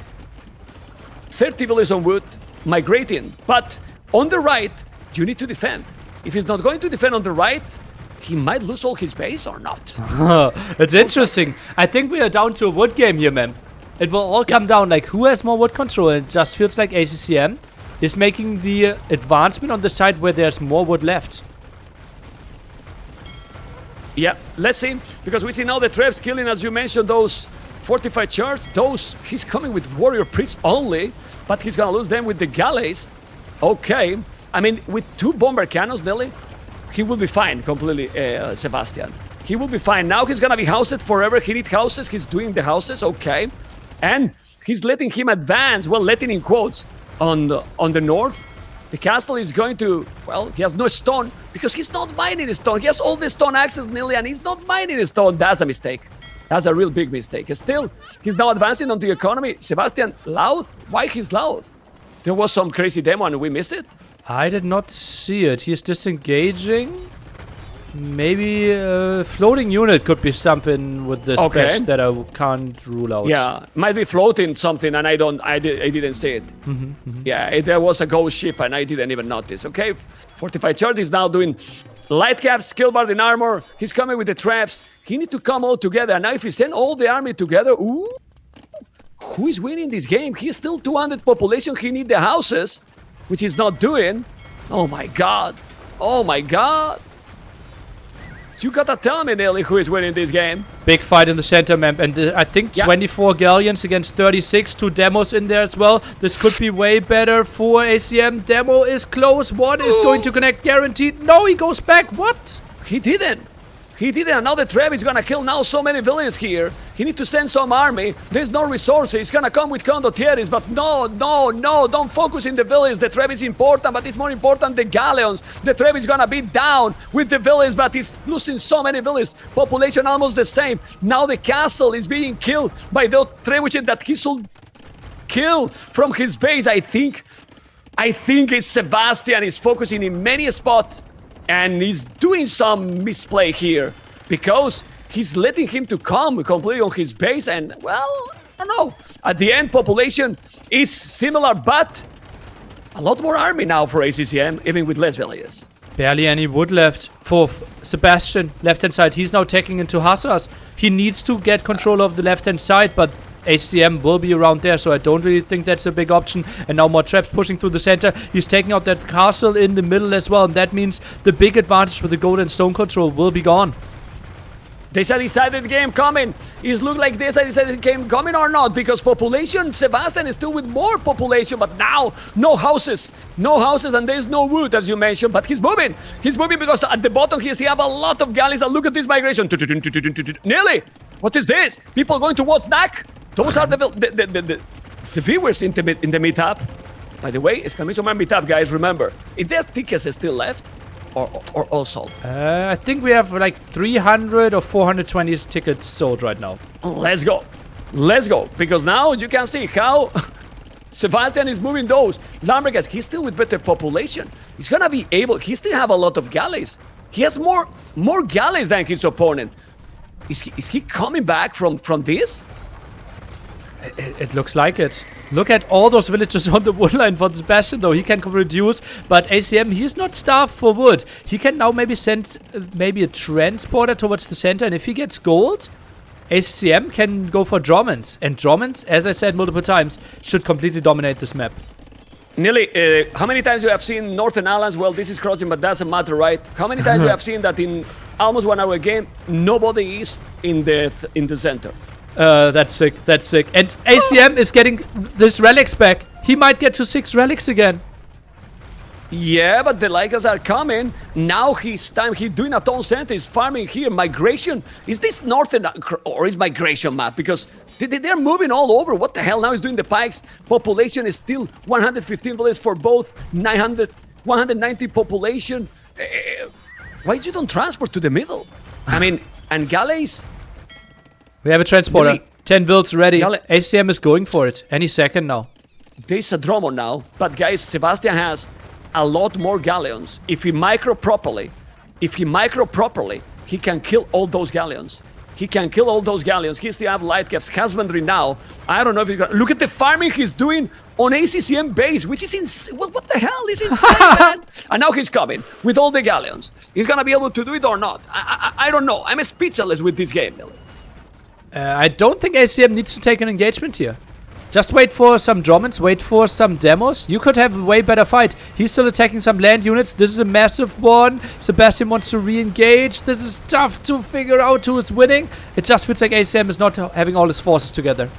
30 villages on wood, migrating. But on the right, you need to defend. If he's not going to defend on the right, he might lose all his base or not. It's interesting. I think we are down to a wood game here, man. It will all come down like who has more wood control. It just feels like ACCM is making the advancement on the side where there's more wood left. Yeah, let's see. Because we see now the traps killing, as you mentioned, those fortified church. Those, he's coming with warrior priests only, but he's gonna lose them with the galleys. Okay. I mean, with 2 bomber cannons, Nelly, he will be fine completely, Sebastian. He will be fine. Now he's gonna be housed forever. He needs houses. He's doing the houses, okay. And he's letting him advance, well, letting in quotes, on the north. The castle is going to, well, he has no stone because he's not mining stone. He has all the stone access, Nilly, and he's not mining stone. That's a mistake. That's a real big mistake. Still, he's now advancing on the economy. Sebastian, loud? Why he's loud? There was some crazy demo and we missed it? I did not see it. He's disengaging. Maybe a floating unit could be something with this patch that I can't rule out. Yeah, might be floating something and I didn't see it. Yeah, there was a ghost ship and I didn't even notice. Okay, Fortified Church is now doing light caps, skill bar in armor. He's coming with the traps. He need to come all together. Now if he send all the army together, ooh, who is winning this game? He's still 200 population. He need the houses, which he's not doing. Oh my god. Oh my god. You gotta tell me, Nelly, who is winning this game. Big fight in the center, man. And I think 24 galleons against 36. 2 demos in there as well. This could be way better for ACM. Demo is close. One is going to connect guaranteed. No, he goes back. What? He didn't. He didn't. Another Trev is gonna kill now so many villages here. He need to send some army. There's no resources. He's gonna come with condottieri, but no. Don't focus in the villages. The Trev is important, but it's more important the galleons. The Trev is gonna be down with the villages, but he's losing so many villages. Population almost the same. Now the castle is being killed by the trebuchet that he should kill from his base. I think it's Sebastian is focusing in many spots. And he's doing some misplay here because he's letting him to come completely on his base. And, well, I don't know. At the end, population is similar, but a lot more army now for ACCM, even with less villages. Barely any wood left for Sebastian. Left-hand side, he's now taking into Hussars. He needs to get control of the left-hand side, but ACCM will be around there, so I don't really think that's a big option. And now more traps pushing through the center. He's taking out that castle in the middle as well, and that means the big advantage for the gold and stone control will be gone. There's a decided game coming. It looks like there's a decided game coming or not, because population, Sebastian is still with more population, but now no houses, and there's no wood, as you mentioned, but he's moving. He's moving because at the bottom he have a lot of galleys, and look at this migration. Nearly. What is this? People going towards NAC? Those are the viewers in the meetup. By the way, exclamation mark meetup, guys. Remember, if there tickets are still left, or all sold. I think we have like 300 or 420 tickets sold right now. Let's go. Because now you can see how Sebastian is moving those. Lambregas, he's still with better population. He's gonna be able. He still have a lot of galleys. He has more galleys than his opponent. Is he coming back from this? It looks like it. Look at all those villagers on the wood line for Sebastian, though. He can reduce, but ACM, he's not starved for wood. He can now maybe send maybe a transporter towards the center, and if he gets gold, ACM can go for Dromans. And Dromans, as I said multiple times, should completely dominate this map. Nearly, how many times you have seen Northern Islands? Well, this is crossing, but doesn't matter, right? How many times you have seen that in almost 1 hour game, nobody is in the center? That's sick. And ACM is getting this relics back. He might get to 6 relics again. Yeah, but the Lycas are coming. Now he's doing a town center, he's farming here. Migration. Is this Northern or is migration map? Because they're moving all over. What the hell? Now he's doing the pikes. Population is still 115 villages for both. 190 population. Why you don't transport to the middle? I mean, and galleys? We have a transporter. 10 builds ready. ACM is going for it. Any second now. There's a Dromo now. But guys, Sebastian has a lot more galleons. If he micro properly, he can kill all those galleons. He still have light caps, husbandry now. I don't know if he's gonna... Look at the farming he's doing on ACCM base, which is insane. What the hell is insane, man? And now he's coming with all the galleons. He's gonna be able to do it or not. I don't know. I'm speechless with this game, Billy. I don't think ACM needs to take an engagement here. Just wait for some Dromans, wait for some demos. You could have a way better fight. He's still attacking some land units. This is a massive one. Sebastian wants to re-engage. This is tough to figure out who is winning. It just feels like ACM is not having all his forces together.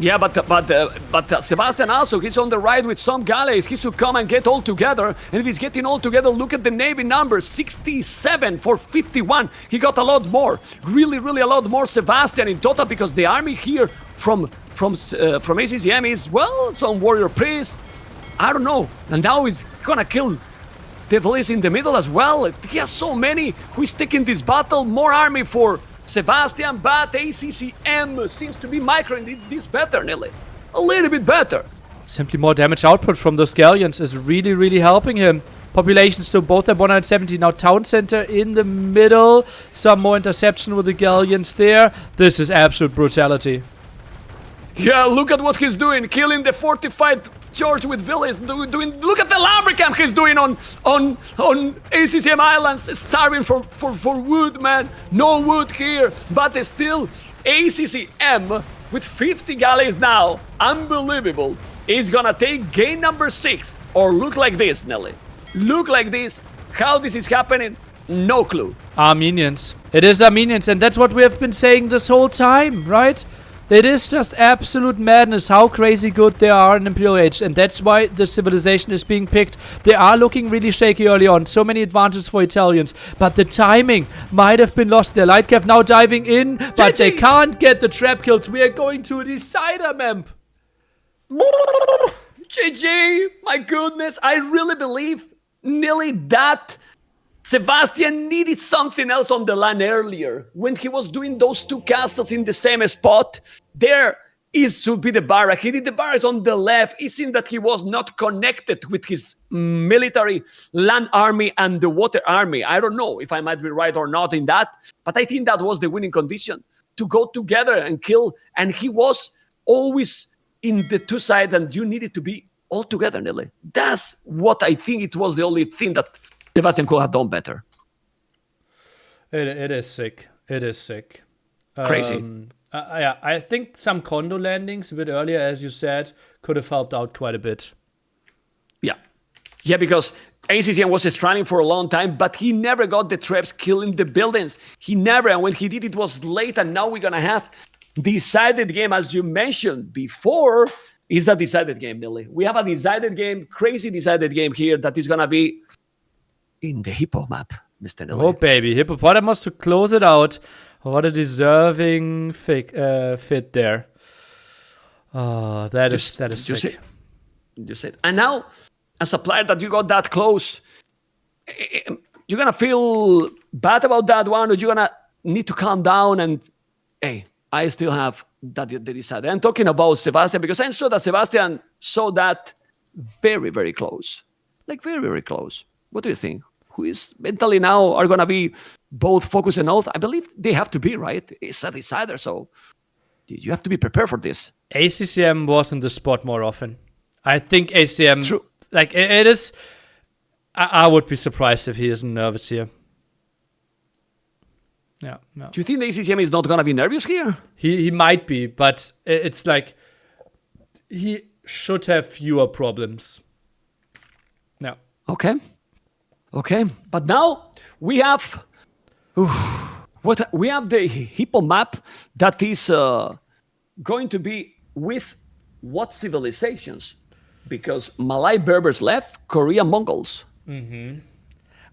Yeah, but Sebastian also, he's on the right with some galleys. He should come and get all together. And if he's getting all together, look at the Navy numbers. 67 for 51. He got a lot more. Really, really a lot more Sebastian in total, because the army here from ACCM is, well, some warrior priests. I don't know. And now he's gonna kill the police in the middle as well. He has so many who is taking this battle. More army for Sebastian, but ACCM seems to be microing this better, Nelly. A little bit better. Simply more damage output from those galleons is really, really helping him. Population still both at 170. Now town center in the middle. Some more interception with the galleons there. This is absolute brutality. Yeah, look at what he's doing. Killing the fortified George with villas. Look at the lubricant he's doing on ACCM Islands. Starving for wood, man. No wood here. But still, ACCM with 50 galleys now. Unbelievable. Is gonna take game number 6. Or look like this, Nelly. Look like this. How this is happening? No clue. Armenians. It is Armenians, and that's what we have been saying this whole time, right? It is just absolute madness how crazy good they are in Imperial Age, and that's why the civilization is being picked. They are looking really shaky early on, so many advantages for Italians, but the timing might have been lost there. Lightcav now diving in, but they can't get the trap kills. We are going to a decider, Memp. GG, my goodness, I really believe nearly that Sebastian needed something else on the line earlier. When he was doing those 2 castles in the same spot, there should be the barrack. He did the barracks on the left. It seemed that he was not connected with his military land army and the water army. I don't know if I might be right or not in that, but I think that was the winning condition, to go together and kill. And he was always in the 2 sides, and you needed to be all together, Nelly. That's what I think it was the only thing that Sebastian could have done better. It is sick. It is sick. Crazy. Yeah, I think some condo landings a bit earlier, as you said, could have helped out quite a bit. Yeah, because ACCM was struggling for a long time, but he never got the traps killing the buildings. He never, and when he did, it was late, and now we're going to have decided game, as you mentioned before, is a decided game, Millie. We have a decided game, crazy decided game here that is going to be in the Hippo map, Mr. Nilly. Oh, baby. Hippopotamus to close it out. What a deserving fit there. Oh, that is sick. You said. And now, as a player that you got that close, you're going to feel bad about that one, or you're going to need to calm down and, hey, I still have the decider. I'm talking about Sebastian because I saw that Sebastian saw that very, very close. Like very, very close. What do you think? Who is mentally now are going to be both focused and oath? I believe they have to be, right? It's a decider, so you have to be prepared for this. ACCM was in the spot more often. I think ACCM, True. like it is, I would be surprised if he isn't nervous here. Yeah. No. Do you think the ACCM is not going to be nervous here? He might be, but it's like he should have fewer problems. No. Okay. But now we have we have the Hippo map that is going to be with what civilizations? Because Malay Berbers left, Korea Mongols. Mm-hmm.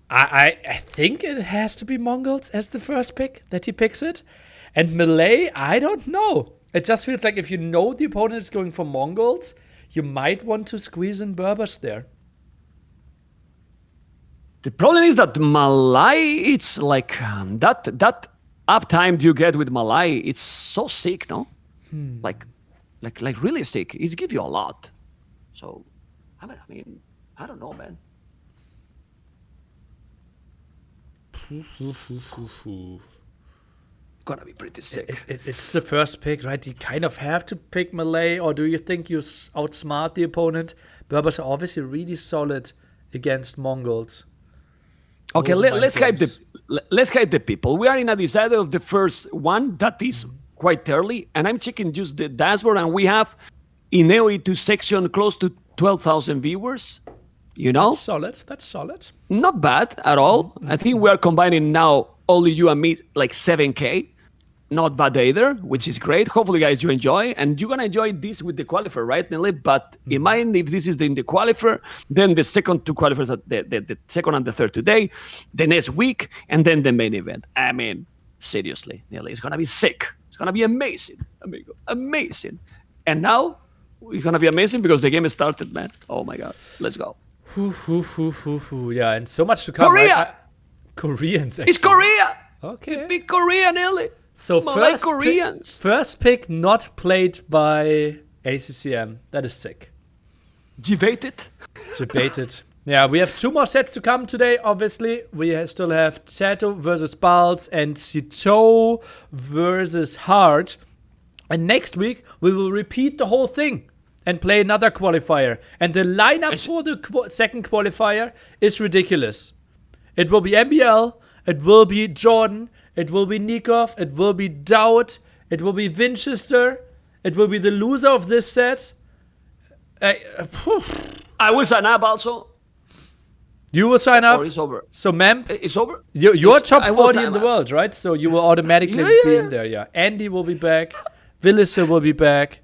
I think it has to be Mongols as the first pick that he picks it. And Malay, I don't know. It just feels like if you know the opponent is going for Mongols, you might want to squeeze in Berbers there. The problem is that Malay, it's like that uptime you get with Malay, it's so sick, no? Like really sick. It gives you a lot. So, I mean, I don't know, man. Gonna be pretty sick. It's the first pick, right? You kind of have to pick Malay, or do you think you outsmart the opponent? Berbers are obviously really solid against Mongols. Okay, let's hype the people. We are in a decider of the first one that is quite early, and I'm checking just the dashboard, and we have in AOE2 section close to 12,000 viewers. You know, That's solid. Not bad at all. I think we are combining now only you and me like 7K. Not bad either, which is great. Hopefully, guys, you enjoy, and you're gonna enjoy this with the qualifier, right, Nelly? But in mind, if this is in the qualifier, then the second two qualifiers, the second and the third today, the next week, and then the main event. I mean, seriously, Nelly, it's gonna be sick. It's gonna be amazing, amigo, amazing. And now it's gonna be amazing because the game has started, man. Oh my God, let's go. Yeah, and so much to come. Korea! Right? Koreans. Actually. It's Korea! Okay. Big Korea, Nelly. So Malay Koreans. First pick not played by ACCM. That is sick. Debated. Yeah, we have two more sets to come today, obviously. We still have Sato versus Balz and Sito versus Hart. And next week, we will repeat the whole thing and play another qualifier. And the lineup for the second qualifier is ridiculous. It will be MBL, it will be Jordan, it will be Nikov, it will be Dowd, it will be Winchester, it will be the loser of this set. I will sign up also. You will sign up? Or it's over. So, Mem, it's over? You're top 40 in the world, right? So you will automatically Yeah. be in there, yeah. Andy will be back. Villiser will be back.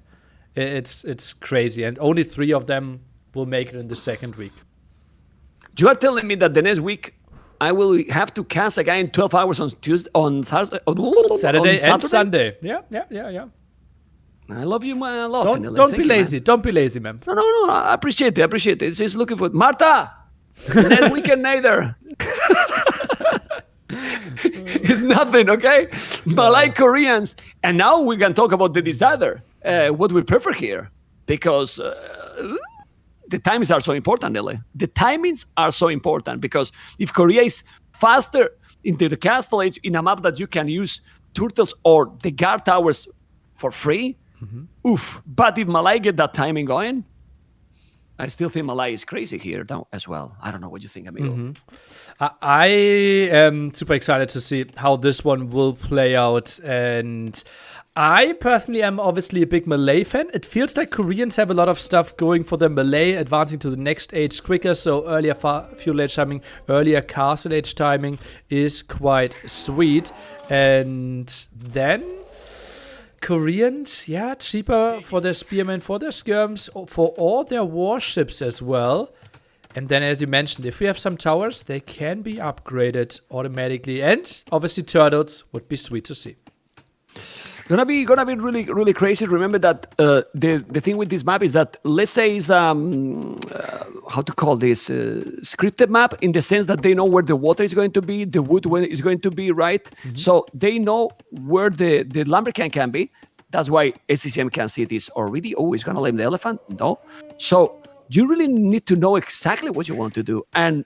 It's crazy. And only 3 of them will make it in the second week. You are telling me that the next week I will have to cast a guy in 12 hours on Tuesday, on Thursday, Saturday on and Sunday. Yeah. I love you, man. I love you. Don't be lazy. Man. Don't be lazy, man. No. I appreciate it. It's just looking for Marta. Next weekend neither. It's nothing, okay? Malay Koreans. And now we can talk about the decider. What we prefer here. Because the timings are so important, Nelly. The timings are so important because if Korea is faster into the castle age in a map that you can use turtles or the guard towers for free, oof. But if Malay get that timing going, I still think Malay is crazy here as well. I don't know what you think, amigo. I am super excited to see how this one will play out. And I personally am obviously a big Malay fan. It feels like Koreans have a lot of stuff going for them. Malay advancing to the next age quicker, so earlier fuel age timing, earlier castle age timing is quite sweet. And then Koreans, yeah, cheaper for their spearmen, for their skirms, for all their warships as well. And then, as you mentioned, if we have some towers, they can be upgraded automatically. And obviously turtles would be sweet to see. gonna be really really crazy. Remember that the thing with this map is that, let's say, is how to call this, scripted map, in the sense that they know where the water is going to be, the wood is going to be, right? So they know where the lumbercan can be. That's why ACCM can see this already. Oh, he's gonna lame the elephant? No. So you really need to know exactly what you want to do. And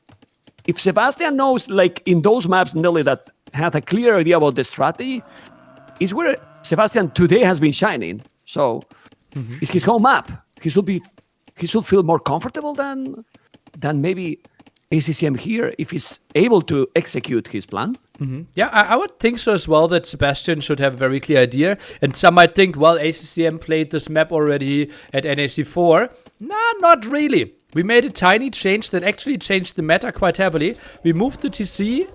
if Sebastian knows, like in those maps, Nelly, that had a clear idea about the strategy, is where Sebastian today has been shining. So it's his home map. He should feel more comfortable than maybe ACCM here, if he's able to execute his plan. Yeah, I would think so as well, that Sebastian should have a very clear idea. And some might think, well, ACCM played this map already at NAC 4. Nah, not really. We made a tiny change that actually changed the meta quite heavily. We moved the TC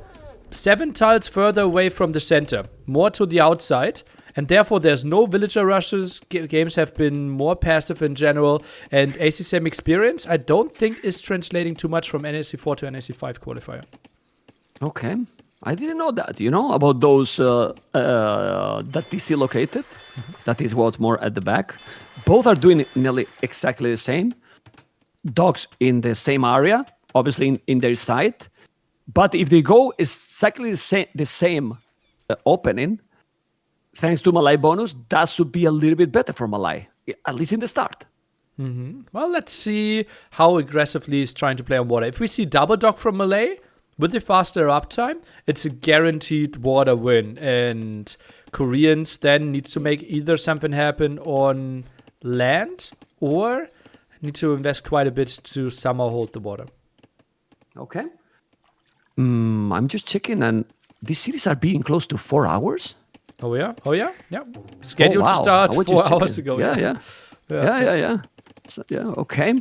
7 tiles further away from the center, more to the outside. And therefore, there's no villager rushes. Games have been more passive in general. And ACCM experience, I don't think, is translating too much from NAC 4 to NAC 5 qualifier. Okay. I didn't know that, about those that TC located. That is what's more at the back. Both are doing nearly exactly the same. Dogs in the same area, obviously in their side. But if they go exactly the same opening, thanks to Malay bonus, that should be a little bit better for Malay, at least in the start. Well, let's see how aggressively he's trying to play on water. If we see double dog from Malay, with the faster uptime, it's a guaranteed water win. And Koreans then need to make either something happen on land or need to invest quite a bit to somehow hold the water. Okay. I'm just checking, and these cities are being close to 4 hours. Oh yeah. Scheduled to start 4 hours ago. Yeah. So, okay.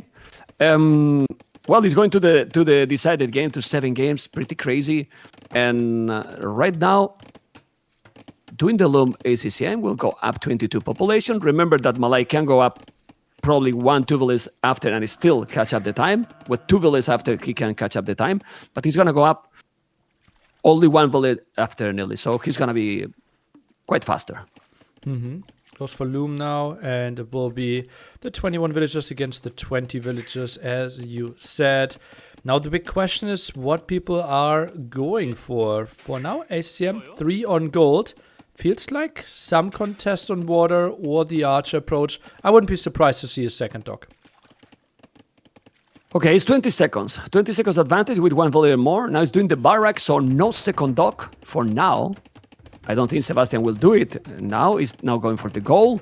Well, he's going to the decided game, to 7 games, pretty crazy. And right now, doing the loom, ACCM will go up 22 population. Remember that Malay can go up probably 1-2 villages after and still catch up the time. With 2 villages after, he can catch up the time. But he's going to go up only 1 village after nearly. So he's going to be quite faster. Goes for loom now, and it will be the 21 villagers against the 20 villagers, as you said. Now the big question is what people are going for. For now, ACCM 3 on gold. Feels like some contest on water or the archer approach. I wouldn't be surprised to see a second dog. Okay, it's 20 seconds. 20 seconds advantage with 1 villager more. Now he's doing the barrack, so no second dog for now. I don't think Sebastian will do it. Now he's going for the goal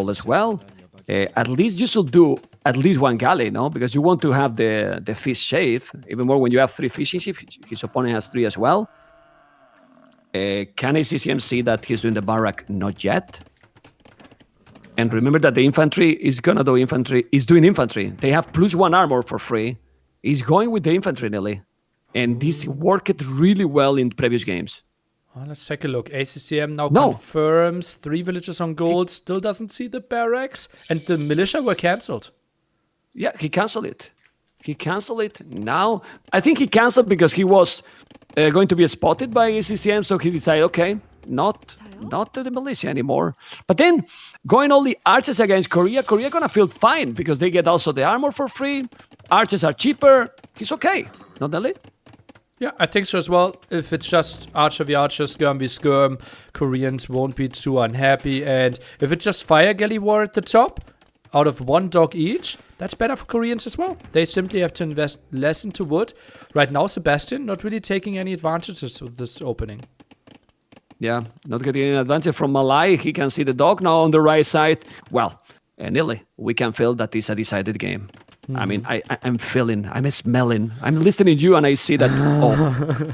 as well. At least you should do at least 1 galley, no? Because you want to have the fish shave, even more when you have 3 fishing ships. His opponent has 3 as well. Can ACCM see that he's doing the barrack? Not yet. And remember that the infantry is gonna do infantry. Is doing infantry. They have +1 armor for free. He's going with the infantry, Nelly. And this worked really well in previous games. Well, let's take a look. ACCM now confirms 3 villages on gold. Still doesn't see the barracks. And the militia were cancelled. Yeah, he cancelled it. Now. I think he cancelled because he was going to be spotted by ACCM. So he decided, okay, not to the militia anymore. But then going all the archers against Korea going to feel fine because they get also the armor for free. Archers are cheaper. He's okay. Not Nelly? Yeah, I think so as well. If it's just Archer v Archer, Skirm v Skirm, Koreans won't be too unhappy. And if it's just Fire Galley War at the top, out of 1 dog each, that's better for Koreans as well. They simply have to invest less into wood. Right now, Sebastian not really taking any advantages with this opening. Yeah, not getting any advantage from Malay. He can see the dog now on the right side. Well, Nili, we can feel that it's a decided game. I mean, I'm feeling, I'm smelling, I'm listening to you, and I see that,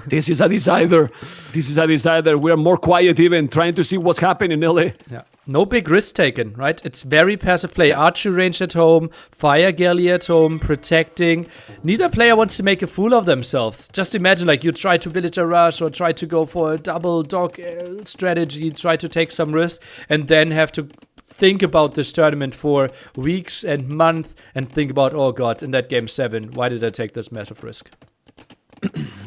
this is a decider. We're more quiet even, trying to see what's happening, Nili. Yeah. No big risk taken, right? It's very passive play. Archer range at home, Fire Galley at home, protecting. Neither player wants to make a fool of themselves. Just imagine, like, you try to villager rush or try to go for a double dog strategy, try to take some risk, and then have to think about this tournament for weeks and months and think about, oh god, in that game 7, why did I take this massive risk?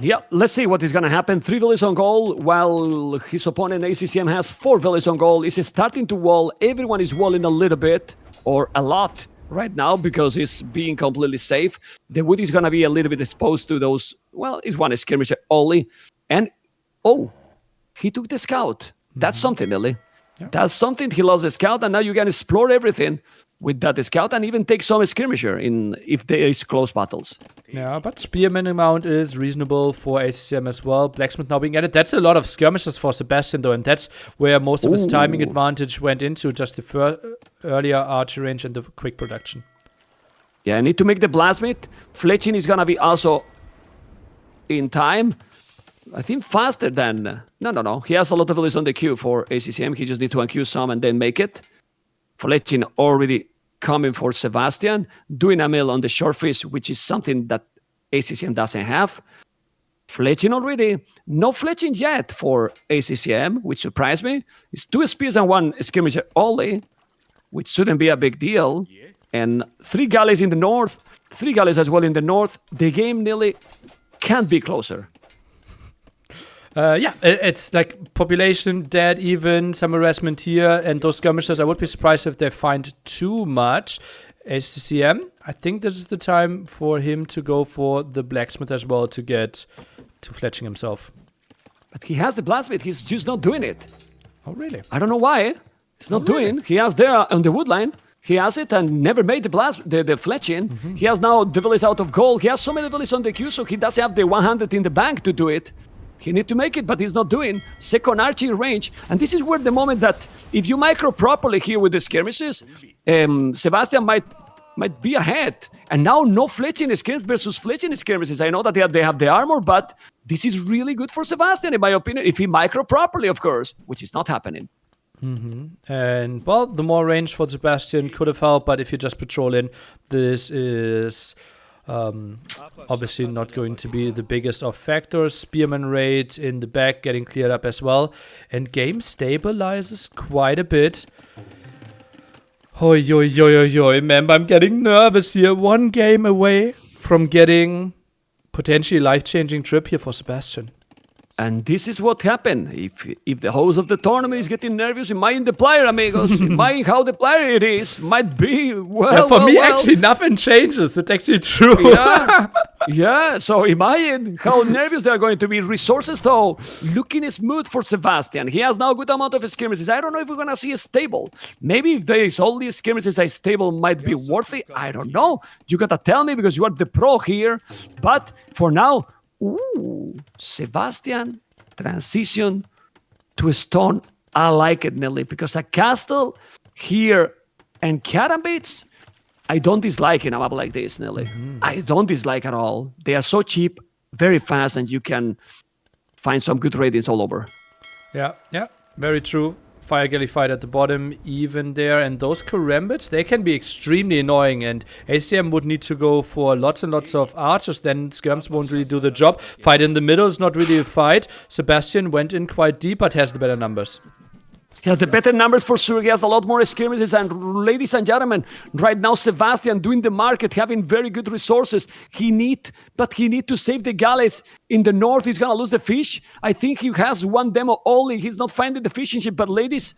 Yeah, let's see what is going to happen. 3 villas on goal, while his opponent ACCM has 4 villas on goal. Is starting to wall. Everyone is walling a little bit or a lot right now because he's being completely safe. The wood is going to be a little bit exposed to those. Well, it's one skirmish only. And, he took the scout. That's something, Lily. Yeah. That's something. He lost the scout, and now you can explore everything with that scout and even take some skirmisher if there is close battles. Yeah, but Spearman amount is reasonable for ACCM as well. Blacksmith now being added. That's a lot of skirmishes for Sebastian, though, and that's where most of his timing advantage went into, just the earlier archer range and the quick production. Yeah, I need to make the blacksmith. Fletching is going to be also in time. I think faster than... No. He has a lot of villas on the queue for ACCM. He just need to unqueue some and then make it. Fletching already coming for Sebastian, doing a mill on the short fish, which is something that ACCM doesn't have. Fletching already. No fletching yet for ACCM, which surprised me. It's 2 spears and 1 skirmisher only, which shouldn't be a big deal. And 3 galleys in the north, 3 galleys as well in the north. The game nearly can't be closer. It's like population dead even, some harassment here, and those skirmishers, I would be surprised if they find too much. ACCM, I think this is the time for him to go for the blacksmith as well to get to fletching himself. But he has the blacksmith, he's just not doing it. Oh, really? I don't know why. He's not doing. He has there on the wood line. He has it and never made the fletching. Mm-hmm. He has now the villas out of gold. He has so many villas on the queue, so he doesn't have the 100 in the bank to do it. He need to make it, but he's not doing. Second arching range. And this is where the moment that if you micro properly here with the skirmishes, Sebastian might be ahead. And now no fletching skirmishes versus fletching skirmishes. I know that they have the armor, but this is really good for Sebastian, in my opinion, if he micro properly, of course, which is not happening. Mm-hmm. And, well, the more range for Sebastian could have helped, but if you just patrol in, this is... obviously not going to be the biggest of factors. Spearman rate in the back getting cleared up as well. And game stabilizes quite a bit. Oi, man, I'm getting nervous here. 1 game away from getting potentially life-changing trip here for Sebastian. And this is what happened. If the host of the tournament is getting nervous, it might the player, amigos. It might how the player it is. Might be, actually, nothing changes. It's actually true. Yeah. So imagine how nervous they're going to be. Resources, though, looking smooth for Sebastian. He has now a good amount of skirmishes. I don't know if we're going to see a stable. Maybe if there is all these skirmishes, a stable might be worth it. I don't know. You got to tell me because you are the pro here. But for now... Sebastian transition to a stone. I like it, Nelly, because a castle here and carambits, I don't dislike in a map like this, Nelly. Mm-hmm. I don't dislike at all. They are so cheap, very fast, and you can find some good ratings all over. Yeah, very true. Fire Galley fight at the bottom, even there. And those karambits, they can be extremely annoying. And ACCM would need to go for lots and lots of archers. Then skirms won't really do the job. Fight in the middle is not really a fight. Sebastian went in quite deep, but has the better numbers. He has the better numbers for sure. He has a lot more skirmishes. And ladies and gentlemen, right now Sebastian doing the market, having very good resources. He need to save the galleys. In the north, he's going to lose the fish. I think he has 1 demo only. He's not finding the fishing ship. But ladies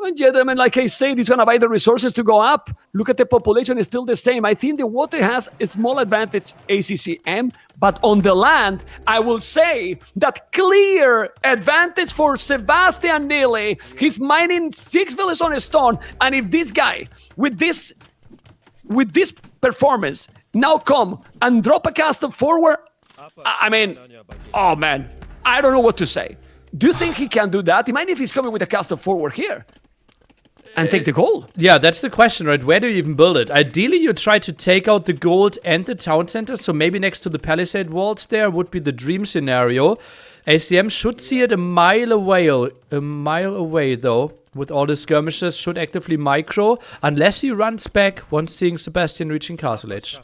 and gentlemen, like I said, he's going to buy the resources to go up. Look at the population, it's still the same. I think the water has a small advantage, ACCM. But on the land, I will say that clear advantage for Sebastian Neely. He's mining 6 villas on a stone. And if this guy, with this performance, now come and drop a castle forward, I mean, oh man, I don't know what to say. Do you think he can do that? Imagine if he's coming with a castle forward here and take the gold. Yeah, that's the question, right? Where do you even build it? Ideally, you try to take out the gold and the town center, so maybe next to the palisade walls there would be the dream scenario. ACCM should see it a mile away, though, with all the skirmishes, should actively micro, unless he runs back once seeing Sebastian reaching Castle Edge.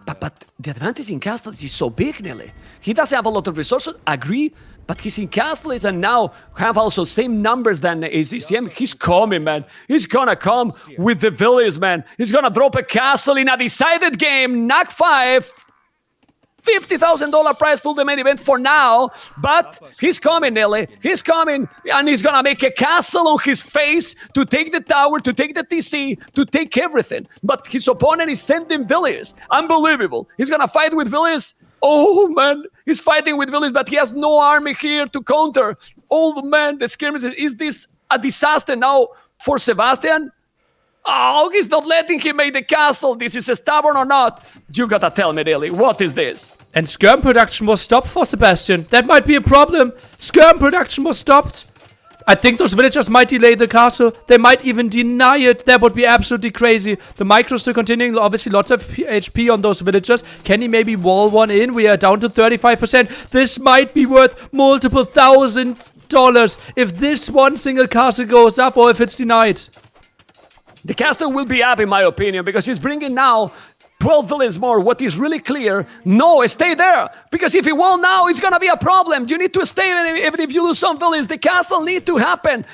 But the advantage in Castle is so big, Nelly. He doesn't have a lot of resources, agree, but he's in Castle Edge and now have also same numbers than ACCM. He's coming, man. He's gonna come with the villas, man. He's gonna drop a castle in a decided game. NAC 5. $50,000 prize pool, the main event for now. But he's coming, Nelly. He's coming, and he's going to make a castle on his face to take the tower, to take the TC, to take everything. But his opponent is sending Villiers. Unbelievable. He's going to fight with Villiers. Oh, man. He's fighting with Villiers, but he has no army here to counter. Oh, man, the skirmishes. Is this a disaster now for Sebastian? Oh, he's not letting him make the castle. This is stubborn or not? You gotta tell me, really, what is this? And skirm production was stopped for Sebastian. That might be a problem. Skirm production was stopped. I think those villagers might delay the castle. They might even deny it. That would be absolutely crazy. The micros still continuing. Obviously, lots of HP on those villagers. Can he maybe wall one in? We are down to 35%. This might be worth multiple $1,000 if this one single castle goes up or if it's denied. The castle will be up, in my opinion, because he's bringing now 12 villains more. What is really clear, no, stay there. Because if he won't now, it's going to be a problem. You need to stay, even if you lose some villains. The castle need to happen.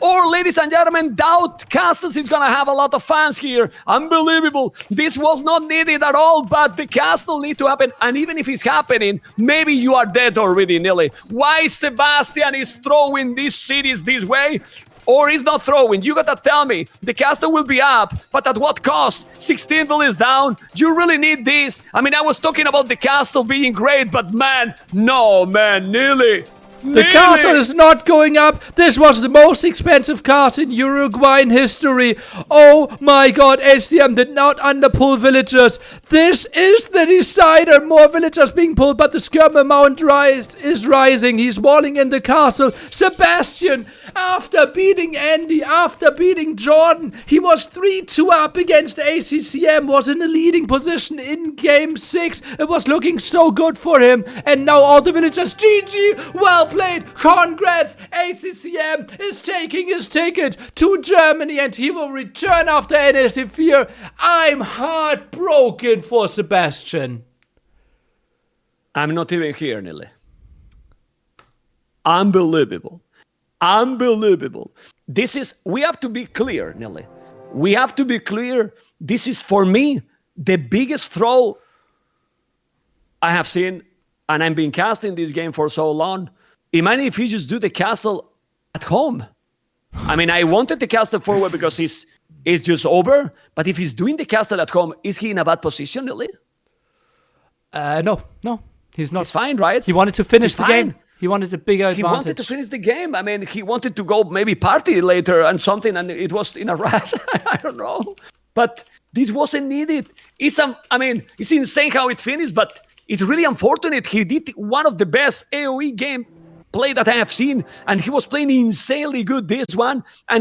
Or, ladies and gentlemen, doubt castles is going to have a lot of fans here. Unbelievable. This was not needed at all, but the castle need to happen. And even if it's happening, maybe you are dead already, Nelly. Why Sebastian is throwing these cities this way? Or he's not throwing. You gotta tell me. The castle will be up, but at what cost? 16 villains down. Do you really need this? I mean, I was talking about the castle being great, but man, no, man, nearly. The castle is not going up. This was the most expensive castle in Uruguayan history. Oh my god, ACCM did not underpull villagers. This is the decider. More villagers being pulled, but the skirm amount is rising. He's walling in the castle. Sebastian, after beating Andy, after beating Jordan, he was 3-2 up against ACCM, was in a leading position in game 6. It was looking so good for him. And now all the villagers, GG, well played. Congrats. ACCM is taking his ticket to Germany and he will return after NAC. I'm heartbroken for Sebastian. I'm not even here, Nelly. Unbelievable. Unbelievable. We have to be clear, Nelly. We have to be clear. This is, for me, the biggest throw I have seen, and I've been casting this game for so long. Imagine if he just do the castle at home. I mean, I wanted the castle forward because it's just over. But if he's doing the castle at home, is he in a bad position, really? No, he's not. It's fine, right? He wanted to finish the game. He wanted a bigger advantage. He wanted to finish the game. I mean, he wanted to go maybe party later and something, and it was in a rush. I don't know. But this wasn't needed. It's insane how it finished, but it's really unfortunate. He did one of the best AoE game play that I have seen, and he was playing insanely good this one. And